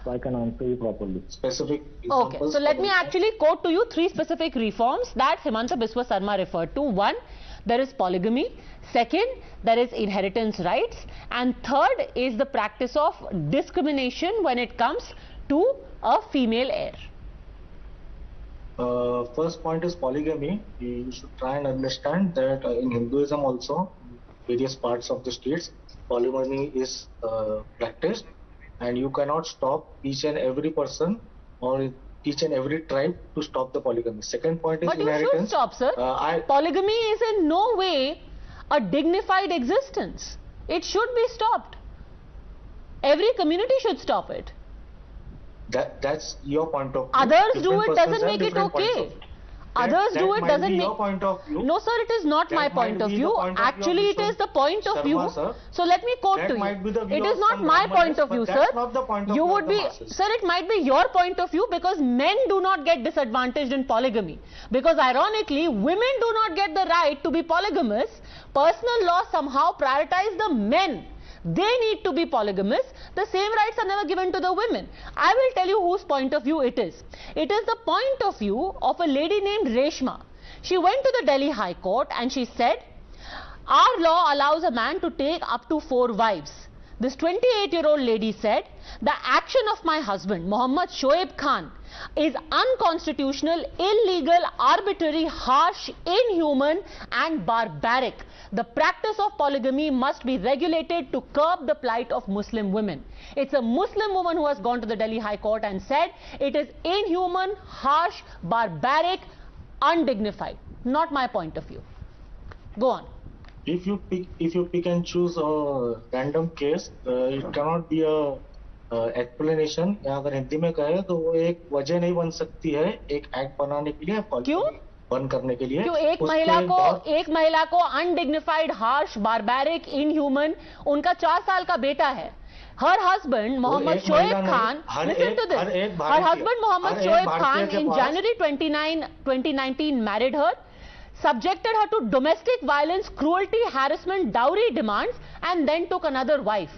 so I can answer you properly? Specific
Okay, so let me actually quote to you 3 specific reforms that Himanta Biswa Sarma referred to. 1, there is polygamy. 2nd, there is inheritance rights. And 3rd is the practice of discrimination when it comes to a female heir.
First point is polygamy. You should try and understand that in Hinduism also, various parts of the states, polygamy is practiced, and you cannot stop each and every person or each and every tribe to stop the polygamy. Second point is inheritance.
But you should stop, sir. Polygamy is in no way a dignified existence. It should be stopped. Every community should stop it.
That's your point of view.
Others do it doesn't make it okay. Others do it doesn't make...
your point of view.
No, sir, it is not my point of view. Actually, it is the point of view. So let me quote to you. It is not my point of view, sir. You would be... Sir, it might be your point of view because men do not get disadvantaged in polygamy. Because ironically, women do not get the right to be polygamous. Personal law somehow prioritize the men. They need to be polygamous. The same rights are never given to the women. I will tell you whose point of view it is. It is the point of view of a lady named Reshma. She went to the Delhi High Court and she said, our law allows a man to take up to 4 wives. This 28-year-old lady said, the action of my husband, Mohammad Shoaib Khan, is unconstitutional, illegal, arbitrary, harsh, inhuman and barbaric. The practice of polygamy must be regulated to curb the plight of Muslim women. It's a Muslim woman who has gone to the Delhi High Court and said it is inhuman, harsh, barbaric, undignified. Not my point of view. Go on.
If you pick and choose a random case, it cannot be a explanation. अगर हिंदी में कहे तो वो एक वजह नहीं बन सकती है एक एक्ट बनाने के लिए,
क्यों
बंद करने के लिए।
क्यों एक महिला को अनडिग्निफाइड, हार्श, बारबैरिक, इनह्यूमन, उनका 4 साल का बेटा है। Her husband Mohammad Shoaib Khan, listen to this. Her husband Mohammad Shoaib Khan in January 2019 married her, subjected her to domestic violence, cruelty, harassment, dowry demands, and then took another wife.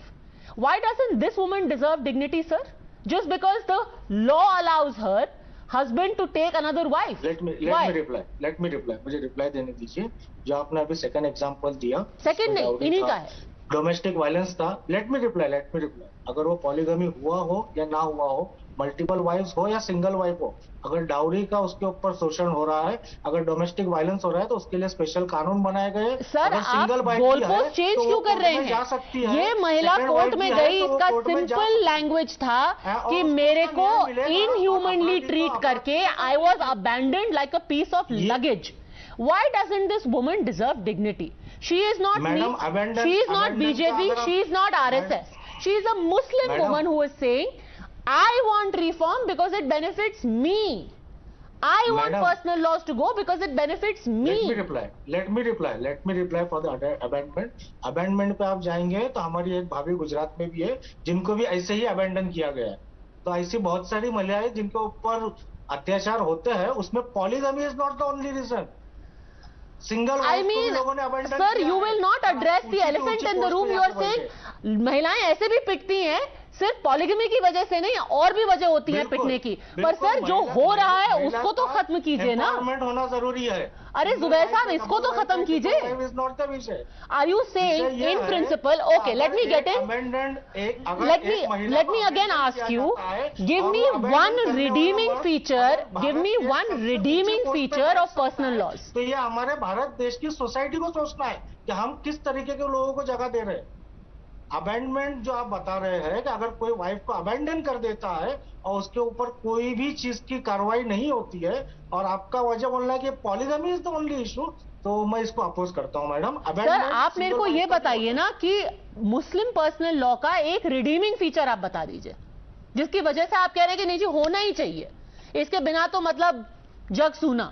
Why doesn't this woman deserve dignity, sir? Just because the law allows her husband to take another wife.
Let me reply. मुझे reply देने दीजिए. जो आपने अभी second example दिया.
Second नहीं, इन्हीं का है.
Domestic violence था. Let me reply. अगर वो polygamy हुआ हो या ना हुआ हो, मल्टीपल वाइफ्स हो या सिंगल वाइफ हो, अगर डाउरी का उसके ऊपर शोषण हो रहा है, अगर डोमेस्टिक वायलेंस हो रहा है तो उसके लिए स्पेशल कानून बनाए गए।
सर आप गोलपोस्ट चेंज क्यों कर रहे हैं? ये महिला कोर्ट में गई, इसका सिंपल लैंग्वेज था कि मेरे को इनह्यूमनली ट्रीट करके I was abandoned like a piece of luggage. Why doesn't this woman deserve dignity? She is not me, she is not BJP, she is not RSS. She is a Muslim woman who is saying, I want reform because it benefits me. I want personal laws to go because it benefits me.
Let me reply for the abandonment. Abandonment पे आप जाएंगे तो हमारी एक भाभी गुजरात में भी है जिनको भी ऐसे ही अबैंडन किया गया है। तो ऐसी बहुत सारी महिलाएं जिनके ऊपर अत्याचार होते हैं, उसमें polygamy is not the only reason. Single
I mean, sir, you will not address the elephant in the room. You are saying महिलाएं ऐसे भी पिटती हैं, सिर्फ पॉलीगमी की वजह से नहीं, और भी वजह होती है पिटने की। पर सर जो हो रहा है उसको तो खत्म कीजिए ना।
होना जरूरी है।
अरे जुबैर साहब इसको तो खत्म कीजिए। Are you saying in principle? Okay, let me get in. Let me again ask you. Give me one redeeming feature. Give me one redeeming feature of personal laws.
तो ये हमारे भारत देश की सोसाइटी को सोचना है कि हम किस तरीके के लोगों को जगह दे रहे हैं। अबैंडमेंट जो आप बता रहे हैं कि अगर कोई वाइफ को अबैंडन कर देता है और उसके ऊपर कोई भी चीज की कार्रवाई नहीं होती है और आपका वजह बोलना है कि polygamy is the only issue, तो मैं इसको अपोज करता हूं मैडम।
सर आप मेरे को ये बताइए ना कि मुस्लिम पर्सनल लॉ का एक रिडीमिंग फीचर आप बता दीजिए जिसकी वजह से आप कह रहे हैं कि नहीं जी होना ही चाहिए, इसके बिना तो मतलब जग सूना।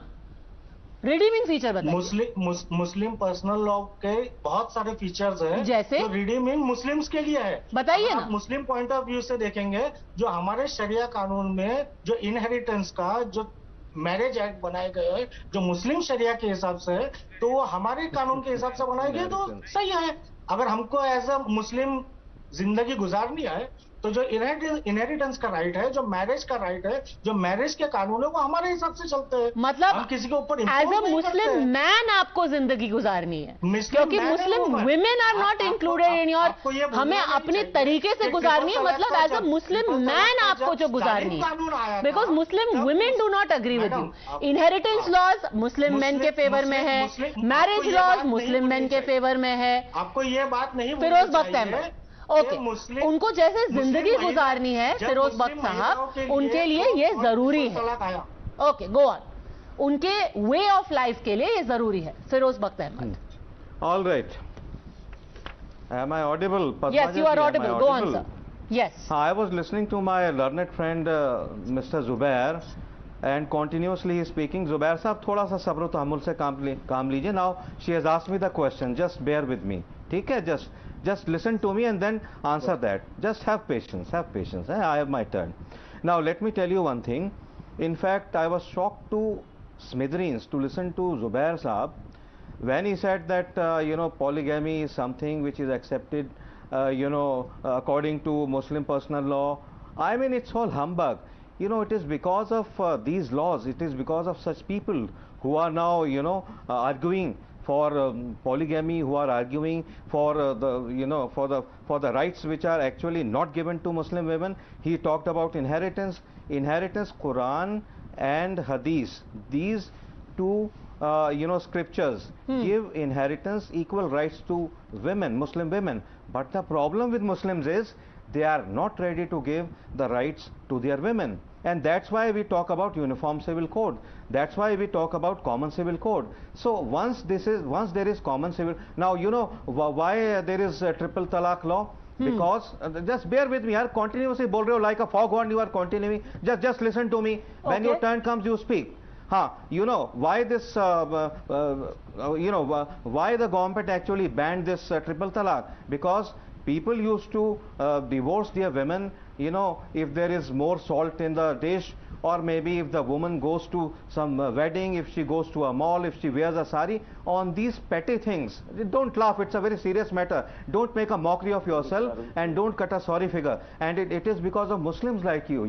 रिडीमिंग फीचर बताइए।
मुस्लिम पर्सनल लॉ के बहुत सारे फीचर्स हैं
जैसे
जो रिडीमिंग मुस्लिम्स के लिए है।
बताइए ना।
मुस्लिम पॉइंट ऑफ व्यू से देखेंगे, जो हमारे शरिया कानून में जो इनहेरिटेंस का जो मैरिज एक्ट बनाए गए हैं जो मुस्लिम शरिया के हिसाब से है, तो वो हमारे कानून के हिसाब से बनाए गए तो सही है। अगर हमको एज अ मुस्लिम जिंदगी गुजारनी है तो जो इनहेरिटेंस का राइट है, जो मैरिज का राइट है, जो मैरिज के कानून है, वो हमारे हिसाब से चलते हैं।
मतलब
हम किसी के ऊपर
एज अ मुस्लिम मैन आपको जिंदगी गुजारनी है, क्योंकि Muslim women are not included in your, हमें अपने तरीके से गुजारनी है। मतलब एज अ मुस्लिम मैन आपको जो गुजारनी है, because Muslim women do not agree with you. Inheritance laws Muslim men के फेवर में है, मैरिज लॉज मुस्लिम मेन के फेवर में है।
आपको ये बात नहीं
फिरोज बख्त अहमद, ओके, उनको जैसे जिंदगी गुजारनी है फिरोज बख्त साहब, उनके लिए ये जरूरी है। Okay, go on. उनके वे ऑफ लाइफ के लिए ये जरूरी है। Firoz Bakht Ahmed.
All right, am I audible?
Yes, you are audible, go on sir. Yes,
I was listening to my learned friend mister Zubair and continuously he is speaking. Zubair साहब, थोड़ा सा सब्र तहम्मुल से काम लीजिए. Now she has asked me the question, just bear with me, ठीक है? Just listen to me and then answer that. Just have patience, I have my turn. Now let me tell you one thing. In fact, I was shocked to smithereens to listen to Zubair साहब when he said that polygamy is something which is accepted according to Muslim personal law. I mean, it's all humbug. It is because of these laws, it is because of such people who are now, arguing for polygamy, who are arguing for for the rights which are actually not given to Muslim women. He talked about inheritance, Quran and Hadith. These two, scriptures give inheritance, equal rights to women, Muslim women. But the problem with Muslims is they are not ready to give the rights to their women. And that's why we talk about uniform civil code. That's why we talk about common civil code. So once there is common civil, now why there is a triple talaq law? Because just bear with me, you are continuously bol rahe ho like a foghorn, you are continuing. Just listen to me. When your turn comes, you speak. Why this? Why the government actually banned this triple talaq? Because people used to divorce their women, if there is more salt in the dish, or maybe if the woman goes to some wedding, if she goes to a mall, if she wears a sari, on these petty things. Don't laugh, it's a very serious matter. Don't make a mockery of yourself and don't cut a sorry figure. And it is because of Muslims like you,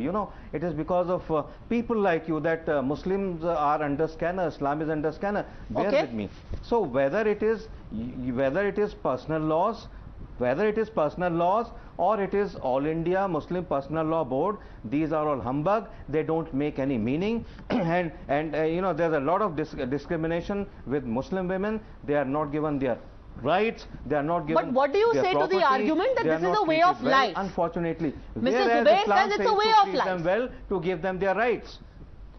it is because of people like you that Muslims are under scanner, Islam is under scanner. Bear with me. So whether it is personal laws, or it is All India Muslim Personal Law Board, these are all humbug. They don't make any meaning. and there's a lot of discrimination with Muslim women. They are not given their rights. They are not given.
But what do you say to the argument that this is a way of life?
Unfortunately,
Mr. Zubair says it's a way of life.
Them well to give them their rights.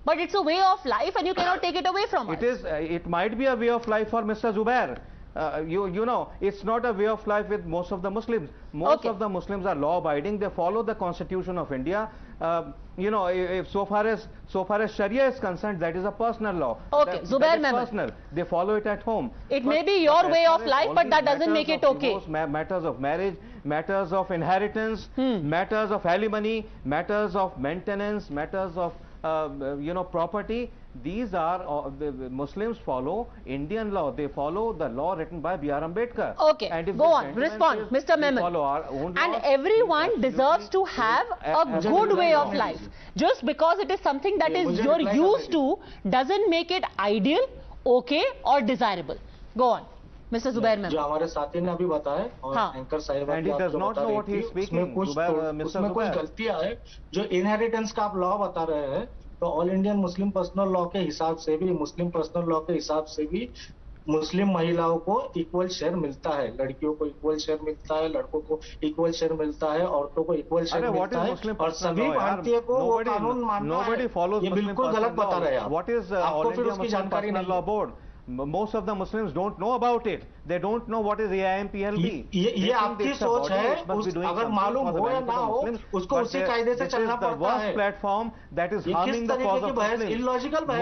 But it's a way of life, and you cannot take it away from us.
It might be a way of life for Mr. Zubair. It's not a way of life with most of the Muslims. Most of the Muslims are law-abiding. They follow the Constitution of India. If so far as Sharia is concerned, that is a personal law.
Okay, Zubair Mehmet.
Personal. They follow it at home.
It may be your way of life, but that doesn't make it okay.
Matters of marriage, matters of inheritance, matters of alimony, matters of maintenance, matters of property. These are Muslims follow Indian law. They follow the law written by B.R. Ambedkar.
Okay, go on, respond, Mr. Mehmet. And everyone deserves to have a good way of life. Just because it is something that is you're used to doesn't make it ideal, okay, or desirable. Go on, Mr. Zubair Mehmet.
जो हमारे साथी ने अभी बताया और anchor साहिबा
and he does not know what he is speaking.
उसमें कुछ गलतियां है जो इनहेरिटेंस का आप लॉ बता रहे हैं. तो all Indian Muslim personal law के हिसाब से भी, मुस्लिम पर्सनल लॉ के हिसाब से भी मुस्लिम महिलाओं को इक्वल शेयर मिलता है. लड़कियों को इक्वल शेयर मिलता है, लड़कों को इक्वल शेयर मिलता है, औरतों को इक्वल शेयर मिलता है. और सभी भारतीय को वो कानून मानना है. ये बिल्कुल गलत बता रहे हैं आप. आपको फिर उसकी जानकारी नहीं.
Most of the Muslims don't know about it. They don't know what is AIMPLB.
ये आपकी सोच है. अगर मालूम हो या ना हो, उसको उसी कायदे से चलना पड़ता है.
This is the worst platform that is harming the cause of Muslims.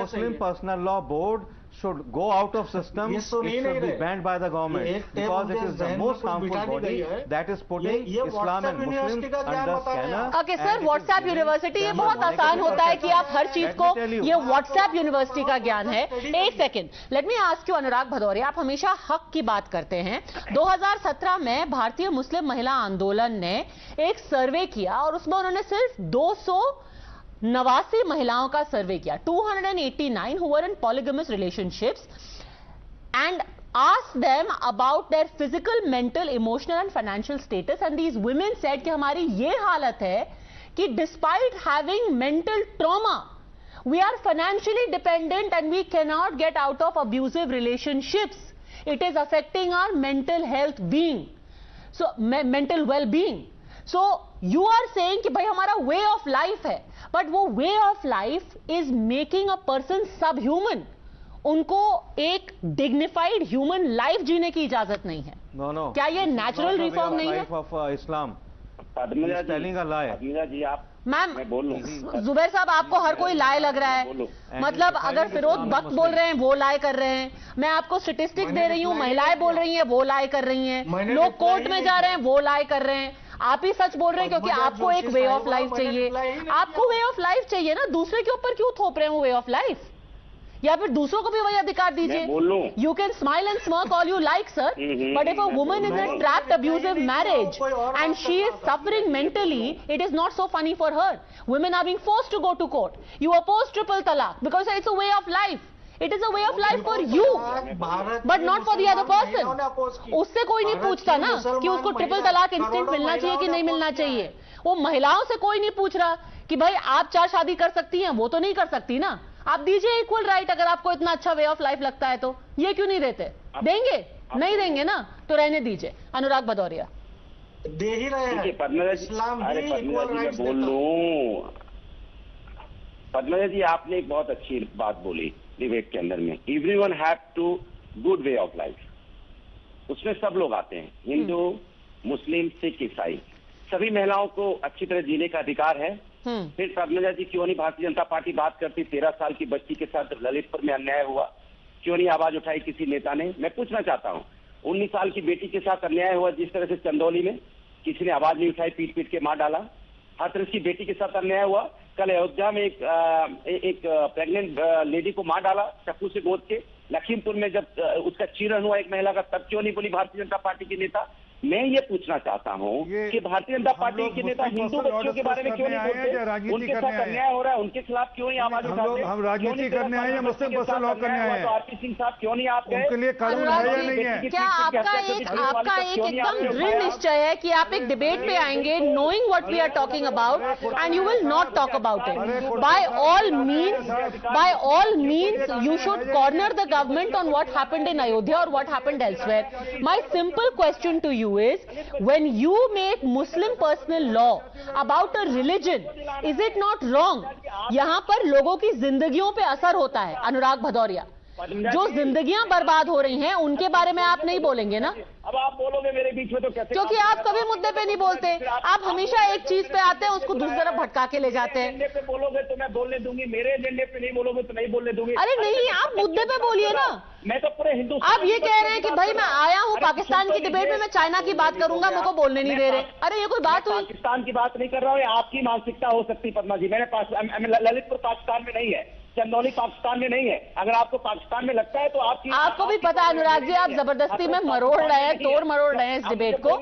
Muslim Personal Law Board should go out of system, it should be banned by the government because it is the most harmful body that is putting Islam and Muslims under scanner.
Okay sir, WhatsApp university, ये बहुत आसान होता है कि आप हर चीज को, ये व्हाट्सएप यूनिवर्सिटी का ज्ञान है। एक second, let me ask you Anurag Bhadauria, आप हमेशा हक की बात करते हैं। 2017 में भारतीय मुस्लिम महिला आंदोलन ने एक सर्वे किया और उसमें उन्होंने सिर्फ 289 महिलाओं का सर्वे किया, 289 who were in polygamous relationships, and asked them about their physical, mental, emotional and financial status, and these women said कि हमारी ये हालत है कि despite having mental trauma, we are financially dependent and we cannot get out of abusive relationships. It is affecting our mental health being, so mental well-being. So you are saying कि भाई हमारा way of life है, but वो way of life is making a person subhuman. उनको एक dignified human life जीने की इजाजत नहीं है।
नो,
क्या ये नेचुरल रिफॉर्म नहीं है?
इस्लाम
पद्मजा जी, आप
मैम,
मैं बोल लूं।
जुबैर साहब, आपको हर कोई लाए लग रहा है, मतलब अगर फिरोज बख्त बोल रहे हैं वो लाए कर रहे हैं, मैं आपको स्टेटिस्टिक्स दे रही हूँ, महिलाएं बोल रही हैं वो लाए कर रही हैं, लोग कोर्ट में जा रहे हैं वो लाए कर रहे हैं, आप ही सच बोल रहे हैं क्योंकि आपको एक वे ऑफ लाइफ चाहिए। आपको वे ऑफ लाइफ चाहिए ना, दूसरे के ऊपर क्यों थोप रहे हैं वो वे ऑफ लाइफ? या फिर दूसरों को भी वही अधिकार दीजिए। You can smile and smirk all you like sir, but if a woman is in trapped abusive marriage and she is suffering mentally, it is not so funny for her. Women are being forced to go to court. You oppose triple talaq because it's a way of life. It is a way of life for you, but not for the other person. उससे कोई नहीं पूछता ना कि उसको triple तलाक instant मिलना चाहिए कि नहीं मिलना चाहिए. वो महिलाओं से कोई नहीं पूछ रहा कि भाई आप 4 शादी कर सकती हैं, वो तो नहीं कर सकती ना. आप दीजिए इक्वल राइट, अगर आपको इतना अच्छा वे ऑफ लाइफ लगता है तो. ये क्यों नहीं देते? देंगे? नहीं देंगे ना, तो रहने दीजिए. अनुराग भदौरिया
दे ही रहे हैं. इस्लाम भी इक्वल राइट्स
बोल लूं. पद्मजा जी, आपने एक बहुत अच्छी बात बोली डिबेट के अंदर में. Everyone have to good way of life. उसमें सब लोग आते हैं, हिंदू, मुस्लिम, सिख, ईसाई. सभी महिलाओं को अच्छी तरह जीने का अधिकार है. फिर पद्मजा जी, क्यों नहीं भारतीय जनता पार्टी बात करती 13 साल की बच्ची के साथ ललितपुर में अन्याय हुआ, क्यों नहीं आवाज उठाई किसी नेता ने? मैं पूछना चाहता हूँ, 19 साल की बेटी के साथ अन्याय हुआ जिस तरह से चंदौली में, किसी ने आवाज नहीं उठाई, पीट पीट के मार डाला. हाथरस की बेटी के साथ अन्याय हुआ. कल अयोध्या में एक प्रेग्नेंट लेडी को मार डाला चाकू से गोद के. लखीमपुर में जब उसका चीरन हुआ एक महिला का, तब क्यों नहीं बोली भारतीय जनता पार्टी के नेता? मैं ये पूछना चाहता हूँ कि भारतीय जनता पार्टी के नेता हिंदू बच्चों के बारे में क्यों नहीं बोलते? उनके साथ अन्याय हो रहा है, उनके खिलाफ क्यों नहीं आवाज उठाते?
हम राजनीति करने आए या मुस्लिम पर्सन लॉ करने आए हैं?
आरपी सिंह साहब क्यों नहीं आप गए?
उनके लिए कानून है या नहीं है?
क्या आपका एक एकदम दृढ़ निश्चय है कि आप एक डिबेट पे आएंगे knowing what we are talking about and you will not talk about it? By all means you should corner the government on what happened in Ayodhya और what happened elsewhere. My simple question to you is, when you make Muslim personal law about a religion, is it not wrong? यहां पर लोगों की जिंदगियों पे असर होता है. अनुराग भदौरिया, जो जिंदगियां बर्बाद हो रही हैं उनके बारे में आप नहीं बोलेंगे ना?
अब आप बोलोगे मेरे बीच में तो कैसे?
क्योंकि आप कभी मुद्दे पे नहीं बोलते. आप हमेशा एक चीज पे आते हैं, उसको दूसरी तरफ भटका के ले जाते हैं.
एजेंडे पे बोलोगे तो मैं बोलने दूंगी, मेरे एजेंडे पे नहीं बोलोगे तो नहीं बोलने दूंगी.
अरे नहीं, आप मुद्दे पे बोलिए ना.
मैं तो पूरे हिंदू.
आप ये कह रहे हैं कि भाई मैं आया हूँ पाकिस्तान की डिबेट में, मैं चाइना की बात करूंगा, मेरे को बोलने नहीं दे रहे. अरे ये कोई बात हुई?
पाकिस्तान की बात नहीं कर रहा हूँ, आपकी मानसिकता हो सकती है पद्मा जी. मैंने ललितपुर पाकिस्तान में नहीं है, चंदौली पाकिस्तान में नहीं है. अगर आपको पाकिस्तान में लगता है तो आपको
भी पता है अनुराग जी, आप जबरदस्ती में मरोड़ रहे हैं, तोड़ मरोड़ रहे हैं इस डिबेट को.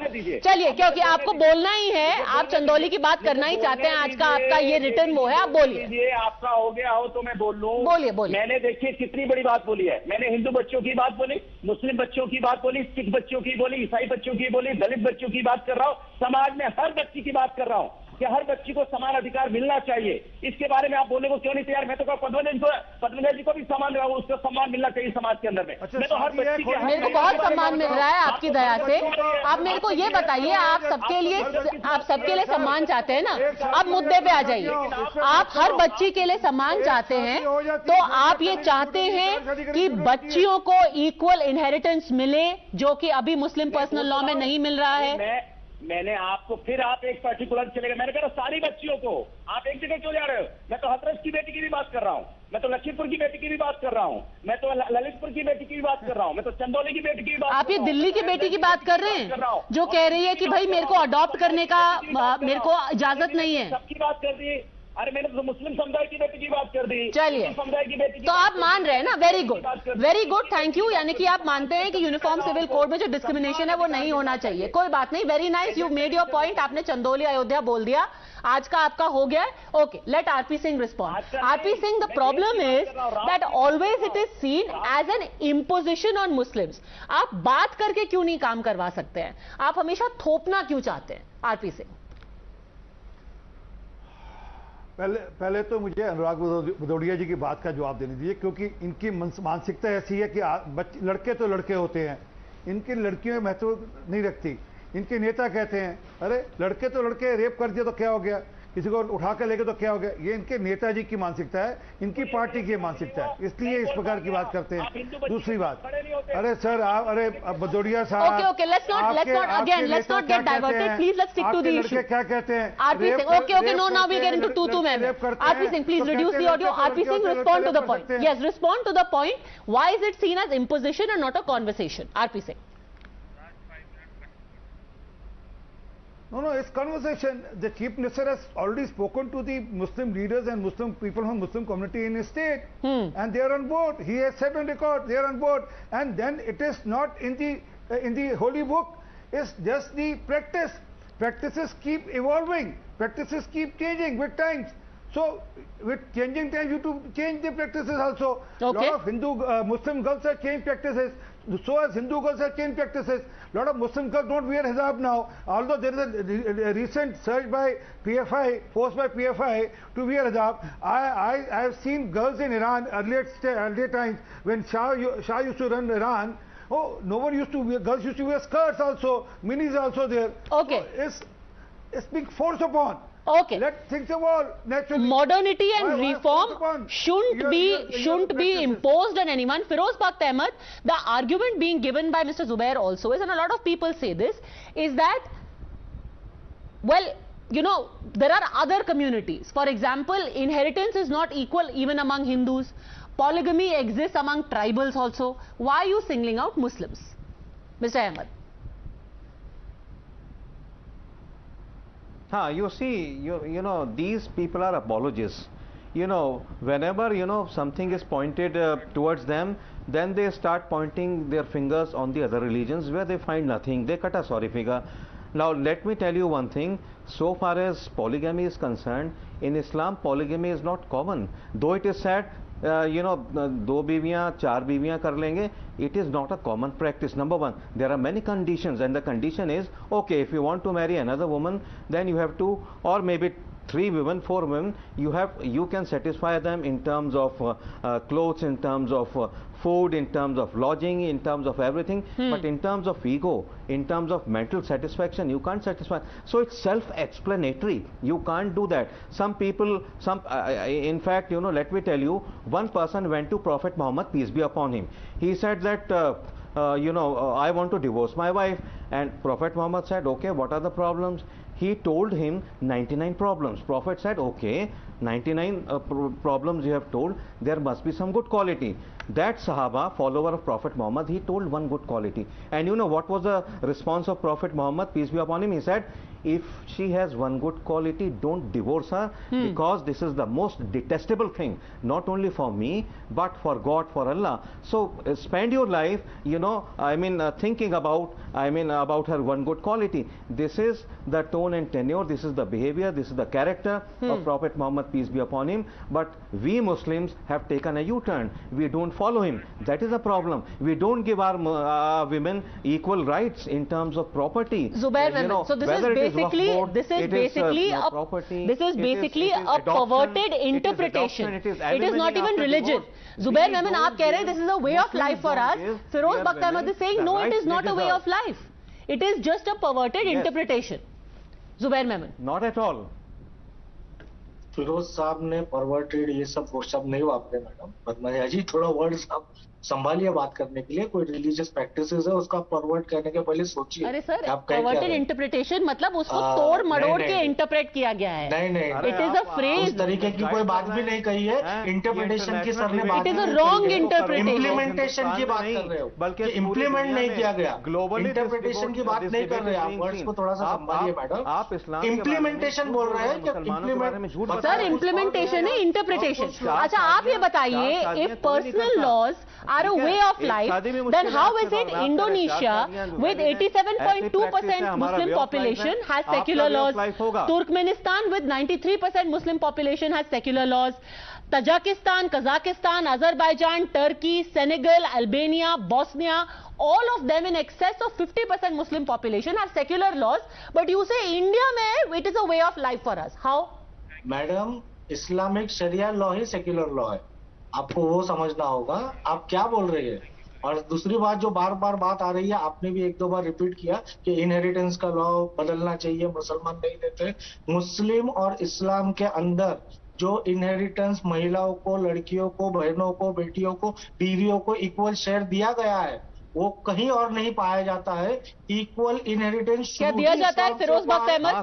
चलिए, क्योंकि आपको बोलना ही है, आप चंदौली की बात करना ही चाहते हैं, आज का आपका ये रिटर्न वो है, आप बोलिए.
आपका हो गया हो तो मैं बोल लूं.
बोलिए.
मैंने देखिए कितनी बड़ी बात बोली है. मैंने हिंदू बच्चों की बात बोली, मुस्लिम बच्चों की बात बोली, सिख बच्चों की बोली, ईसाई बच्चों की बोली, दलित बच्चों की बात कर रहा हूँ, समाज में हर बच्ची की बात कर रहा हूँ कि हर बच्ची को समान अधिकार मिलना चाहिए. इसके बारे में आप बोलने को क्यों नहीं तैयार? मैं तो पद्मजा जी को भी समान, उसको सम्मान मिलना चाहिए समाज के अंदर में. मैं तो हर बच्ची के,
मेरे को बहुत सम्मान मिल रहा है आपकी दया से. आप मेरे को ये बताइए, आप सबके लिए सम्मान चाहते हैं ना? अब मुद्दे पे आ जाइए. आप हर बच्ची के लिए सम्मान चाहते हैं, तो आप ये चाहते हैं कि बच्चियों को इक्वल इनहेरिटेंस मिले, जो कि अभी मुस्लिम पर्सनल लॉ में नहीं मिल रहा है.
मैंने आपको, फिर आप एक पर्टिकुलर चले गए, मैंने कहा सारी बच्चियों को, आप एक जगह क्यों जा रहे हो? मैं तो हथरस की बेटी की भी बात कर रहा हूँ, मैं तो लखीमपुर की बेटी की भी बात कर रहा हूँ, मैं तो ललितपुर की बेटी की भी बात कर रहा हूँ, मैं तो चंदौली की बेटी की भी बात।
आप ये दिल्ली की बेटी की बात कर रहे हैं जो कह रही है कि भाई मेरे को अडॉप्ट करने का मेरे को इजाजत नहीं है?
सबकी बात कर दी। अरे मैंने तो मुस्लिम समुदाय की बेटी की बात कर दी।
चलिए,
समुदाय की बेटी
तो आप मान रहे हैं ना? Very good, thank you. यानी कि आप मानते हैं कि यूनिफॉर्म सिविल कोड में जो डिस्क्रिमिनेशन है वो नहीं होना चाहिए। कोई बात नहीं, very nice, you made your point. आपने चंदौली अयोध्या बोल दिया, आज का आपका हो गया है। Okay, let RP Singh respond. RP Singh, the problem is that always it is seen as an imposition on Muslims. आप बात करके क्यों नहीं काम करवा सकते हैं? आप हमेशा थोपना क्यों चाहते हैं? आरपी सिंह,
पहले तो मुझे अनुराग भदौड़िया जी की बात का जवाब देने दीजिए, क्योंकि इनकी मानसिकता ऐसी है कि लड़के तो लड़के होते हैं, इनकी लड़कियों में महत्व नहीं रखती। इनके नेता कहते हैं अरे लड़के तो लड़के, रेप कर दिया तो क्या हो गया, किसी को उठा कर लेके तो क्या हो गया। ये इनके नेताजी की मानसिकता है, इनकी पार्टी की मानसिकता है, इसलिए इस प्रकार की बात करते हैं। दूसरी बात, अरे सर आप, अरे भदौड़िया साहब,
okay let's not get diverted, please let's stick to the issue.
क्या कहते हैं?
RP Singh, okay no, now we get into to man. RP Singh, please reduce the audio. RP Singh, respond to the point. Yes, respond to the point. Why is it seen as imposition and not a conversation? RP Singh,
No, it's conversation. The Chief Minister has already spoken to the Muslim leaders and Muslim people from Muslim community in his state, and they are on board. He has said on record they are on board. And then it is not in the holy book. It's just the practice. Practices keep evolving. Practices keep changing with times. So, with changing time, you have to change the practices also.
Okay.
Lot of Muslim girls have changed practices. So as Hindu girls have changed practices. Lot of Muslim girls don't wear hijab now. Although there is a recent surge by PFI, forced by PFI to wear hijab. I have seen girls in Iran earlier times when Shah used to run Iran. Oh, no one used to wear, girls used to wear skirts also, minis also there.
Okay.
So it's being forced upon.
Okay.
Let things evolve naturally.
Modernity and reform shouldn't be imposed on anyone. Firoz Bakht Ahmed, the argument being given by Mr. Zubair also is, and a lot of people say this, is that, well, you know, there are other communities. For example, inheritance is not equal even among Hindus. Polygamy exists among tribals also. Why are you singling out Muslims? Mr. Ahmed.
You see, you know, these people are apologists. You know, whenever, you know, something is pointed towards them, then they start pointing their fingers on the other religions where they find nothing. They cut a sorry figure. Now, let me tell you one thing. So far as polygamy is concerned, in Islam, polygamy is not common. Though it is said, you know, 2 बीवियां 4 बीवियां कर लेंगे, it is not a common practice. Number one, there are many conditions, and the condition is, okay, if you want to marry another woman, then you have to, or maybe 3 women, 4 women, you can satisfy them in terms of clothes, in terms of food, in terms of lodging, in terms of everything, but in terms of ego, in terms of mental satisfaction, you can't satisfy. So it's self-explanatory. You can't do that. Some people, in fact, you know, let me tell you, one person went to Prophet Muhammad, peace be upon him. He said that, you know, I want to divorce my wife, and Prophet Muhammad said, okay, what are the problems? He told him 99 problems. Prophet said, okay, 99 problems you have told, there must be some good quality. That Sahaba, follower of Prophet Muhammad, he told one good quality. And you know what was the response of Prophet Muhammad, peace be upon him? He said, if she has one good quality, don't divorce her, because this is the most detestable thing, not only for me, but for God, for Allah. So spend your life, you know, I mean, thinking about, about her one good quality. This is the tone and tenure, this is the behavior, this is the character of Prophet Muhammad, peace be upon him. But we Muslims have taken a U-turn. We don't follow him. That is a problem. We don't give our women equal rights in terms of property.
Zubair, you know, so this is basically a perverted interpretation. It is not even religion. Zubair Memon, aap keh rahe, this is a way of life for us. Firoz Bakht Ahmed is saying, no, it is not a way of life. It is just a perverted interpretation. Zubair Memon.
Not at all.
Firoz साहब ने perverted ये सब वो शब्द नहीं वापरे madam, Padmaja जी थोड़ा word साहब संभालिए बात करने के लिए। कोई रिलीजियस प्रैक्टिसेस है उसका परवर्ट करने के पहले सोचिए।
अरे सर,
आप कहीं क्या
परवर्टेड इंटरप्रिटेशन मतलब उसको तोड़ मरोड़ के इंटरप्रेट किया गया है।
नहीं,
इट इज अ फ्रेज।
उस तरीके की कोई बात भी नहीं कही है। इंटरप्रिटेशन की सर ने बात,
it is a wrong interpretation.
Implementation की बात कर रहे हो, बल्कि इम्प्लीमेंट नहीं किया गया। इंटरप्रिटेशन की बात नहीं कर रहे आप, वर्ड्स को थोड़ा सा संभालिए मैडम।
आप इस्लाम
इम्प्लीमेंटेशन बोल रहे हैं कि
सर इम्प्लीमेंटेशन है इंटरप्रिटेशन। अच्छा आप ये बताइए, if personal laws are a way of life, then how is it Indonesia with 87.2% Muslim population has secular laws, Turkmenistan with 93% Muslim population has secular laws, Tajikistan, Kazakhstan, Azerbaijan, Turkey, Senegal, Albania, Bosnia, all of them in excess of 50% Muslim population have secular laws, but you say India mein it is a way of life for us. How?
Madam, Islamic शरिया law ही secular law है, आपको वो समझना होगा। आप क्या बोल रही है? और दूसरी बात जो बार बार बात आ रही है, आपने भी एक दो बार रिपीट किया कि इनहेरिटेंस का लॉ बदलना चाहिए, मुसलमान नहीं देते। मुस्लिम और इस्लाम के अंदर जो इनहेरिटेंस महिलाओं को, लड़कियों को, बहनों को, बेटियों को, बीवियों को इक्वल शेयर दिया गया है, वो कहीं और नहीं पाया जाता है। इक्वल इनहेरिटेंस
क्या दिया जाता है Feroz Bakhsh Ahmed?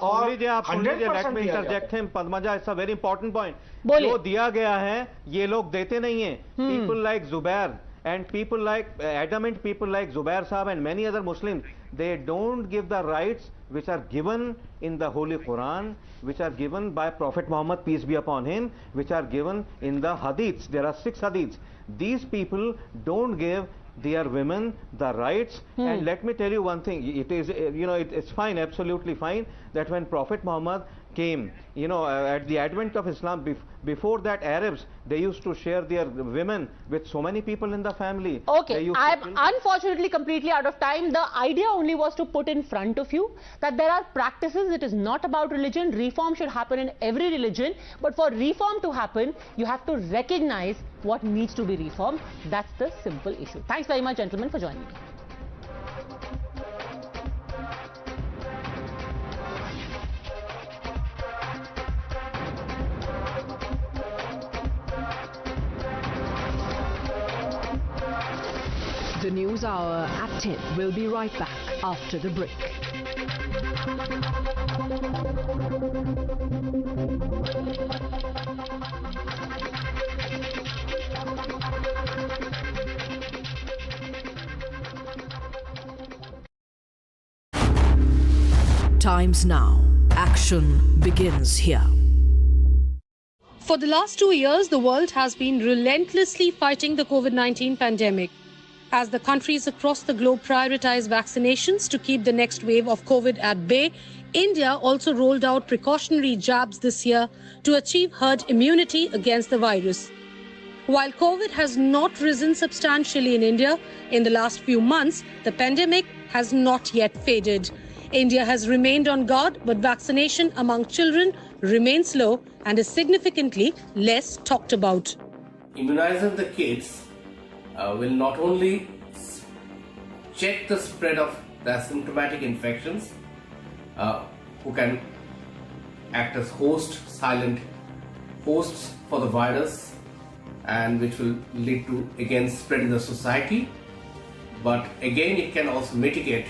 Padmaja, it's a very important point. जो दिया गया है ये लोग देते नहीं है। People like Zubair and people like adamant people like Zubair Sahab and many other Muslims, they don't give the rights which are given in the Holy Quran, which are given by Prophet Muhammad, peace be upon him, which are given in the hadiths. There are 6 hadiths. These people don't give their women the rights. And let me tell you one thing, it is, it's fine, absolutely fine, that when Prophet Muhammad came, at the advent of Islam, before that Arabs, they used to share their women with so many people in the family.
Okay, I'm unfortunately completely out of time. The idea only was to put in front of you that there are practices, it is not about religion. Reform should happen in every religion, but for reform to happen, you have to recognize what needs to be reformed. That's the simple issue. Thanks very much, gentlemen, for joining me.
The News Hour at 10 will be right back after the break. Times now. Action begins here.
For the last 2 years, the world has been relentlessly fighting the COVID-19 pandemic. As the countries across the globe prioritize vaccinations to keep the next wave of COVID at bay, India also rolled out precautionary jabs this year to achieve herd immunity against the virus. While COVID has not risen substantially in India in the last few months, the pandemic has not yet faded. India has remained on guard, but vaccination among children remains low and is significantly less talked about.
Immunizing the kids will not only check the spread of the asymptomatic infections, who can act as silent hosts for the virus, and which will lead to again spread in the society, but again it can also mitigate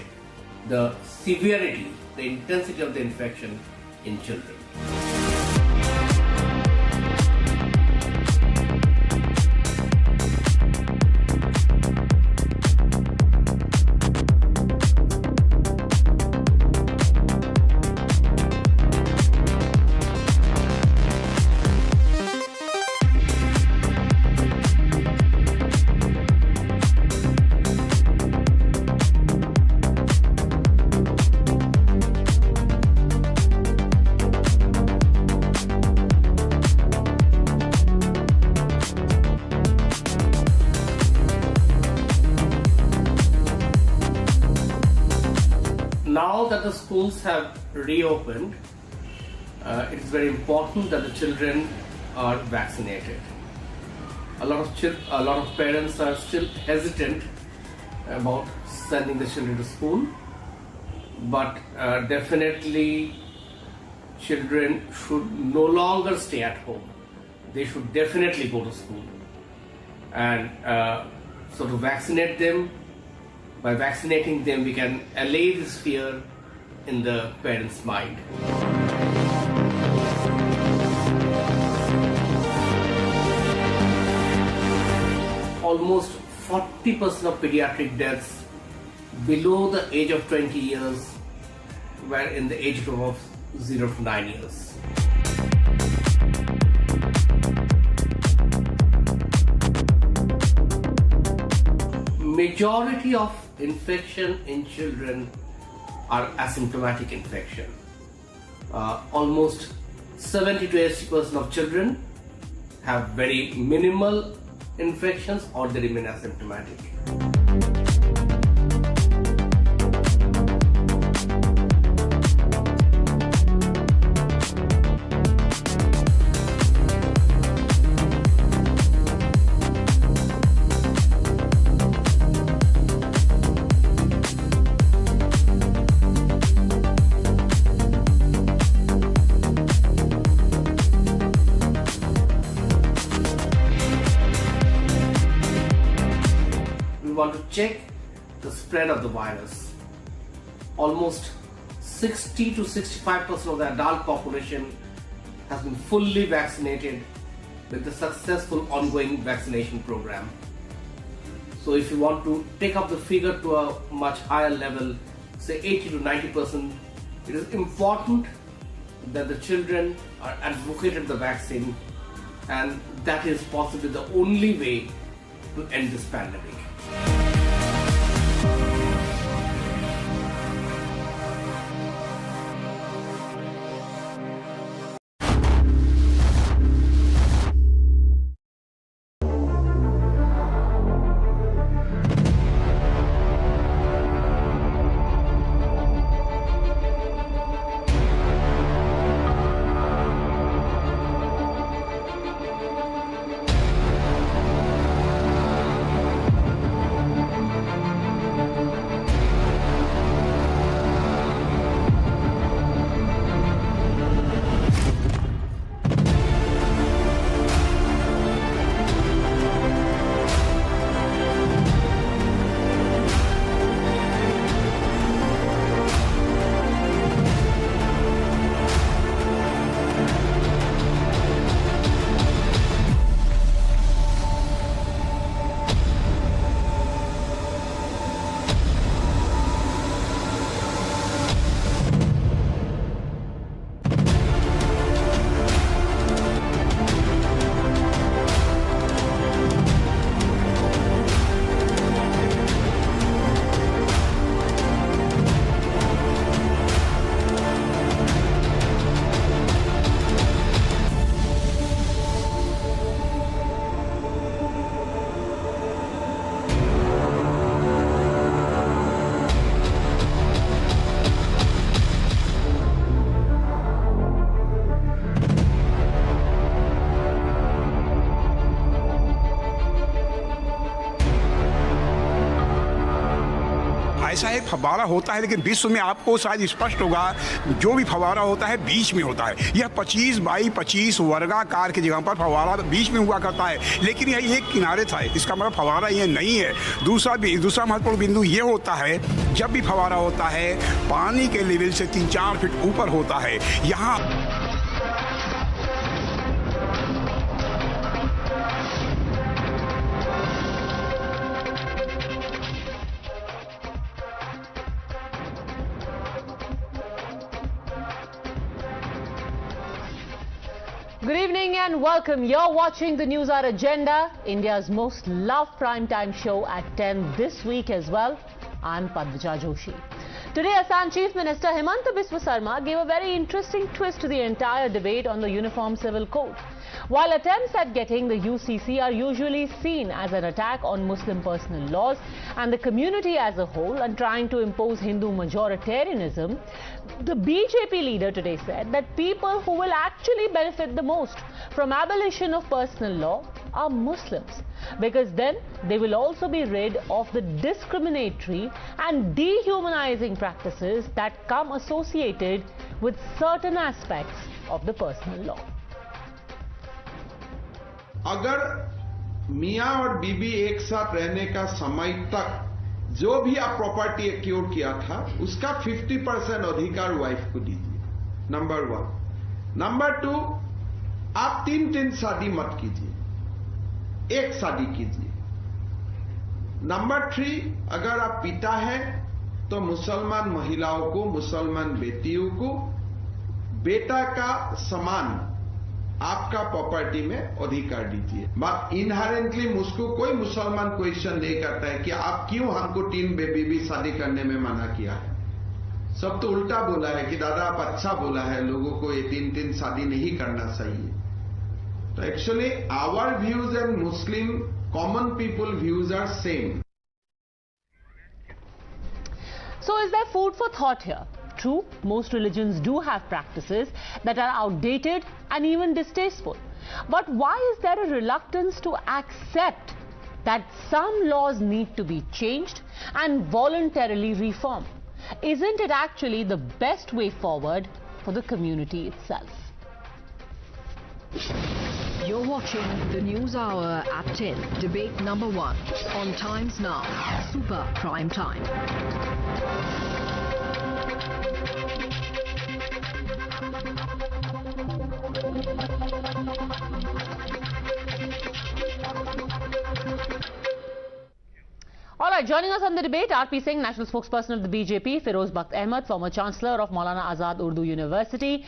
the severity, the intensity of the infection in children. Now that the schools have reopened, it is very important that the children are vaccinated. A lot of parents are still hesitant about sending the children to school, but definitely children should no longer stay at home. They should definitely go to school. And So to vaccinate them, by vaccinating them, we can allay this fear in the parents' mind. Almost 40% of pediatric deaths below the age of 20 years were in the age group of 0 to 9 years. Majority of infection in children are asymptomatic infection. Almost 70 to 80% of children have very minimal infections or they remain asymptomatic. Want to check the spread of the virus. Almost 60 to 65% of the adult population has been fully vaccinated with the successful ongoing vaccination program. So if you want to take up the figure to a much higher level, say 80 to 90%, it is important that the children are advocated the vaccine, and that is possibly the only way to end this pandemic.
ऐसा एक फव्वारा होता है, लेकिन विश्व में आपको शायद स्पष्ट होगा जो भी फव्वारा होता है बीच में होता है। यह 25 बाई 25 वर्गाकार की जगह पर फव्वारा बीच में हुआ करता है, लेकिन यह एक किनारे था, इसका मतलब फव्वारा ये नहीं है। दूसरा महत्वपूर्ण बिंदु ये होता है, जब भी फव्वारा होता है पानी के लेवल से 3-4 फीट ऊपर होता है। यहाँ
Good evening and welcome. You're watching the Newshour Agenda, India's most loved primetime show at 10 this week as well. I'm Padmaja Joshi. Today, Assam Chief Minister Himanta gave a very interesting twist to the entire debate on the Uniform Civil Code. While attempts at getting the UCC are usually seen as an attack on Muslim personal laws and the community as a whole and trying to impose Hindu majoritarianism, the BJP leader today said that people who will actually benefit the most from abolition of personal law are Muslims, because then they will also be rid of the discriminatory and dehumanizing practices that come associated with certain aspects of the personal law.
अगर मियाँ और बीबी एक साथ रहने का समय तक जो भी आप प्रॉपर्टी एक्योर किया था उसका 50% अधिकार वाइफ को दीजिए, नंबर 1। नंबर 2, आप 3 शादी मत कीजिए, एक शादी कीजिए। नंबर 3, अगर आप पिता हैं तो मुसलमान महिलाओं को, मुसलमान बेटियों को बेटा का समान आपका प्रॉपर्टी में अधिकार दीजिए। बट इनहेरेंटली मुझको कोई मुसलमान क्वेश्चन नहीं करता है कि आप क्यों हमको 3 बेबी शादी करने में मना किया है। सब तो उल्टा बोला है कि दादा आप अच्छा बोला है, लोगों को ये 3 शादी नहीं करना चाहिए। तो actually our views and Muslim common people views are same.
So is there food for thought here? True, most religions do have practices that are outdated and even distasteful. But why is there a reluctance to accept that some laws need to be changed and voluntarily reformed? Isn't it actually the best way forward for the community itself?
You're watching the News Hour at 10, debate number 1 on Times Now, Super Prime Time.
All right, joining us on the debate, R.P. Singh, National Spokesperson of the BJP, Feroz Bakht Ahmed, former Chancellor of Maulana Azad Urdu University,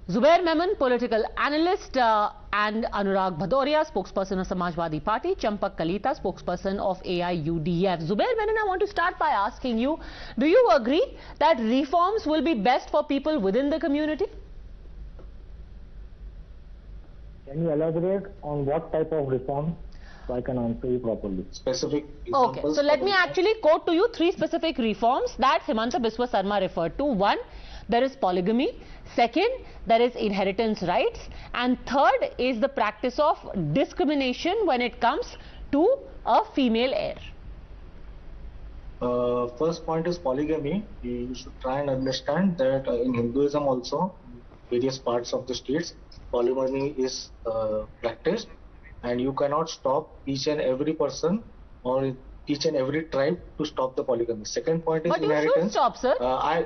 Zubair Memon, political analyst, and Anurag Bhadoria, spokesperson of Samajwadi Party, Champak Kalita, spokesperson of AIUDF. Zubair Memon, I want to start by asking you, do you agree that reforms will be best for people within the community?
Can you elaborate on what type of reform? So I can answer you properly.
Specific
Okay, so let me actually quote to you 3 specific reforms that Himanta Biswa Sarma referred to. 1, there is polygamy. 2nd, there is inheritance rights. And 3rd is the practice of discrimination when it comes to a female heir.
First point is polygamy. You should try and understand that in Hinduism also, various parts of the states, polygamy is practiced. And you cannot stop each and every person or each and every tribe to stop the polygamy. Second point is inheritance.
But you should stop, sir.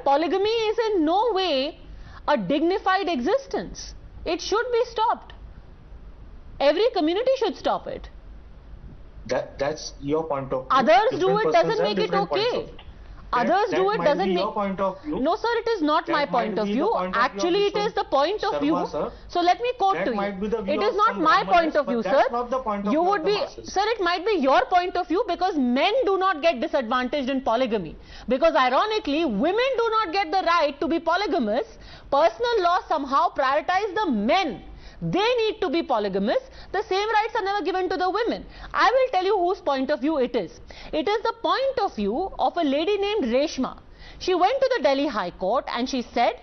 Polygamy is in no way a dignified existence. It should be stopped. Every community should stop it.
That's your point of view.
Others do it doesn't make it okay. Others do it doesn't make...
your point of view.
No, sir, it is not my point of view. Actually, it is the point of view. So let me quote to you. It is not my point of view, sir.
That's not the point of view.
You would be, sir, it might be your point of view because men do not get disadvantaged in polygamy. Because ironically, women do not get the right to be polygamous. Personal law somehow prioritize the men. They need to be polygamous. The same rights are never given to the women. I will tell you whose point of view it is. It is the point of view of a lady named Reshma. She went to the Delhi High Court and she said,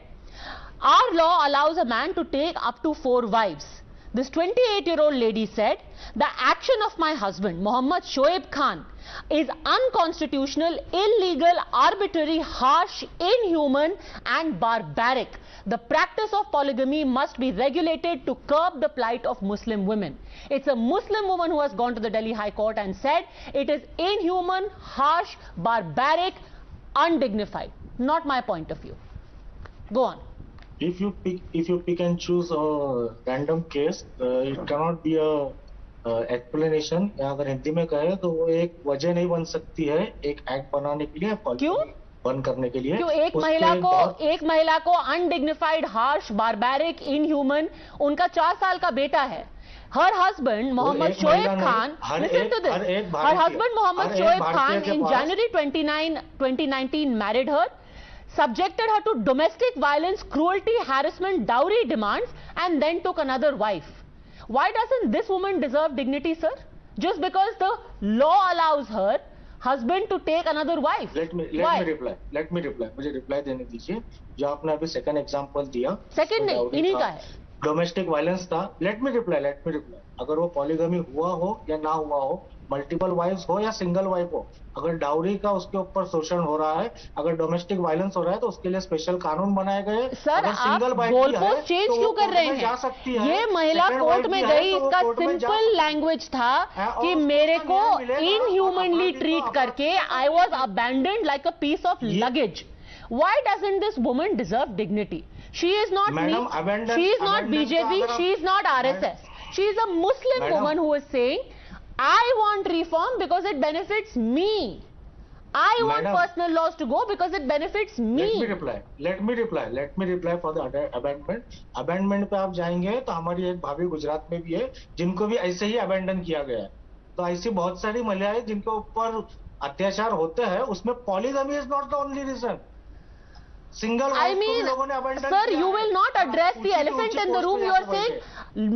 our law allows a man to take up to 4 wives. This 28-year-old lady said, the action of my husband, Mohammad Shoaib Khan, is unconstitutional, illegal, arbitrary, harsh, inhuman and barbaric. The practice of polygamy must be regulated to curb the plight of Muslim women. It's a Muslim woman who has gone to the Delhi High Court and said it is inhuman, harsh, barbaric, undignified. Not my point of view. Go on.
If you pick and choose a random case, it cannot be a explanation. अगर हिंदी में कहे तो वो एक वजह नहीं बन सकती है एक एक्ट बनाने के लिए,
क्यों
बंद करने के लिए।
क्यों एक महिला को अनडिग्निफाइड, हार्श, बारबैरिक, इनह्यूमन, उनका 4 साल का बेटा है। Her husband Mohammad Shoaib Khan, listen to this, her husband Mohammad Shoaib Khan in January 2019 married her, subjected her to domestic violence, cruelty, harassment, dowry demands and then took another wife. Why doesn't this woman deserve dignity, sir? Just because the law allows her husband to take another wife.
Let me reply. मुझे reply देने दीजिए. जो आपने अभी second example दिया.
Second नहीं, इन्हीं का है.
Domestic violence था. Let me reply. अगर वो polygamy हुआ हो या ना हुआ हो, मल्टीपल वाइफ्स हो या सिंगल वाइफ हो, अगर डाउरी का उसके ऊपर शोषण हो रहा है, अगर डोमेस्टिक वायलेंस हो रहा है, तो उसके लिए स्पेशल कानून बनाए गए।
सर आप गोल पोस्ट चेंज क्यों कर रहे हैं? ये महिला कोर्ट में गई, इसका सिंपल लैंग्वेज था कि मेरे को इनह्यूमनली ट्रीट करके I was abandoned like a piece of luggage. Why doesn't this woman deserve dignity? She is not she is not BJP, she is not RSS. She is a Muslim woman who is saying, I want reform because it benefits me. I want personal laws to go because it benefits me.
Let me reply for the abandonment. Abandonment पे आप जाएंगे तो हमारी एक भाभी गुजरात में भी है जिनको भी ऐसे ही अबैंडन किया गया है। तो ऐसी बहुत सारी महिलाएं जिनके ऊपर अत्याचार होते हैं, उसमें polygamy is not the only reason. Single
I mean, sir, you will not address the elephant in the room. You are saying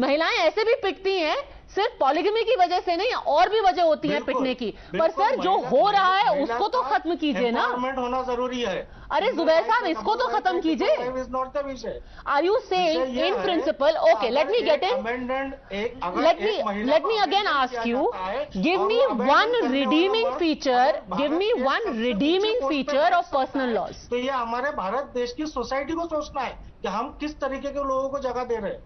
महिलाएं ऐसे भी पिटती हैं, सिर्फ पॉलीगमी की वजह से नहीं, और भी वजह होती है पिटने की। पर सर जो हो रहा है उसको तो खत्म कीजिए ना।
होना जरूरी है।
अरे जुबैर साहब, इसको तो खत्म कीजिए। Are you saying in principle? Okay, let me get in, let me again ask you, give me one redeeming feature, give me one redeeming feature of personal laws.
तो ये हमारे भारत देश की सोसाइटी को सोचना है कि हम किस तरीके के लोगों को जगह दे रहे हैं।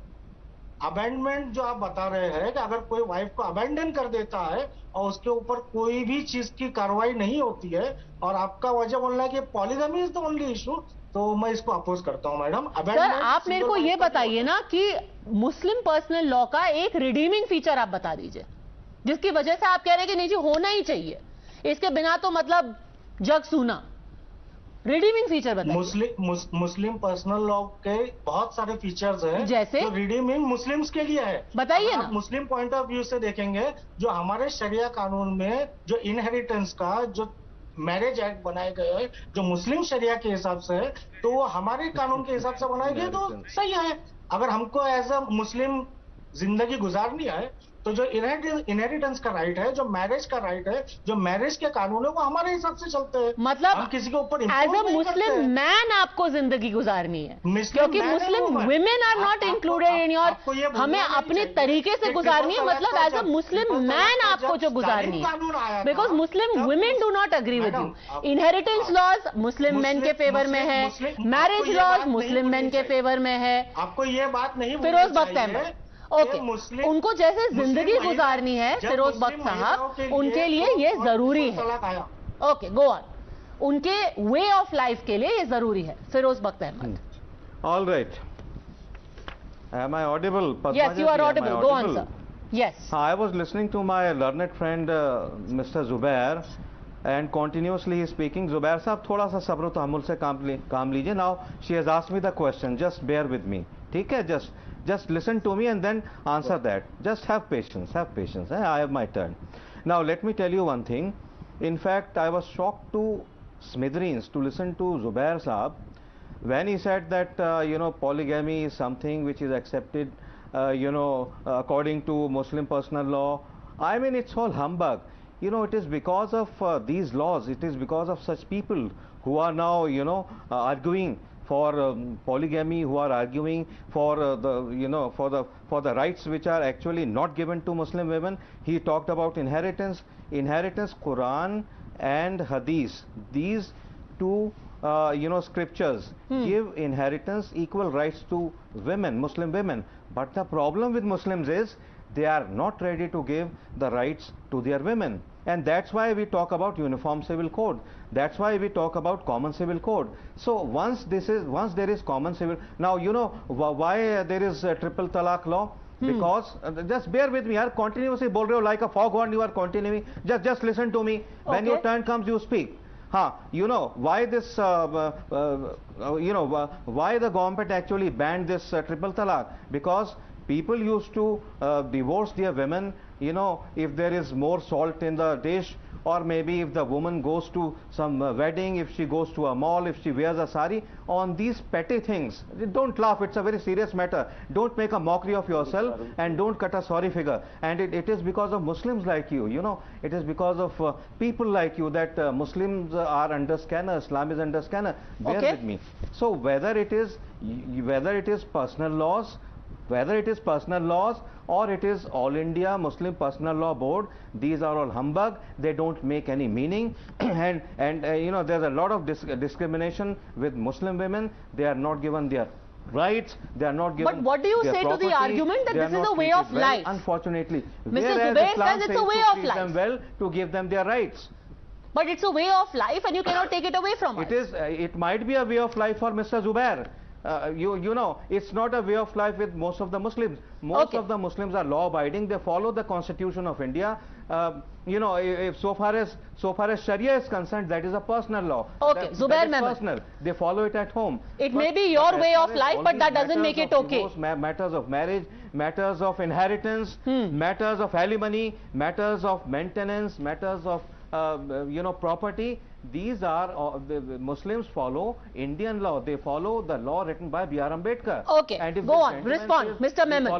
अबैंडमेंट जो आप बता रहे हैं कि अगर कोई वाइफ को अबैंडन कर देता है और उसके ऊपर कोई भी चीज की कार्रवाई नहीं होती है, और आपका वजह बोलना है कि polygamy is the only issue, तो मैं इसको अपोज करता हूं मैडम।
सर आप मेरे को ये बताइए ना कि मुस्लिम पर्सनल लॉ का एक रिडीमिंग फीचर आप बता दीजिए जिसकी वजह से आप कह रहे हैं कि नहीं जी होना ही चाहिए, इसके बिना तो मतलब जग सूना। रिडीमिंग फीचर बताइए।
मुस्लिम पर्सनल लॉ के बहुत सारे फीचर्स हैं
जैसे
जो रिडीमिंग मुस्लिम्स के लिए है।
बताइए ना।
मुस्लिम पॉइंट ऑफ व्यू से देखेंगे, जो हमारे शरिया कानून में जो इनहेरिटेंस का जो मैरिज एक्ट बनाए गए हैं, जो मुस्लिम शरिया के हिसाब से है, तो वो हमारे कानून के हिसाब से बनाए गए तो सही है। अगर हमको एज अ मुस्लिम जिंदगी गुजारनी है तो जो इनहेरिटेंस का राइट है, जो मैरिज का राइट है, जो मैरिज के कानून है, वो हमारे हिसाब से चलते हैं।
मतलब
हम किसी के ऊपर
एज अ मुस्लिम मैन आपको जिंदगी गुजारनी है, क्योंकि Muslim women are not included in your. हमें अपने तरीके से गुजारनी है, मतलब एज अ मुस्लिम मैन आपको जो गुजारनी है, because Muslim women do not agree with you. Inheritance laws Muslim men के फेवर में है, मैरिज लॉज मुस्लिम मैन के फेवर में है।
आपको ये बात नहीं
फिरोज बख्त अहमद, ओके, उनको जैसे जिंदगी गुजारनी है फिरोज बख्त साहब, उनके लिए ये जरूरी है। Okay, go on. उनके वे ऑफ लाइफ के लिए ये जरूरी है। Firoz Bakht Ahmed.
All right, am I audible?
Yes, you are audible, go on sir. Yes,
I was listening to my learned friend mister Zubair and continuously he is speaking. Zubair साहब थोड़ा सा सब्र तहम्मुल से काम लीजिए। Now she has asked me the question, just bear with me, ठीक है? Just listen to me and then answer that. Just have patience, I have my turn. Now let me tell you one thing. In fact, I was shocked to smithereens to listen to Zubair साहब when he said that polygamy is something which is accepted according to Muslim personal law. I mean, it's all humbug. It is because of these laws, it is because of such people who are now, arguing for polygamy, who are arguing for for the rights which are actually not given to Muslim women. He talked about inheritance, Quran and Hadith. These two, scriptures give inheritance, equal rights to women, Muslim women. But the problem with Muslims is they are not ready to give the rights to their women, and that's why we talk about uniform civil code, that's why we talk about common civil code. So once there is common civil, now why there is a triple talaq law, because just bear with me, yaar, continuously bol rahe ho like a foghorn, you are continuing, just listen to me. When your turn comes, you speak. Why this why the government actually banned this triple talaq? Because people used to divorce their women, if there is more salt in the dish, or maybe if the woman goes to some wedding, if she goes to a mall, if she wears a sari, on these petty things. Don't laugh, it's a very serious matter. Don't make a mockery of yourself and don't cut a sorry figure. And it is because of Muslims like you, it is because of people like you that Muslims are under scanner, Islam is under scanner. Bear with me. So whether it is personal laws, Whether it is personal laws or it is All India Muslim Personal Law Board, these are all humbug. They don't make any meaning. and you know, there's a lot of discrimination with Muslim women. They are not given their rights. They are not given.
But what do you say to the argument that this is a way of life?
Unfortunately,
Mr. Zubair says it's a way of life.
Them well to give them their rights.
But it's a way of life, and you cannot take it away from us.
It is. It might be a way of life for Mr. Zubair. You know, it's not a way of life with most of the Muslims. Most of the Muslims are law-abiding. They follow the Constitution of India. You know, if so far as Sharia is concerned, that is a personal law.
Okay, Zubair Mehmet.
Personal. They follow it at home.
It may be your way of life, but that doesn't make it okay.
Matters of marriage, matters of inheritance, matters of alimony, matters of maintenance, matters of you know, property. These are Muslims follow Indian law. They follow the law written by B.R. Ambedkar.
Okay,
and if
go on, respond, Mr. Mehmet.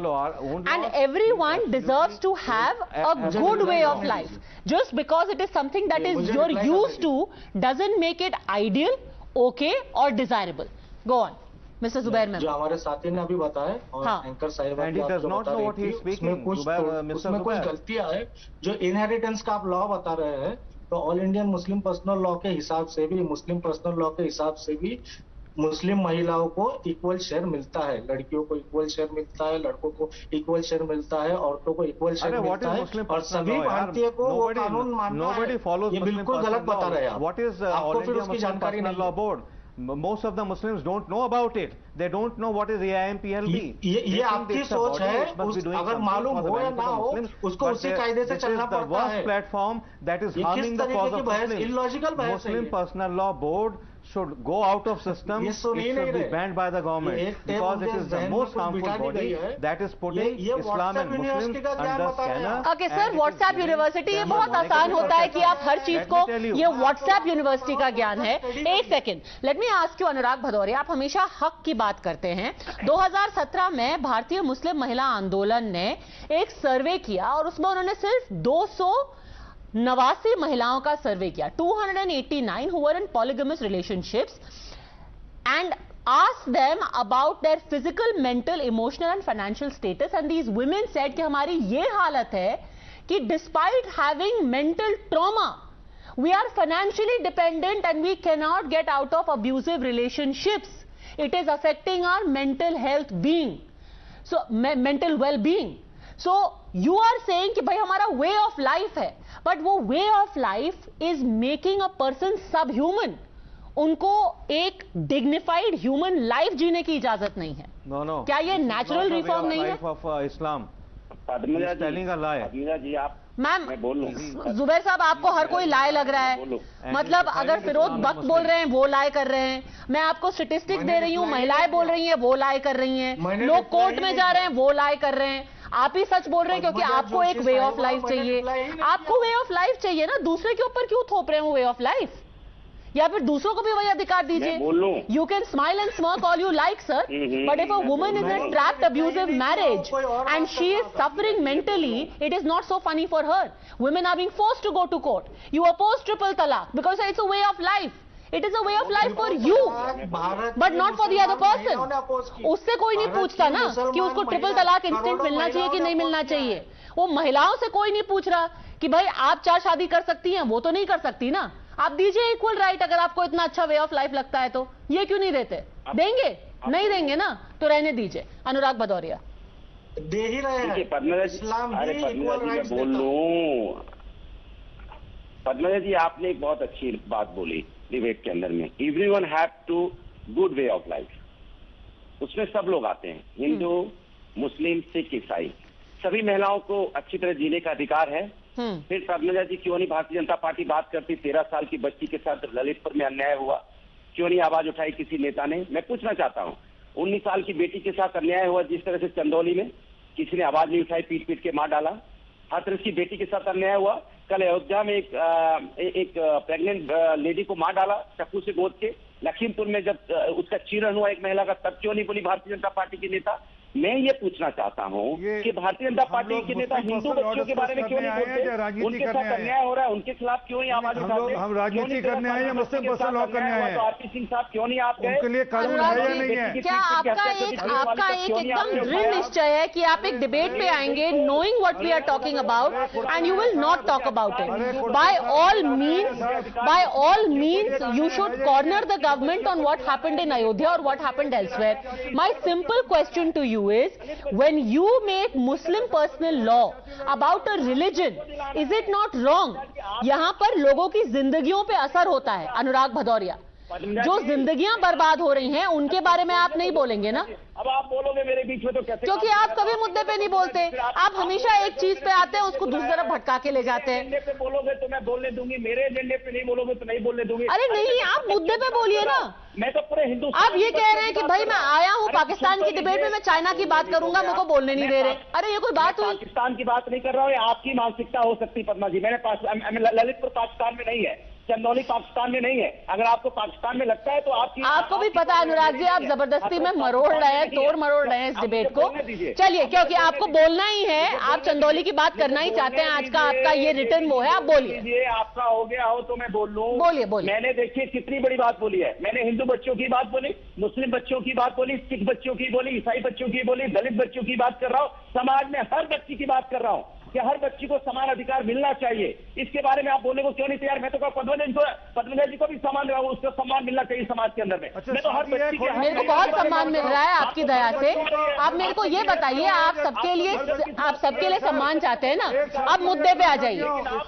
And everyone deserves to have a good way of life. Just because it is something that is you're used to doesn't make it ideal, okay, or desirable. Go on, Mr. Zubair Mehmet.
जो हमारे साथी ने अभी बताया और anchor साहिबा
and he does not know what he is speaking.
उसमें कुछ गलतियां है जो इनहेरिटेंस का आप लॉ बता रहे हैं. तो all Indian Muslim personal law के हिसाब से भी, मुस्लिम पर्सनल लॉ के हिसाब से भी मुस्लिम महिलाओं को इक्वल शेयर मिलता है. लड़कियों को इक्वल शेयर मिलता है, लड़कों को इक्वल शेयर मिलता है, औरतों को इक्वल शेयर मिलता है. और सभी भारतीय को वो कानून मानना है. ये बिल्कुल गलत बता रहे हैं आप.
What is
आपको फिर उसकी जानकारी नहीं है.
Most of the Muslims don't know about it. They don't know what is AIMPLB.
ये आपकी सोच है. अगर मालूम हो या ना हो, उसको उसी कायदे से चलना पड़ता है.
The worst platform that is harming the cause of Muslims. Muslim Personal Law Board should go out of system. It should be banned by the government because it is the most harmful body that is putting Islam and Muslims under scanner.
Okay, sir, WhatsApp university ये बहुत आसान होता है कि आप हर चीज को, ये WhatsApp यूनिवर्सिटी का ज्ञान है. एक second, let me ask you Anurag Bhadauria, आप हमेशा हक की बात करते हैं. 2017 में भारतीय मुस्लिम महिला आंदोलन ने एक सर्वे किया और उसमें उन्होंने सिर्फ 289 महिलाओं का सर्वे किया, 289 who were in polygamous relationships, and asked them about their physical, mental, emotional and financial status, and these women said कि हमारी ये हालत है कि despite having mental trauma, we are financially dependent and we cannot get out of abusive relationships. It is affecting our mental health being, so mental well-being. So you are saying कि भाई हमारा way of life है, but वो way of life is making a person subhuman. उनको एक dignified human life जीने की इजाजत नहीं है.
No.
क्या ये natural reform नहीं है?
Of Islam.
Padmaja
telling a lie.
Padmaja जी आप
मैम,
मैं बोल लूं.
जुबैर साहब आपको हर कोई लाए लग रहा है. मतलब अगर फिरोज बख्त बोल रहे हैं वो लाए कर रहे हैं, मैं आपको स्टेटिस्टिक्स दे रही हूँ, महिलाएं बोल रही हैं वो लाए कर रही हैं, लोग कोर्ट में जा रहे हैं वो लाए कर रहे हैं. आप ही सच बोल रहे हैं क्योंकि आपको एक वे ऑफ लाइफ चाहिए. आपको वे ऑफ लाइफ चाहिए ना, दूसरे के ऊपर क्यों थोप रहे हैं वो वे ऑफ लाइफ? या फिर दूसरों को भी वही अधिकार दीजिए. You can smile and smirk all you like sir, but if a woman is in trapped abusive marriage and she is suffering mentally, it is not so funny for her. Women are being forced to go to court. You oppose triple talaq because it's a way of life. It is a way of life for you, but not for the other person. उससे कोई नहीं पूछता ना कि उसको triple तलाक instant मिलना चाहिए कि नहीं मिलना चाहिए. वो महिलाओं से कोई नहीं पूछ रहा कि भाई आप 4 शादी कर सकती हैं, वो तो नहीं कर सकती ना. आप दीजिए इक्वल राइट. अगर आपको इतना अच्छा वे ऑफ लाइफ लगता है तो ये क्यों नहीं देते? देंगे? नहीं देंगे ना, तो रहने दीजिए. अनुराग भदौरिया
दे ही रहे हैं. इस्लाम भी इक्वल राइट्स
बोल लूं. पद्मजा जी आपने एक बहुत अच्छी बात बोली डिबेट के अंदर में. Everyone have to good way of life. उसमें सब लोग आते हैं, हिंदू, मुस्लिम, सिख, ईसाई. सभी महिलाओं को अच्छी तरह जीने का अधिकार है. फिर पद्मजा जी क्यों नहीं भारतीय जनता पार्टी बात करती 13 साल की बच्ची के साथ ललितपुर में अन्याय हुआ, क्यों नहीं आवाज उठाई किसी नेता ने? मैं पूछना चाहता हूँ, 19 साल की बेटी के साथ अन्याय हुआ जिस तरह से चंदौली में, किसी ने आवाज नहीं उठाई, पीट पीट के मार डाला. हाथरस की बेटी के साथ अन्याय हुआ. कल अयोध्या में एक प्रेग्नेंट लेडी को मार डाला चाकू से गोद के. लखीमपुर में जब उसका चीरन हुआ एक महिला का, तब क्यों नहीं बोली भारतीय जनता पार्टी के नेता?
मैं ये पूछना चाहता हूँ कि भारतीय जनता पार्टी के नेता हिंदू बच्चों के बारे में क्यों नहीं बोलते? उनके साथ अन्याय हो रहा है, उनके खिलाफ क्यों नहीं आवाज उठाते?
हम राजनीति करने आए हैं, मुस्लिम पर्सन लॉ करने आए हैं।
तो आरपी सिंह साहब क्यों नहीं आप गए?
उनके लिए कानून है या नहीं है?
क्या आपका एक एकदम दृढ़ निश्चय है कि आप एक डिबेट पे आएंगे knowing what we are talking about and you will not talk about it? By all means you should corner the government on what happened in Ayodhya or what happened elsewhere. My simple question to you is, when you make Muslim personal law about a religion, is it not wrong? यहाँ पर लोगों की जिंदगियों पे असर होता है। अनुराग भदौरिया, जो जिंदगियां बर्बाद हो रही हैं उनके बारे में आप नहीं बोलेंगे ना?
अब आप बोलोगे मेरे बीच में तो कैसे?
क्योंकि आप कभी मुद्दे पे नहीं बोलते, आप हमेशा एक चीज पे आते हैं उसको दूसरी तरफ भटका के ले जाते हैं।
एजेंडे पे बोलोगे तो मैं बोलने दूंगी, मेरे एजेंडे पे नहीं बोलोगे तो नहीं बोलने दूंगी।
अरे नहीं, आप मुद्दे पे बोलिए ना।
मैं तो पूरे हिंदू,
आप ये कह रहे हैं कि भाई मैं आया हूँ पाकिस्तान की डिबेट में, मैं चाइना की बात करूंगा, मुझको बोलने नहीं दे रहे। अरे ये कोई बात हुई?
पाकिस्तान की बात नहीं कर रहा हूँ, आपकी मानसिकता हो सकती है पद्मा जी। मैंने ललितपुर पाकिस्तान में नहीं है, चंदौली पाकिस्तान में नहीं है। अगर आपको पाकिस्तान में लगता है तो
आपको भी पता है अनुराग जी, आप जबरदस्ती में मरोड़ रहे हैं, तोड़ मरोड़ रहे हैं इस डिबेट को। चलिए, क्योंकि आपको बोलना ही है, आप चंदौली की बात करना ही चाहते हैं, आज का आपका ये रिटर्न वो है, आप बोलिए।
आपका हो गया हो तो मैं बोल लूं?
बोलिए।
मैंने देखिए कितनी बड़ी बात बोली है। मैंने हिंदू बच्चों की बात बोली, मुस्लिम बच्चों की बात बोली, सिख बच्चों की बोली, ईसाई बच्चों की बोली, दलित बच्चों की बात कर रहा हूँ, समाज में हर बच्ची की बात कर रहा हूँ कि हर बच्ची को समान अधिकार मिलना चाहिए। इसके बारे में आप बोलने को क्यों नहीं तैयार? मैं तो पद्मजा जी को भी समान रहा हूँ, उसको सम्मान मिलना चाहिए समाज के अंदर में। मैं तो हर बच्ची के,
मेरे को बहुत सम्मान मिल रहा है आपकी दया से। आप मेरे को ये बताइए, आप सबके लिए सम्मान चाहते हैं ना? अब मुद्दे पे आ जाइए।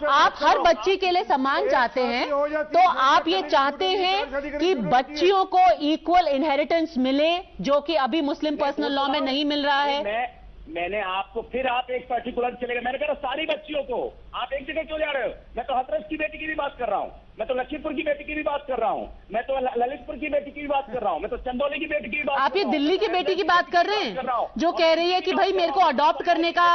आप हर बच्ची के लिए सम्मान चाहते हैं, तो आप ये चाहते हैं कि बच्चियों को इक्वल इनहेरिटेंस मिले, जो कि अभी मुस्लिम पर्सनल लॉ में नहीं मिल रहा है।
मैंने आपको, फिर आप एक पर्टिकुलर चले गए। मैंने कहा सारी बच्चियों को, आप एक जगह क्यों जा रहे हो? मैं तो हथरस की बेटी की भी बात कर रहा हूँ, मैं तो लखीमपुर की बेटी की भी बात कर रहा हूँ, मैं तो ललितपुर की बेटी की भी बात कर रहा हूँ, मैं तो चंदौली की बेटी की भी बात।
आप ये दिल्ली की बेटी की बात कर रहे हैं जो कह रही है कि भाई मेरे को अडॉप्ट करने का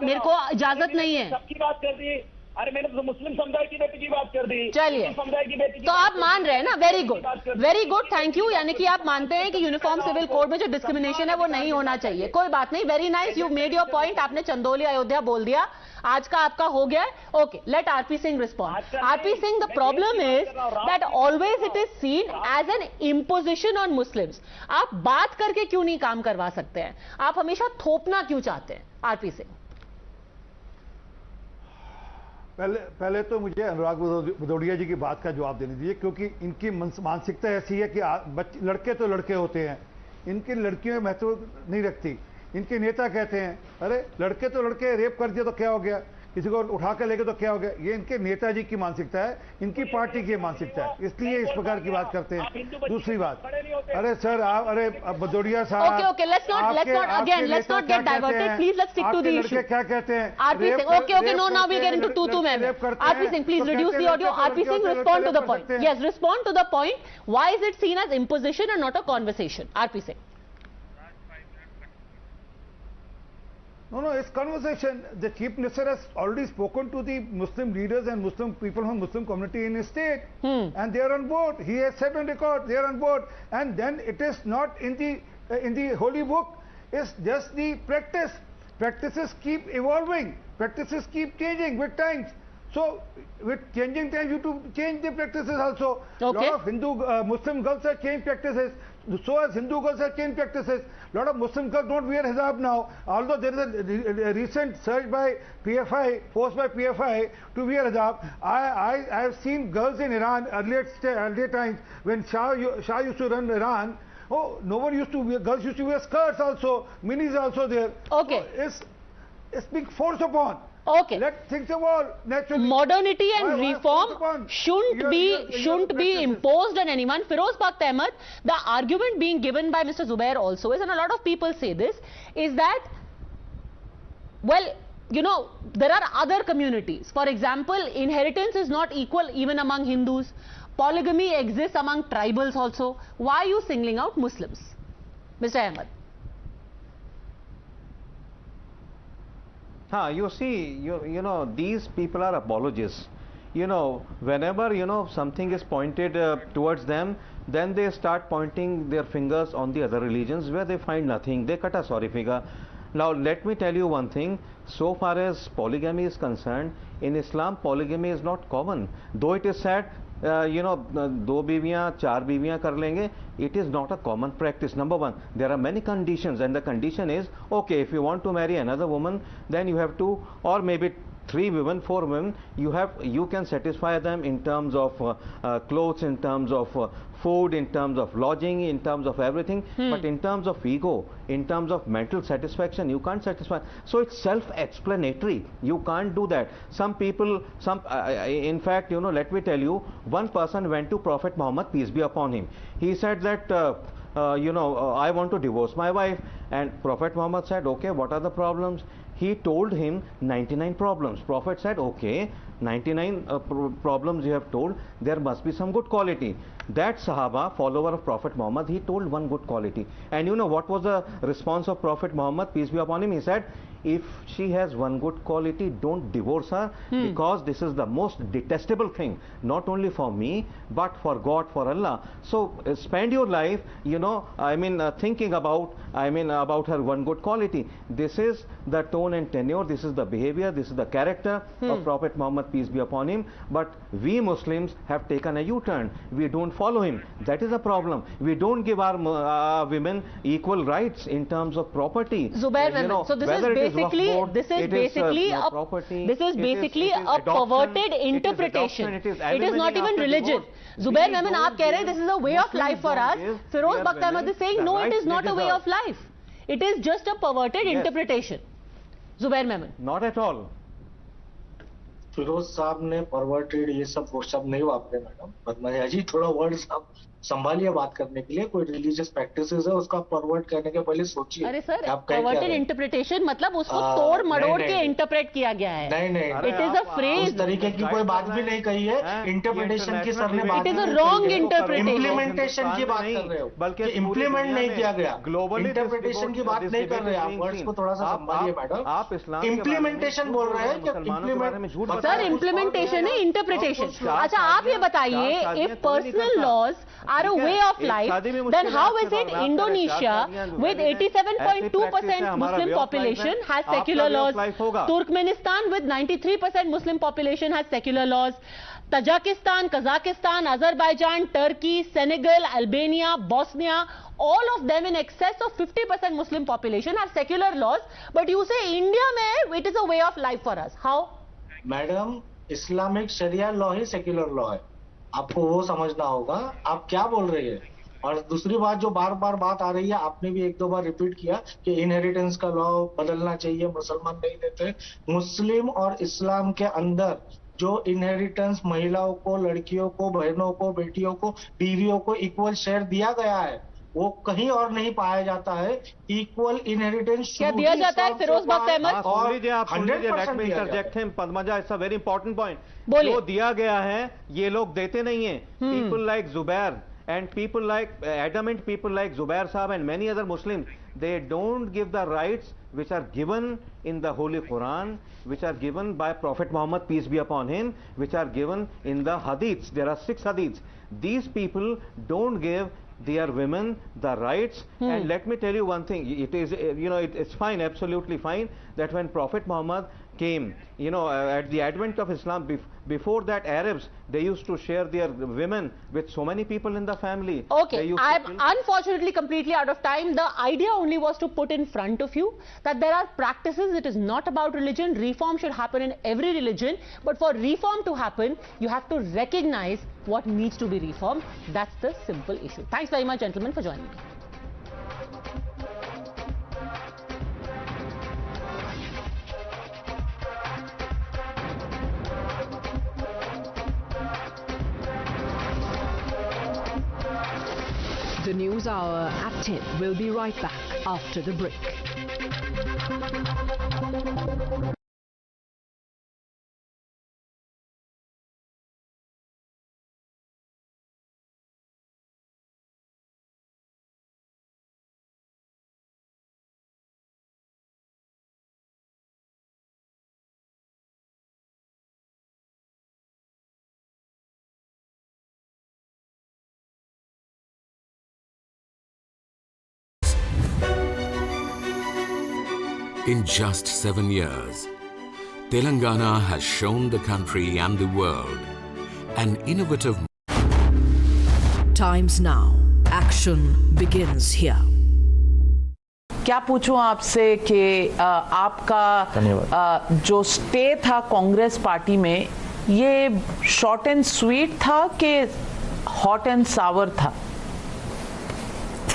मेरे को इजाजत नहीं है?
सबकी बात कर दी। अरे मैंने तो मुस्लिम समुदाय की बेटी की बात कर दी।
चलिए,
समुदाय की बेटी
तो आप मान रहे हैं ना? Very good, thank you. यानी कि आप मानते हैं कि यूनिफॉर्म सिविल कोड में जो डिस्क्रिमिनेशन है वो नहीं होना चाहिए। कोई बात नहीं, very nice, you made your point. आपने चंदौली अयोध्या बोल दिया, आज का आपका हो गया। Okay, let RP Singh respond. RP Singh, the problem is that always it is seen as an imposition on Muslims. आप बात करके क्यों नहीं काम करवा सकते हैं? आप हमेशा थोपना क्यों चाहते हैं? आरपी सिंह,
पहले तो मुझे अनुराग भदौरिया जी की बात का जवाब देने दीजिए, क्योंकि इनकी मानसिकता ऐसी है कि लड़के तो लड़के होते हैं, इनकी लड़कियों में महत्व नहीं रखती। इनके नेता कहते हैं अरे लड़के तो लड़के, रेप कर दिया तो क्या हो गया, किसी को उठा कर लेके तो क्या हो गया। ये इनके नेताजी की मानसिकता है, इनकी पार्टी की मानसिकता है, इसलिए इस प्रकार की बात करते हैं। दूसरी बात, अरे सर आप, अरे भदौरिया साहब,
okay, let's not get diverted, please let's stick to the issue.
क्या कहते हैं?
RP Singh, okay, no, now we get into two men. RP Singh, please reduce the audio. RP Singh, respond to the point. Yes, respond to the point. Why is it seen as imposition and not a conversation? RP Singh,
No, it's conversation. The Chief Minister has already spoken to the Muslim leaders and Muslim people from Muslim community in his state, and they are on board. He has said on record they are on board, and then it is not in the holy book. It's just the practice. Practices keep evolving. Practices keep changing with times. So, with changing times, you have to change the practices also.
Okay.
Lot of Muslim girls have changed practices. So as Hindu girls have changed practices. A lot of Muslim girls don't wear hijab now. Although there is a recent surge by PFI, forced by PFI to wear hijab. I have seen girls in Iran earlier times when Shah used to run Iran. Oh, no one used to wear, girls used to wear skirts also, minis also there.
Okay.
So it's being forced upon.
Okay.
Let things evolve naturally.
Modernity and reform shouldn't be imposed on anyone. Firoz Bakht Ahmed, the argument being given by Mr. Zubair also is, and a lot of people say this, is that, well, you know, there are other communities. For example, inheritance is not equal even among Hindus. Polygamy exists among tribals also. Why are you singling out Muslims? Mr. Ahmed.
You see, you know, these people are apologists. you know, whenever, you know, something is pointed towards them, then they start pointing their fingers on the other religions where they find nothing. They cut a sorry figure. Now, let me tell you one thing. So far as polygamy is concerned, in Islam, polygamy is not common. Though it is said, you know, दो बीवियां, चार बीवियां कर लेंगे, it is not a common practice. Number one, there are many conditions, and the condition is, okay, if you want to marry another woman, then you have to, or maybe 3 women, 4 women, you can satisfy them in terms of clothes, in terms of food, in terms of lodging, in terms of everything. But in terms of ego, in terms of mental satisfaction, you can't satisfy. So it's self-explanatory. You can't do that. Some people, in fact, you know, let me tell you, one person went to Prophet Muhammad, peace be upon him. He said that, you know, I want to divorce my wife. And Prophet Muhammad said, okay, what are the problems? He told him 99 problems. Prophet said, okay, 99 problems you have told, there must be some good quality. That Sahaba, follower of Prophet Muhammad, he told one good quality. And you know what was the response of Prophet Muhammad, peace be upon him? He said, if she has one good quality, don't divorce her, because this is the most detestable thing, not only for me, but for God, for Allah. So spend your life, you know, I mean, thinking about, about her one good quality. This is the tone and tenure, this is the behavior, this is the character of Prophet Muhammad, peace be upon him. But we Muslims have taken a U-turn. We don't follow him. That is a problem. We don't give our women equal rights in terms of property.
Zubair,
you know,
so this is basically a perverted interpretation. It is not even religion. Zubair Memon, आप कह रहे हैं this is a way of life for us. Feroz Bakht Ahmed is saying no, it is not a way of life. It is just a perverted interpretation. Zubair Memon.
Not at all.
Firoz साहब ने perverted ये सब वो शब्द नहीं वापरे madam, Padmaja जी थोड़ा word साहब संभालिए बात करने के लिए. कोई रिलीजियस प्रैक्टिसेस है उसका परवर्ट करने के पहले सोचिए.
अरे सर, परवर्टेड इंटरप्रिटेशन मतलब उसको तोड़ मरोड़ के इंटरप्रेट किया गया है.
नहीं,
इट इज अ फ्रेज.
उस तरीके की कोई बात भी नहीं कही है. इंटरप्रिटेशन की सर ने बात,
it is a wrong interpretation.
Implementation की बात कर रहे हो, बल्कि इम्प्लीमेंट नहीं किया गया. इंटरप्रिटेशन की बात नहीं कर रहे. आप वर्ड्स को थोड़ा सा संभालिए मैडम.
आप इस्लाम
इम्प्लीमेंटेशन बोल रहे हैं कि इम्प्लीमेंट.
सर, इम्प्लीमेंटेशन है, इंटरप्रिटेशन. अच्छा, आप ये बताइए, if personal laws are a way of life, then how is it Indonesia with 87.2% Muslim population has secular laws, Turkmenistan with 93% Muslim population has secular laws, Tajikistan, Kazakhstan, Azerbaijan, Turkey, Senegal, Albania, Bosnia, all of them in excess of 50% Muslim population have secular laws, but you say India mein it is a way of life for us. How?
Madam, Islamic Sharia law he secular law है. आपको वो समझना होगा. आप क्या बोल रही है. और दूसरी बात जो बार बार बात आ रही है, आपने भी 1-2 बार रिपीट किया कि इनहेरिटेंस का लॉ बदलना चाहिए, मुसलमान नहीं देते. मुस्लिम और इस्लाम के अंदर जो इनहेरिटेंस महिलाओं को, लड़कियों को, बहनों को, बेटियों को, बीवियों को इक्वल शेयर दिया गया है, वो कहीं और नहीं पाया जाता है. इक्वल इनहेरिटेंस
क्या दिया जाता है Firoz Bakht Ahmed?
Padmaja, it's a very important point. जो दिया गया है ये लोग देते नहीं है. People like Zubair and people like adamant people like Zubair Sahab and many other Muslims, they don't give the rights which are given in the Holy Quran, which are given by Prophet Muhammad, peace be upon him, which are given in the hadiths. There are 6 hadiths. These people don't give their women the rights. And let me tell you one thing, it is, you know, it's fine, absolutely fine, that when Prophet Muhammad came, you know, at the advent of Islam, before that Arabs, they used to share their women with so many people in the family.
Okay, I'm unfortunately completely out of time. The idea only was to put in front of you that there are practices, it is not about religion. Reform should happen in every religion, but for reform to happen, you have to recognize what needs to be reformed. That's the simple issue. Thanks very much, gentlemen, for joining me.
The News Hour at 10 will be right back after the break.
In just 7 years, Telangana has shown the country and the world an innovative.
Times now. Action begins here.
क्या पूछूं आपसे कि आपका जो stay था Congress party में, ये short and sweet था कि हॉट एंड सावर था?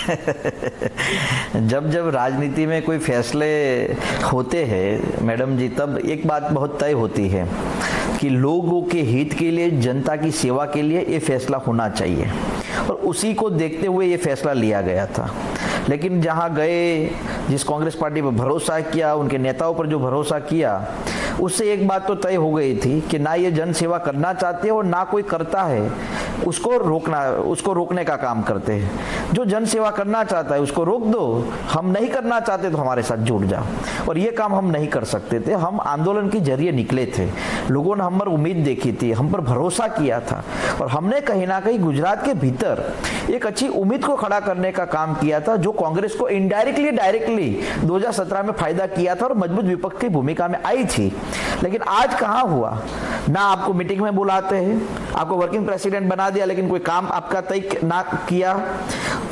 जब जब राजनीति में कोई फैसले होते हैं मैडम जी, तब एक बात बहुत तय होती है कि लोगों के हित के लिए, जनता की सेवा के लिए ये फैसला होना चाहिए, और उसी को देखते हुए ये फैसला लिया गया था। लेकिन जहां गए, जिस कांग्रेस पार्टी पर भरोसा किया, उनके नेताओं पर जो भरोसा किया, उससे एक बात तो तय हो गई थी कि ना ये जन सेवा करना चाहते हैं और ना कोई करता है उसको रोकने का काम करते हैं। जो जन सेवा करना चाहता है उसको रोक दो, हम नहीं करना चाहते तो हमारे साथ जुड़ जाओ। और ये काम हम नहीं कर सकते थे। हम आंदोलन के जरिए निकले थे, लोगों ने हम पर उम्मीद देखी थी, हम पर भरोसा किया था, और हमने कहीं ना कहीं गुजरात के भीतर एक अच्छी उम्मीद को खड़ा करने का काम किया था, जो कांग्रेस को इनडायरेक्टली डायरेक्टली 2017 में फायदा किया था और मजबूत विपक्ष की भूमिका में आई थी। लेकिन आज कहां हुआ, ना आपको मीटिंग में बुलाते हैं, आपको वर्किंग प्रेसिडेंट बना दिया, लेकिन कोई काम आपका तय ना किया।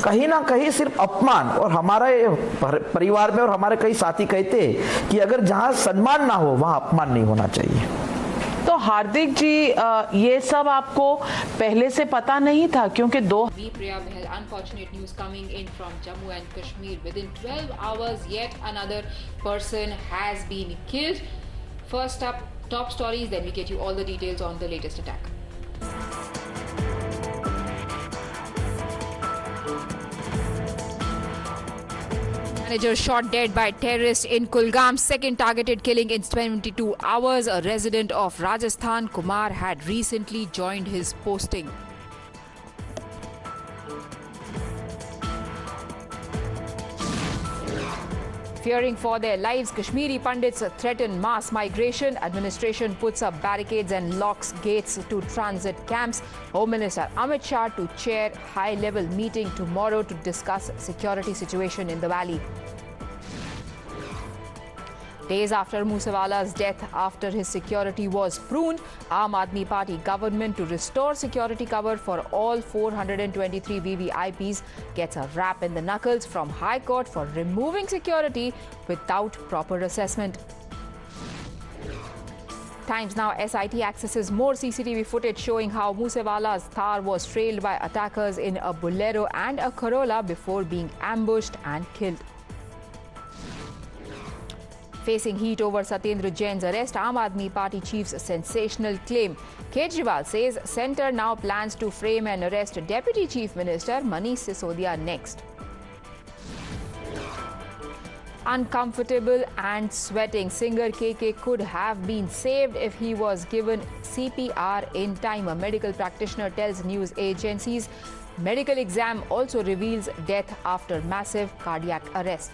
कहीं ना कहीं सिर्फ अपमान। और हमारे परिवार में और हमारे कई साथी कहते हैं कि अगर जहां सम्मान ना हो वहां अपमान नहीं होना चाहिए।
तो हार्दिक जी, ये सब आपको पहले से पता नहीं था? क्योंकि
unfortunate news coming in from Jammu and Kashmir. Within 12 hours, yet another person has been killed. First up, top stories, then we get you all the details on the latest attack. Manager shot dead by terrorists in Kulgam. Second targeted killing in 72 hours. A resident of Rajasthan, Kumar, had recently joined his posting. Fearing for their lives, Kashmiri Pandits threaten mass migration. Administration puts up barricades and locks gates to transit camps. Home Minister Amit Shah to chair high-level meeting tomorrow to discuss security situation in the valley. Days after Moosewala's death, after his security was pruned, Aam Aadmi Party government to restore security cover for all 423 VVIPs gets a rap in the knuckles from High Court for removing security without proper assessment. Times Now SIT accesses more CCTV footage showing how Moosewala's Thar was trailed by attackers in a Bolero and a Corolla before being ambushed and killed. Facing heat over Satyendra Jain's arrest, Aam Aadmi Party chief's sensational claim. Kejriwal says centre now plans to frame and arrest Deputy Chief Minister Manish Sisodia next. Uncomfortable and sweating, singer KK could have been saved if he was given CPR in time, a medical practitioner tells news agencies. Medical exam also reveals death after massive cardiac arrest.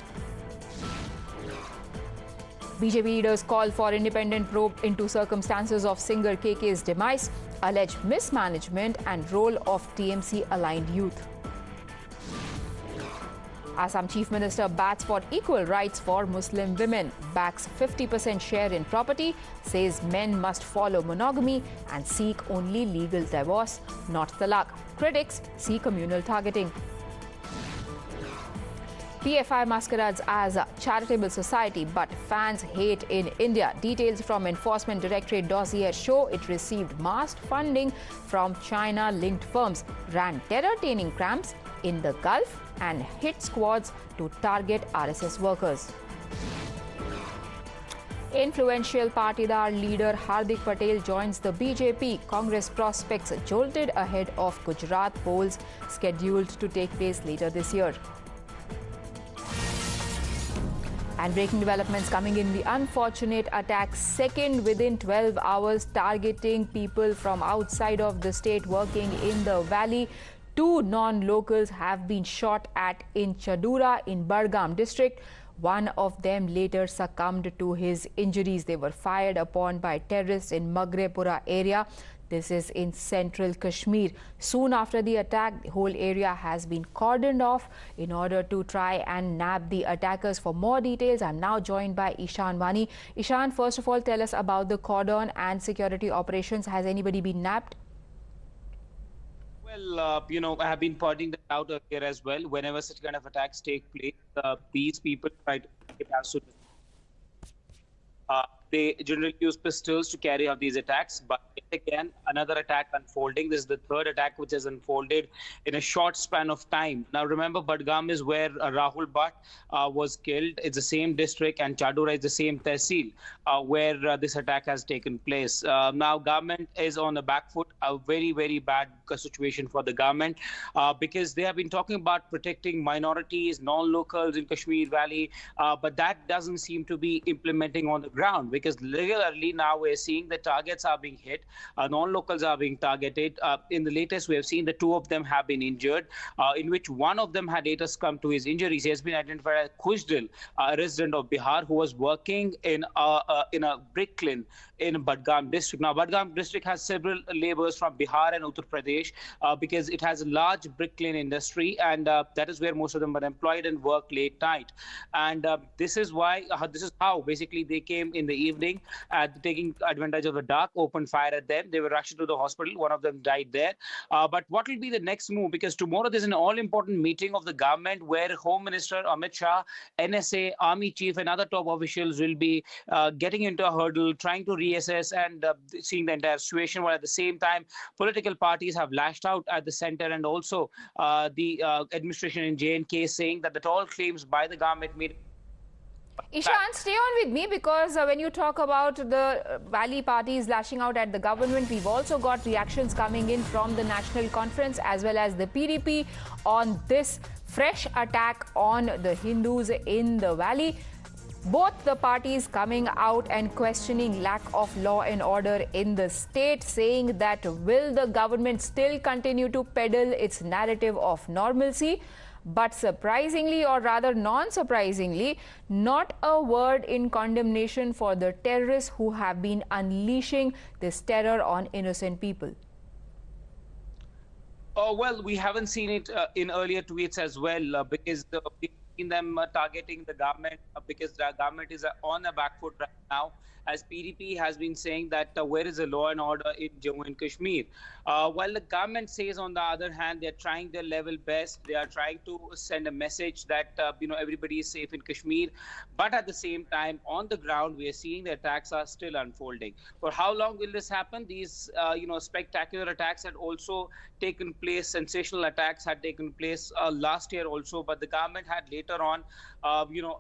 BJP leaders call for independent probe into circumstances of singer KK's demise, alleged mismanagement and role of TMC-aligned youth. Assam Chief Minister bats for equal rights for Muslim women, backs 50% share in property, says men must follow monogamy and seek only legal divorce, not talaq. Critics see communal targeting. PFI masquerades as a charitable society, but fans hate in India. Details from Enforcement Directorate dossier show it received masked funding from China-linked firms, ran terror-training camps in the Gulf, and hit squads to target RSS workers. Influential Patidar leader Hardik Patel joins the BJP. Congress prospects jolted ahead of Gujarat polls scheduled to take place later this year. And breaking developments coming in: the unfortunate attack, second within 12 hours, targeting people from outside of the state working in the valley. 2 non-locals have been shot at in Chadura in Budgam district. One of them later succumbed to his injuries. They were fired upon by terrorists in Magrepura area. This is in central Kashmir. Soon after the attack, the whole area has been cordoned off in order to try and nab the attackers. For more details, I'm now joined by Ishan Wani. Ishan, first of all, tell us about the cordon and security operations. Has anybody been nabbed?
Well, I have been pointing that out earlier as well. Whenever such kind of attacks take place, these people try to get as soon as they generally use pistols to carry out these attacks. But yet again, another attack unfolding. This is the third attack which has unfolded in a short span of time. Now, remember, Budgam is where Rahul Bhatt was killed. It's the same district, and Chadura is the same tehsil where this attack has taken place. Now, government is on the back foot. A very, very bad situation for the government because they have been talking about protecting minorities, non-locals in Kashmir Valley, but that doesn't seem to be implementing on the ground, because regularly now we're seeing the targets are being hit, non-locals are being targeted. In the latest, we have seen the two of them have been injured, in which one of them had later succumbed to his injuries. He has been identified as Khushdil, a resident of Bihar who was working in a brick kiln in Budgam district. Now, Budgam district has several laborers from Bihar and Uttar Pradesh because it has a large brick kiln industry, and that is where most of them are employed and work late night. And this is how basically they came in the evening, taking advantage of the dark, opened fire at them. They were rushed to the hospital. One of them died there. But what will be the next move? Because tomorrow there's an all-important meeting of the government where Home Minister Amit Shah, NSA, Army Chief, and other top officials will be getting into a hurdle, trying to reassess and seeing the entire situation, while at the same time political parties have lashed out at the center, and also the administration in J&K saying that all claims by the government made.
Ishan, stay on with me, because when you talk about the Valley parties lashing out at the government, we've also got reactions coming in from the National Conference as well as the PDP on this fresh attack on the Hindus in the Valley. Both the parties coming out and questioning lack of law and order in the state, saying that will the government still continue to peddle its narrative of normalcy? But surprisingly, or rather non-surprisingly, not a word in condemnation for the terrorists who have been unleashing this terror on innocent people.
Well, we haven't seen it in earlier tweets as well, because we've seen them targeting the government because the government is on a back foot right now, as PDP has been saying that where is the law and order in Jammu and Kashmir? While the government says, on the other hand, they're trying their level best. They are trying to send a message that everybody is safe in Kashmir, but at the same time, on the ground, we are seeing the attacks are still unfolding. For how long will this happen? These spectacular attacks had also taken place. Sensational attacks had taken place last year also, but the government had later on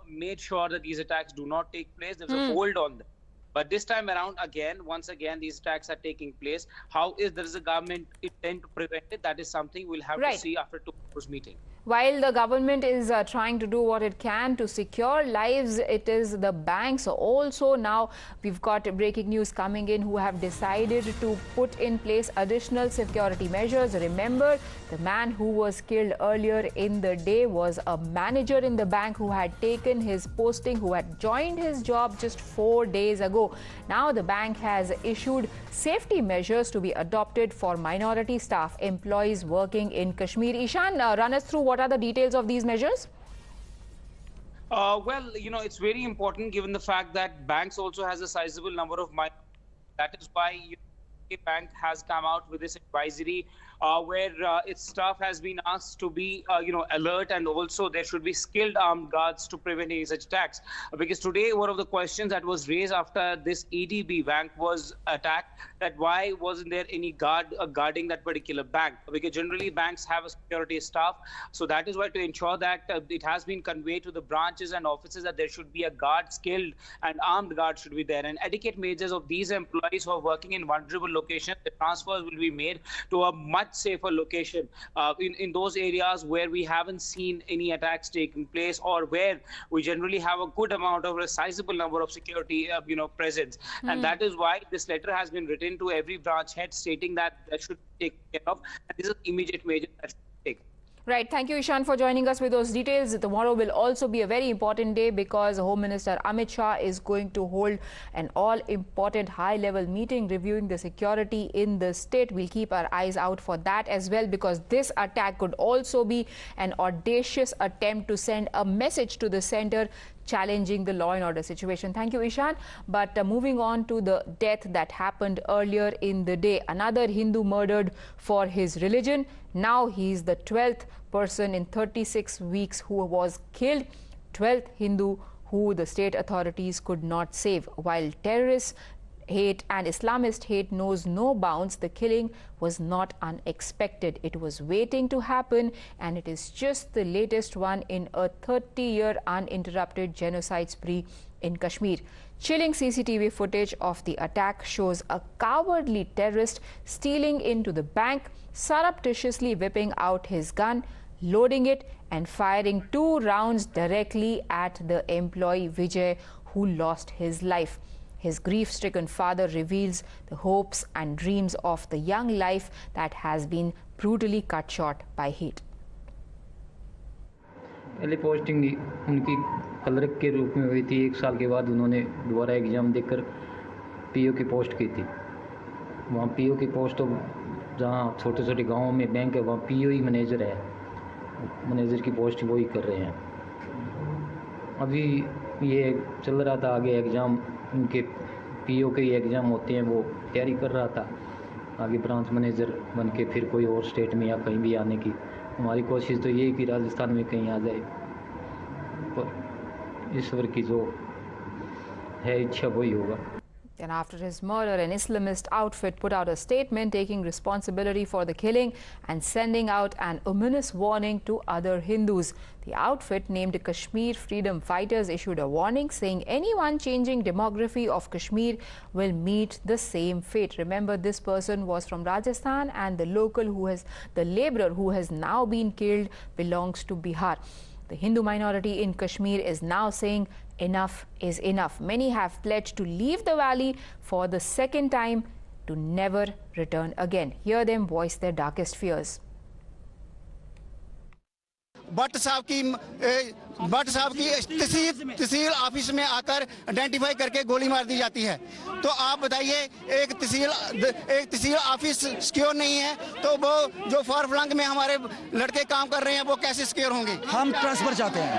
made sure that these attacks do not take place. There's a hold on them. But this time around, once again, these attacks are taking place. How is the government intent to prevent it? That is something we'll have to see after tomorrow's meeting.
While the government is trying to do what it can to secure lives, it is the banks also. Now we've got breaking news coming in who have decided to put in place additional security measures. Remember, the man who was killed earlier in the day was a manager in the bank who had taken his posting, who had joined his job just 4 days ago. Now the bank has issued safety measures to be adopted for minority staff employees working in Kashmir. Ishan, run us through what are the details of these measures?
Well, it's very important given the fact that banks also has a sizable number of minorities. That is why bank has come out with this advisory where its staff has been asked to be alert, and also there should be skilled armed guards to prevent any such attacks. Because today one of the questions that was raised after this EDB bank was attacked, that why wasn't there any guard guarding that particular bank? Because generally banks have a security staff, so that is why, to ensure that it has been conveyed to the branches and offices that there should be a guard, skilled and armed guard should be there, and etiquette measures of these employees who are working in vulnerable locations. The transfers will be made to a much safer location in those areas where we haven't seen any attacks taking place, or where we generally have a good amount of a sizable number of security presence. And that is why this letter has been written to every branch head stating that that should be taken care of, and this is immediate measure that should be taken.
Right. Thank you, Ishan, for joining us with those details. Tomorrow will also be a very important day because Home Minister Amit Shah is going to hold an all-important high-level meeting reviewing the security in the state. We'll keep our eyes out for that as well, because this attack could also be an audacious attempt to send a message to the center challenging the law and order situation. Thank you, Ishan. But moving on to the death that happened earlier in the day. Another Hindu murdered for his religion. Now he is the 12th person in 36 weeks who was killed. 12th Hindu who the state authorities could not save. While terrorist hate and Islamist hate knows no bounds, the killing was not unexpected. It was waiting to happen, and it is just the latest one in a 30-year uninterrupted genocide spree in Kashmir. Chilling CCTV footage of the attack shows a cowardly terrorist stealing into the bank, surreptitiously whipping out his gun, loading it and firing 2 rounds directly at the employee Vijay, who lost his life. His grief-stricken father reveals the hopes and dreams of the young life that has been brutally cut short by hate.
पहले posting उनकी clerk के रूप में हुई थी। 1 साल के बाद उन्होंने दोबारा एग्ज़ाम देकर पीओ की पोस्ट की थी। वहाँ पीओ की पोस्ट जहाँ छोटे-छोटे गांवों में बैंक है, वहाँ पीओ ही मैनेजर है। मैनेजर की पोस्ट वो ही कर रहे हैं। अभी ये चल रहा था आगे एग्ज़ाम, उनके पीओ के एग्ज़ाम होते हैं, वो तैयारी कर रहा था आगे ब्रांच मैनेजर बन के फिर कोई और स्टेट में या कहीं भी आने की। हमारी कोशिश तो ये है कि राजस्थान में कहीं आ जाए, पर ईश्वर की जो है इच्छा वही होगा।
And after his murder, an Islamist outfit put out a statement taking responsibility for the killing and sending out an ominous warning to other Hindus. The outfit, named Kashmir Freedom Fighters, issued a warning saying anyone changing demography of Kashmir will meet the same fate. Remember, this person was from Rajasthan, and the laborer who has now been killed belongs to Bihar. The Hindu minority in Kashmir is now saying enough is enough. Many have pledged to leave the valley for the second time to never return again. Hear them voice their darkest fears.
Bhatt साहब की तहसील office में आकर identify करके गोली मार दी जाती है। तो आप बताइए, एक तहसील ऑफिस सिक्योर नहीं है तो वो जो फॉर फ्लंग में हमारे लड़के काम कर रहे हैं वो कैसे सिक्योर होंगे? हम ट्रांसफर चाहते हैं,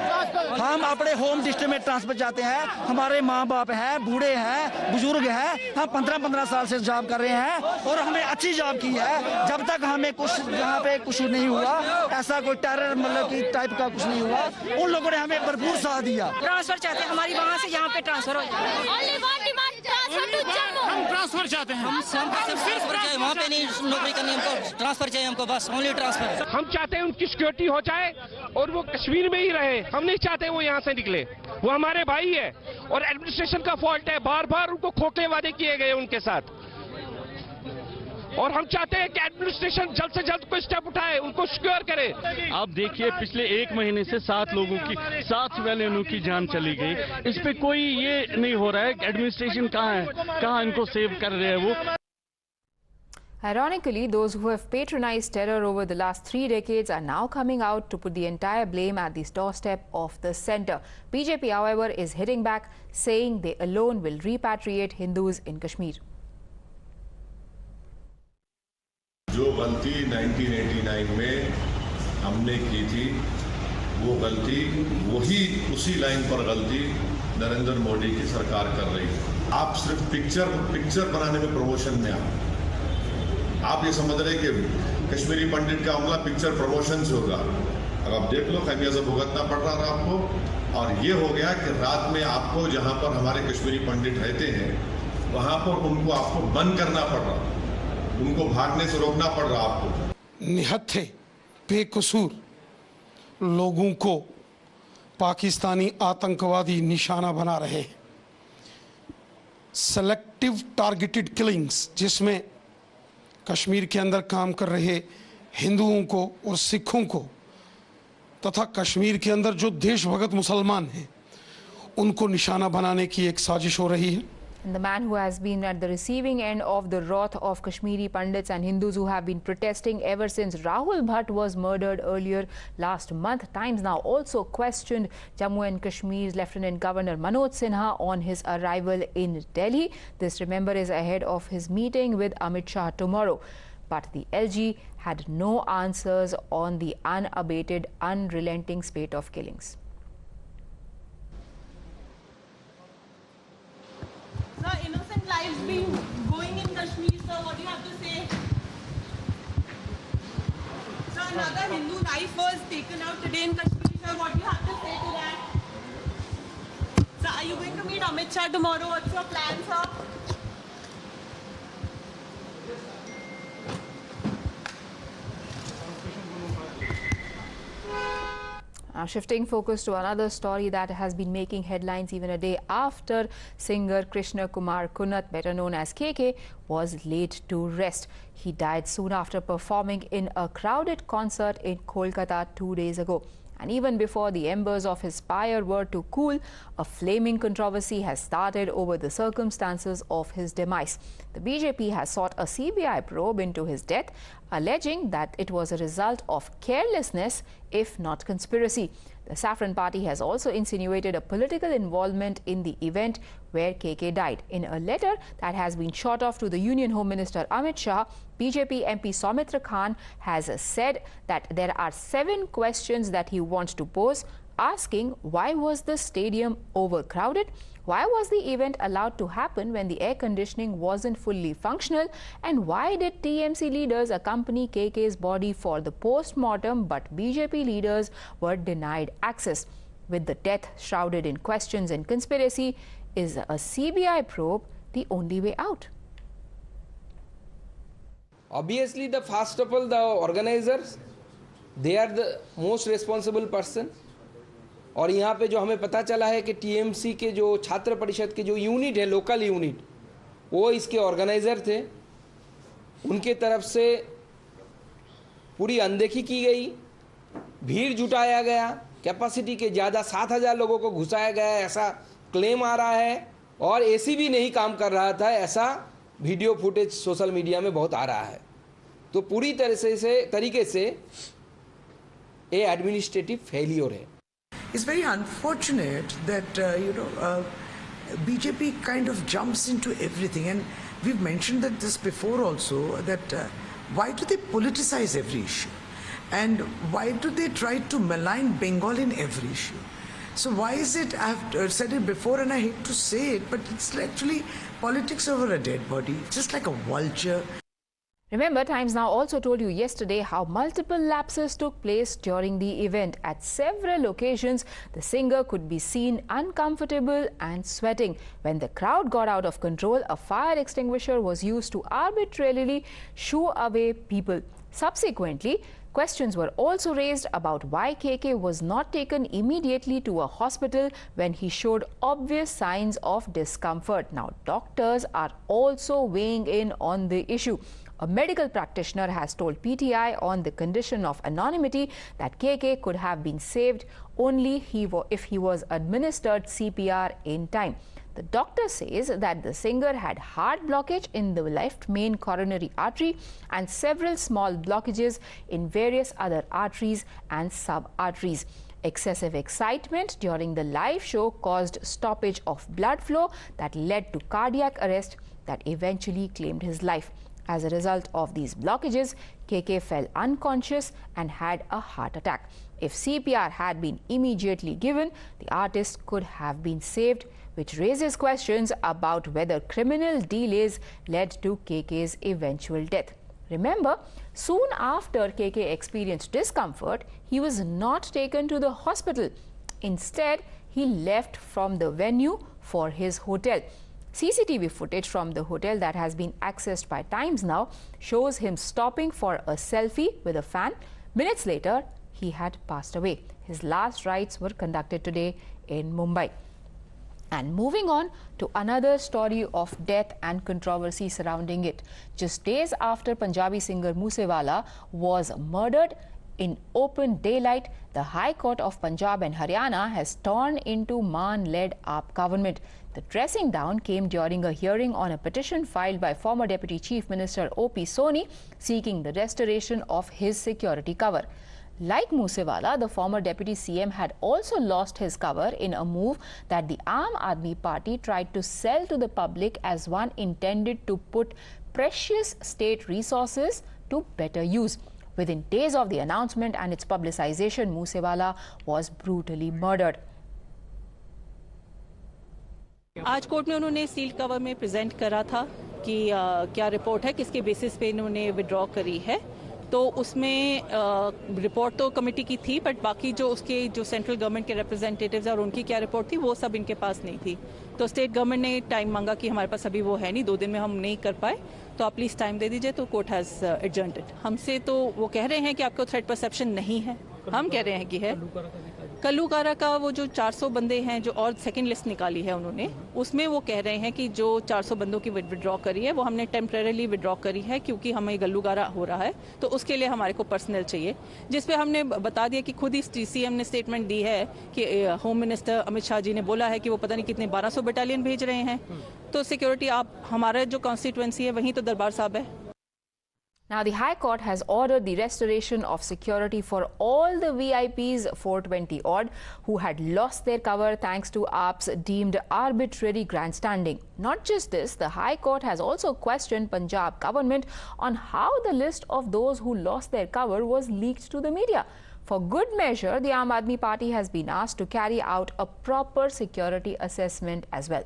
हम अपने होम डिस्ट्रिक्ट में ट्रांसफर चाहते हैं। हमारे माँ बाप हैं, बूढ़े हैं, बुजुर्ग हैं, हम 15-15 साल से जॉब कर रहे हैं और हमें अच्छी जॉब की है। जब तक हमें कुछ यहाँ पे कुछ नहीं हुआ, ऐसा कोई टेरर मतलब की टाइप का कुछ नहीं हुआ, उन लोगों ने हमें भरपूर साथ दिया। ट्रांसफर चाहते हैं, हमारी वहाँ से यहाँ पे ट्रांसफर हो जाए। हम ट्रांसफर चाहते हैं, हम ट्रांसफर चाहिए, वहाँ पे नहीं नौकरी करनी, हमको ट्रांसफर चाहिए, हमको बस ओनली ट्रांसफर। हम चाहते हैं उनकी सिक्योरिटी हो जाए और वो कश्मीर में ही रहे। हम नहीं चाहते वो यहाँ से निकले, वो हमारे भाई है और एडमिनिस्ट्रेशन का फॉल्ट है। बार बार उनको खोखले वादे किए गए उनके साथ और हम चाहते हैं कि एडमिनिस्ट्रेशन जल्द से जल्द कोई स्टेप उठाए, उनको सिक्योर करे। आप देखिए, पिछले 1 महीने से 7 लोगों की 7 सिविलियनों की जान चली गई। इस पे कोई ये नहीं हो रहा है, एडमिनिस्ट्रेशन कहाँ है, कहाँ इनको सेव कर रहे हैं वो।
Ironically, those who have patronized terror over the last 3 decades are now coming out to put the entire blame at the doorstep of the center. BJP, however, is hitting back, saying they alone will repatriate Hindus in Kashmir.
जो गलती 1989 में हमने की थी, वो गलती उसी line पर गलती नरेंद्र मोदी की सरकार कर रही है। आप सिर्फ पिक्चर बनाने में, प्रमोशन में आप ये समझ रहे कि कश्मीरी पंडित का हमला पिक्चर प्रमोशन से होगा। अब आप देख लो, खमियाजा भुगतना पड़ रहा था आपको। और ये हो गया कि रात में आपको जहां पर हमारे कश्मीरी पंडित रहते हैं वहां पर उनको आपको बंद करना पड़ रहा, उनको भागने से रोकना पड़ रहा आपको।
निहत्थे बेकसूर लोगों को पाकिस्तानी आतंकवादी निशाना बना रहे हैं। सेलेक्टिव टारगेटेड किलिंग्स, जिसमें कश्मीर के अंदर काम कर रहे हिंदुओं को और सिखों को तथा कश्मीर के अंदर जो देशभगत मुसलमान हैं उनको निशाना बनाने की एक साजिश हो रही है।
And the man who has been at the receiving end of the wrath of Kashmiri Pandits and Hindus who have been protesting ever since Rahul Bhatt was murdered earlier last month. Times Now also questioned Jammu and Kashmir's Lieutenant Governor Manoj Sinha on his arrival in Delhi. This, remember, is ahead of his meeting with Amit Shah tomorrow. But the LG had no answers on the unabated, unrelenting spate of killings.
Sir, innocent lives being going in Kashmir, sir, what do you have to say? Sir, another Hindu life was taken out today in Kashmir, sir, what do you have to say to that? Sir, are you going to meet Amit Shah tomorrow? What's your plan, sir?
Now shifting focus to another story that has been making headlines even a day after singer Krishna Kumar Kunat, better known as KK, was laid to rest. He died soon after performing in a crowded concert in Kolkata 2 days ago. And even before the embers of his pyre were to cool, a flaming controversy has started over the circumstances of his demise. The BJP has sought a CBI probe into his death, alleging that it was a result of carelessness, if not conspiracy. The Saffron Party has also insinuated a political involvement in the event where KK died. In a letter that has been shot off to the Union Home Minister Amit Shah, BJP MP Soumitra Khan has said that there are 7 questions that he wants to pose, asking why was the stadium overcrowded? Why was the event allowed to happen when the air conditioning wasn't fully functional? And why did TMC leaders accompany KK's body for the post-mortem but BJP leaders were denied access? With the death shrouded in questions and conspiracy, is a CBI probe the only way out?
Obviously, first of all, the organizers, they are the most responsible person. और यहाँ पे जो हमें पता चला है कि TMC के जो छात्र परिषद के जो यूनिट है, लोकल यूनिट, वो इसके ऑर्गेनाइजर थे. उनके तरफ से पूरी अनदेखी की गई, भीड़ जुटाया गया, कैपेसिटी के ज़्यादा 7,000 लोगों को घुसाया गया, ऐसा क्लेम आ रहा है. और एसी भी नहीं काम कर रहा था, ऐसा वीडियो फुटेज सोशल मीडिया में बहुत आ रहा है. तो पूरी तरीके से ये एडमिनिस्ट्रेटिव फेलियर है.
It's very unfortunate that, BJP kind of jumps into everything. And we've mentioned that this before also, that why do they politicize every issue? And why do they try to malign Bengal in every issue? So why is it, I've said it before and I hate to say it, but it's actually politics over a dead body, just like a vulture.
Remember, Times Now also told you yesterday how multiple lapses took place during the event. At several occasions, the singer could be seen uncomfortable and sweating. When the crowd got out of control, a fire extinguisher was used to arbitrarily shoo away people. Subsequently, questions were also raised about why KK was not taken immediately to a hospital when he showed obvious signs of discomfort. Now, doctors are also weighing in on the issue. A medical practitioner has told PTI on the condition of anonymity that KK could have been saved only if he was administered CPR in time. The doctor says that the singer had heart blockage in the left main coronary artery and several small blockages in various other arteries and sub-arteries. Excessive excitement during the live show caused stoppage of blood flow that led to cardiac arrest that eventually claimed his life. As a result of these blockages, KK fell unconscious and had a heart attack. If CPR had been immediately given, the artist could have been saved, which raises questions about whether criminal delays led to KK's eventual death. Remember, soon after KK experienced discomfort, he was not taken to the hospital. Instead, he left from the venue for his hotel. CCTV footage from the hotel that has been accessed by Times Now shows him stopping for a selfie with a fan. Minutes later, he had passed away. His last rites were conducted today in Mumbai. And moving on to another story of death and controversy surrounding it. Just days after Punjabi singer Moosewala was murdered In open daylight, the High Court of Punjab and Haryana has turned into Maan-led AAP government. The dressing down came during a hearing on a petition filed by former Deputy Chief Minister O.P. Soni seeking the restoration of his security cover. Like Moosewala, the former Deputy CM had also lost his cover in a move that the Aam Aadmi Party tried to sell to the public as one intended to put precious state resources to better use. Within days of the announcement and its publicization, Moosewala was brutally murdered.
आज court में उन्होंने seal cover में present करा था कि क्या report है, किसके बेसिस पे इन्होंने विड्रॉ करी है। तो उसमें रिपोर्ट तो कमेटी की थी, बट बाकी जो उसके जो सेंट्रल गवर्नमेंट के रिप्रेजेंटेटिव्स और उनकी क्या रिपोर्ट थी वो सब इनके पास नहीं थी। तो स्टेट गवर्नमेंट ने टाइम मांगा कि हमारे पास अभी वो है नहीं, 2 दिन में हम नहीं कर पाए, तो आप प्लीज़ टाइम दे दीजिए। तो कोर्ट हैज़ एडजर्न्ड इट। हमसे तो वो कह रहे हैं कि आपको थ्रेट परसेप्शन नहीं है, हम कह रहे हैं कि है। कल्लूकारा का वो जो 400 बंदे हैं जो और सेकंड लिस्ट निकाली है उन्होंने, उसमें वो कह रहे हैं कि जो 400 बंदों की विड्रॉ करी है वो हमने टेम्परेरीली विड्रॉ करी है क्योंकि हमें गल्लूकारा हो रहा है, तो उसके लिए हमारे को पर्सनल चाहिए। जिस पे हमने बता दिया कि खुद ही सीएम ने स्टेटमेंट दी है कि होम मिनिस्टर अमित शाह जी ने बोला है कि वो पता नहीं कितने 1200 बटालियन भेज रहे हैं। तो सिक्योरिटी आप हमारा जो कॉन्स्टिट्यूएंसी है वहीं तो दरबार साहब है।
Now, the High Court has ordered the restoration of security for all the VIPs, 420 odd, who had lost their cover thanks to AAP's deemed arbitrary grandstanding. Not just this, the High Court has also questioned Punjab government on how the list of those who lost their cover was leaked to the media. For good measure, the Aam Aadmi Party has been asked to carry out a proper security assessment as well.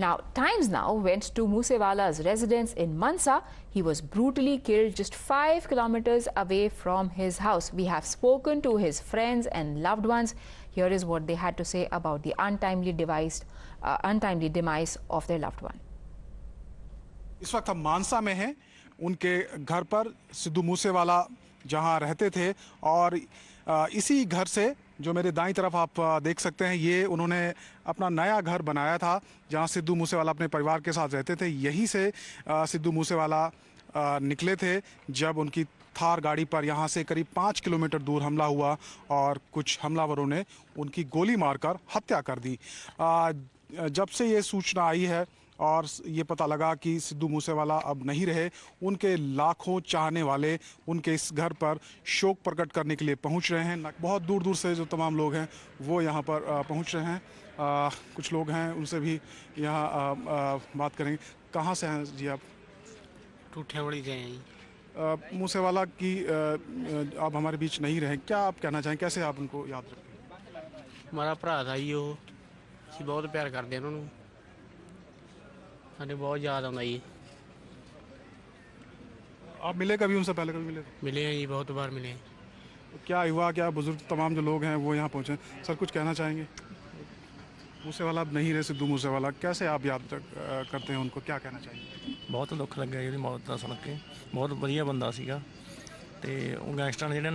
Now, Times Now went to Moosewala's residence in Mansa. He was brutally killed just 5 kilometers away from his house. We have spoken to his friends and loved ones. Here is what they had to say about the untimely demise of their loved one.
इस वक्त हम मानसा में हैं, उनके घर पर सिद्धू मूसेवाला जहां रहते थे, और इसी घर से जो मेरे दाईं तरफ आप देख सकते हैं, ये उन्होंने अपना नया घर बनाया था जहां सिद्धू मूसेवाला अपने परिवार के साथ रहते थे। यहीं से सिद्धू मूसेवाला निकले थे जब उनकी थार गाड़ी पर यहां से करीब 5 किलोमीटर दूर हमला हुआ और कुछ हमलावरों ने उनकी गोली मारकर हत्या कर दी। जब से ये सूचना आई है और ये पता लगा कि सिद्धू मूसेवाला अब नहीं रहे, उनके लाखों चाहने वाले उनके इस घर पर शोक प्रकट करने के लिए पहुंच रहे हैं। बहुत दूर दूर से जो तमाम लोग हैं वो यहाँ पर पहुंच रहे हैं। कुछ लोग हैं, उनसे भी यहाँ बात करेंगे। कहाँ से हैं जी आप?
टूठेवड़ी गए हैं।
मूसेवाला की आप हमारे बीच नहीं रहे, क्या आप कहना चाहें, कैसे आप उनको याद रखें?
हमारा भरा था जी, वो बहुत प्यार करते हैं उन्होंने, बहुत याद आता जी।
आप मिले कभी उनसे पहले? कभी मिले?
मिले हैं जी, बहुत बार मिले हैं।
क्या युवा, क्या बुजुर्ग तमाम जो लोग हैं वो यहाँ पहुँचे, सर कुछ कहना चाहेंगे? मूसेवाला अब नहीं रहे, सिद्धू मूसेवाला, कैसे आप याद करते हैं उनको, क्या कहना चाहेंगे?
बहुत दुख लगा जी मौत ਦਾ ਸੁਣ ਕੇ। बहुत ਵਧੀਆ ਬੰਦਾ ਸੀਗਾ ਤੇ ਉਹ ਗੈਂਗਸਟਰ ਜਿਹੜੇ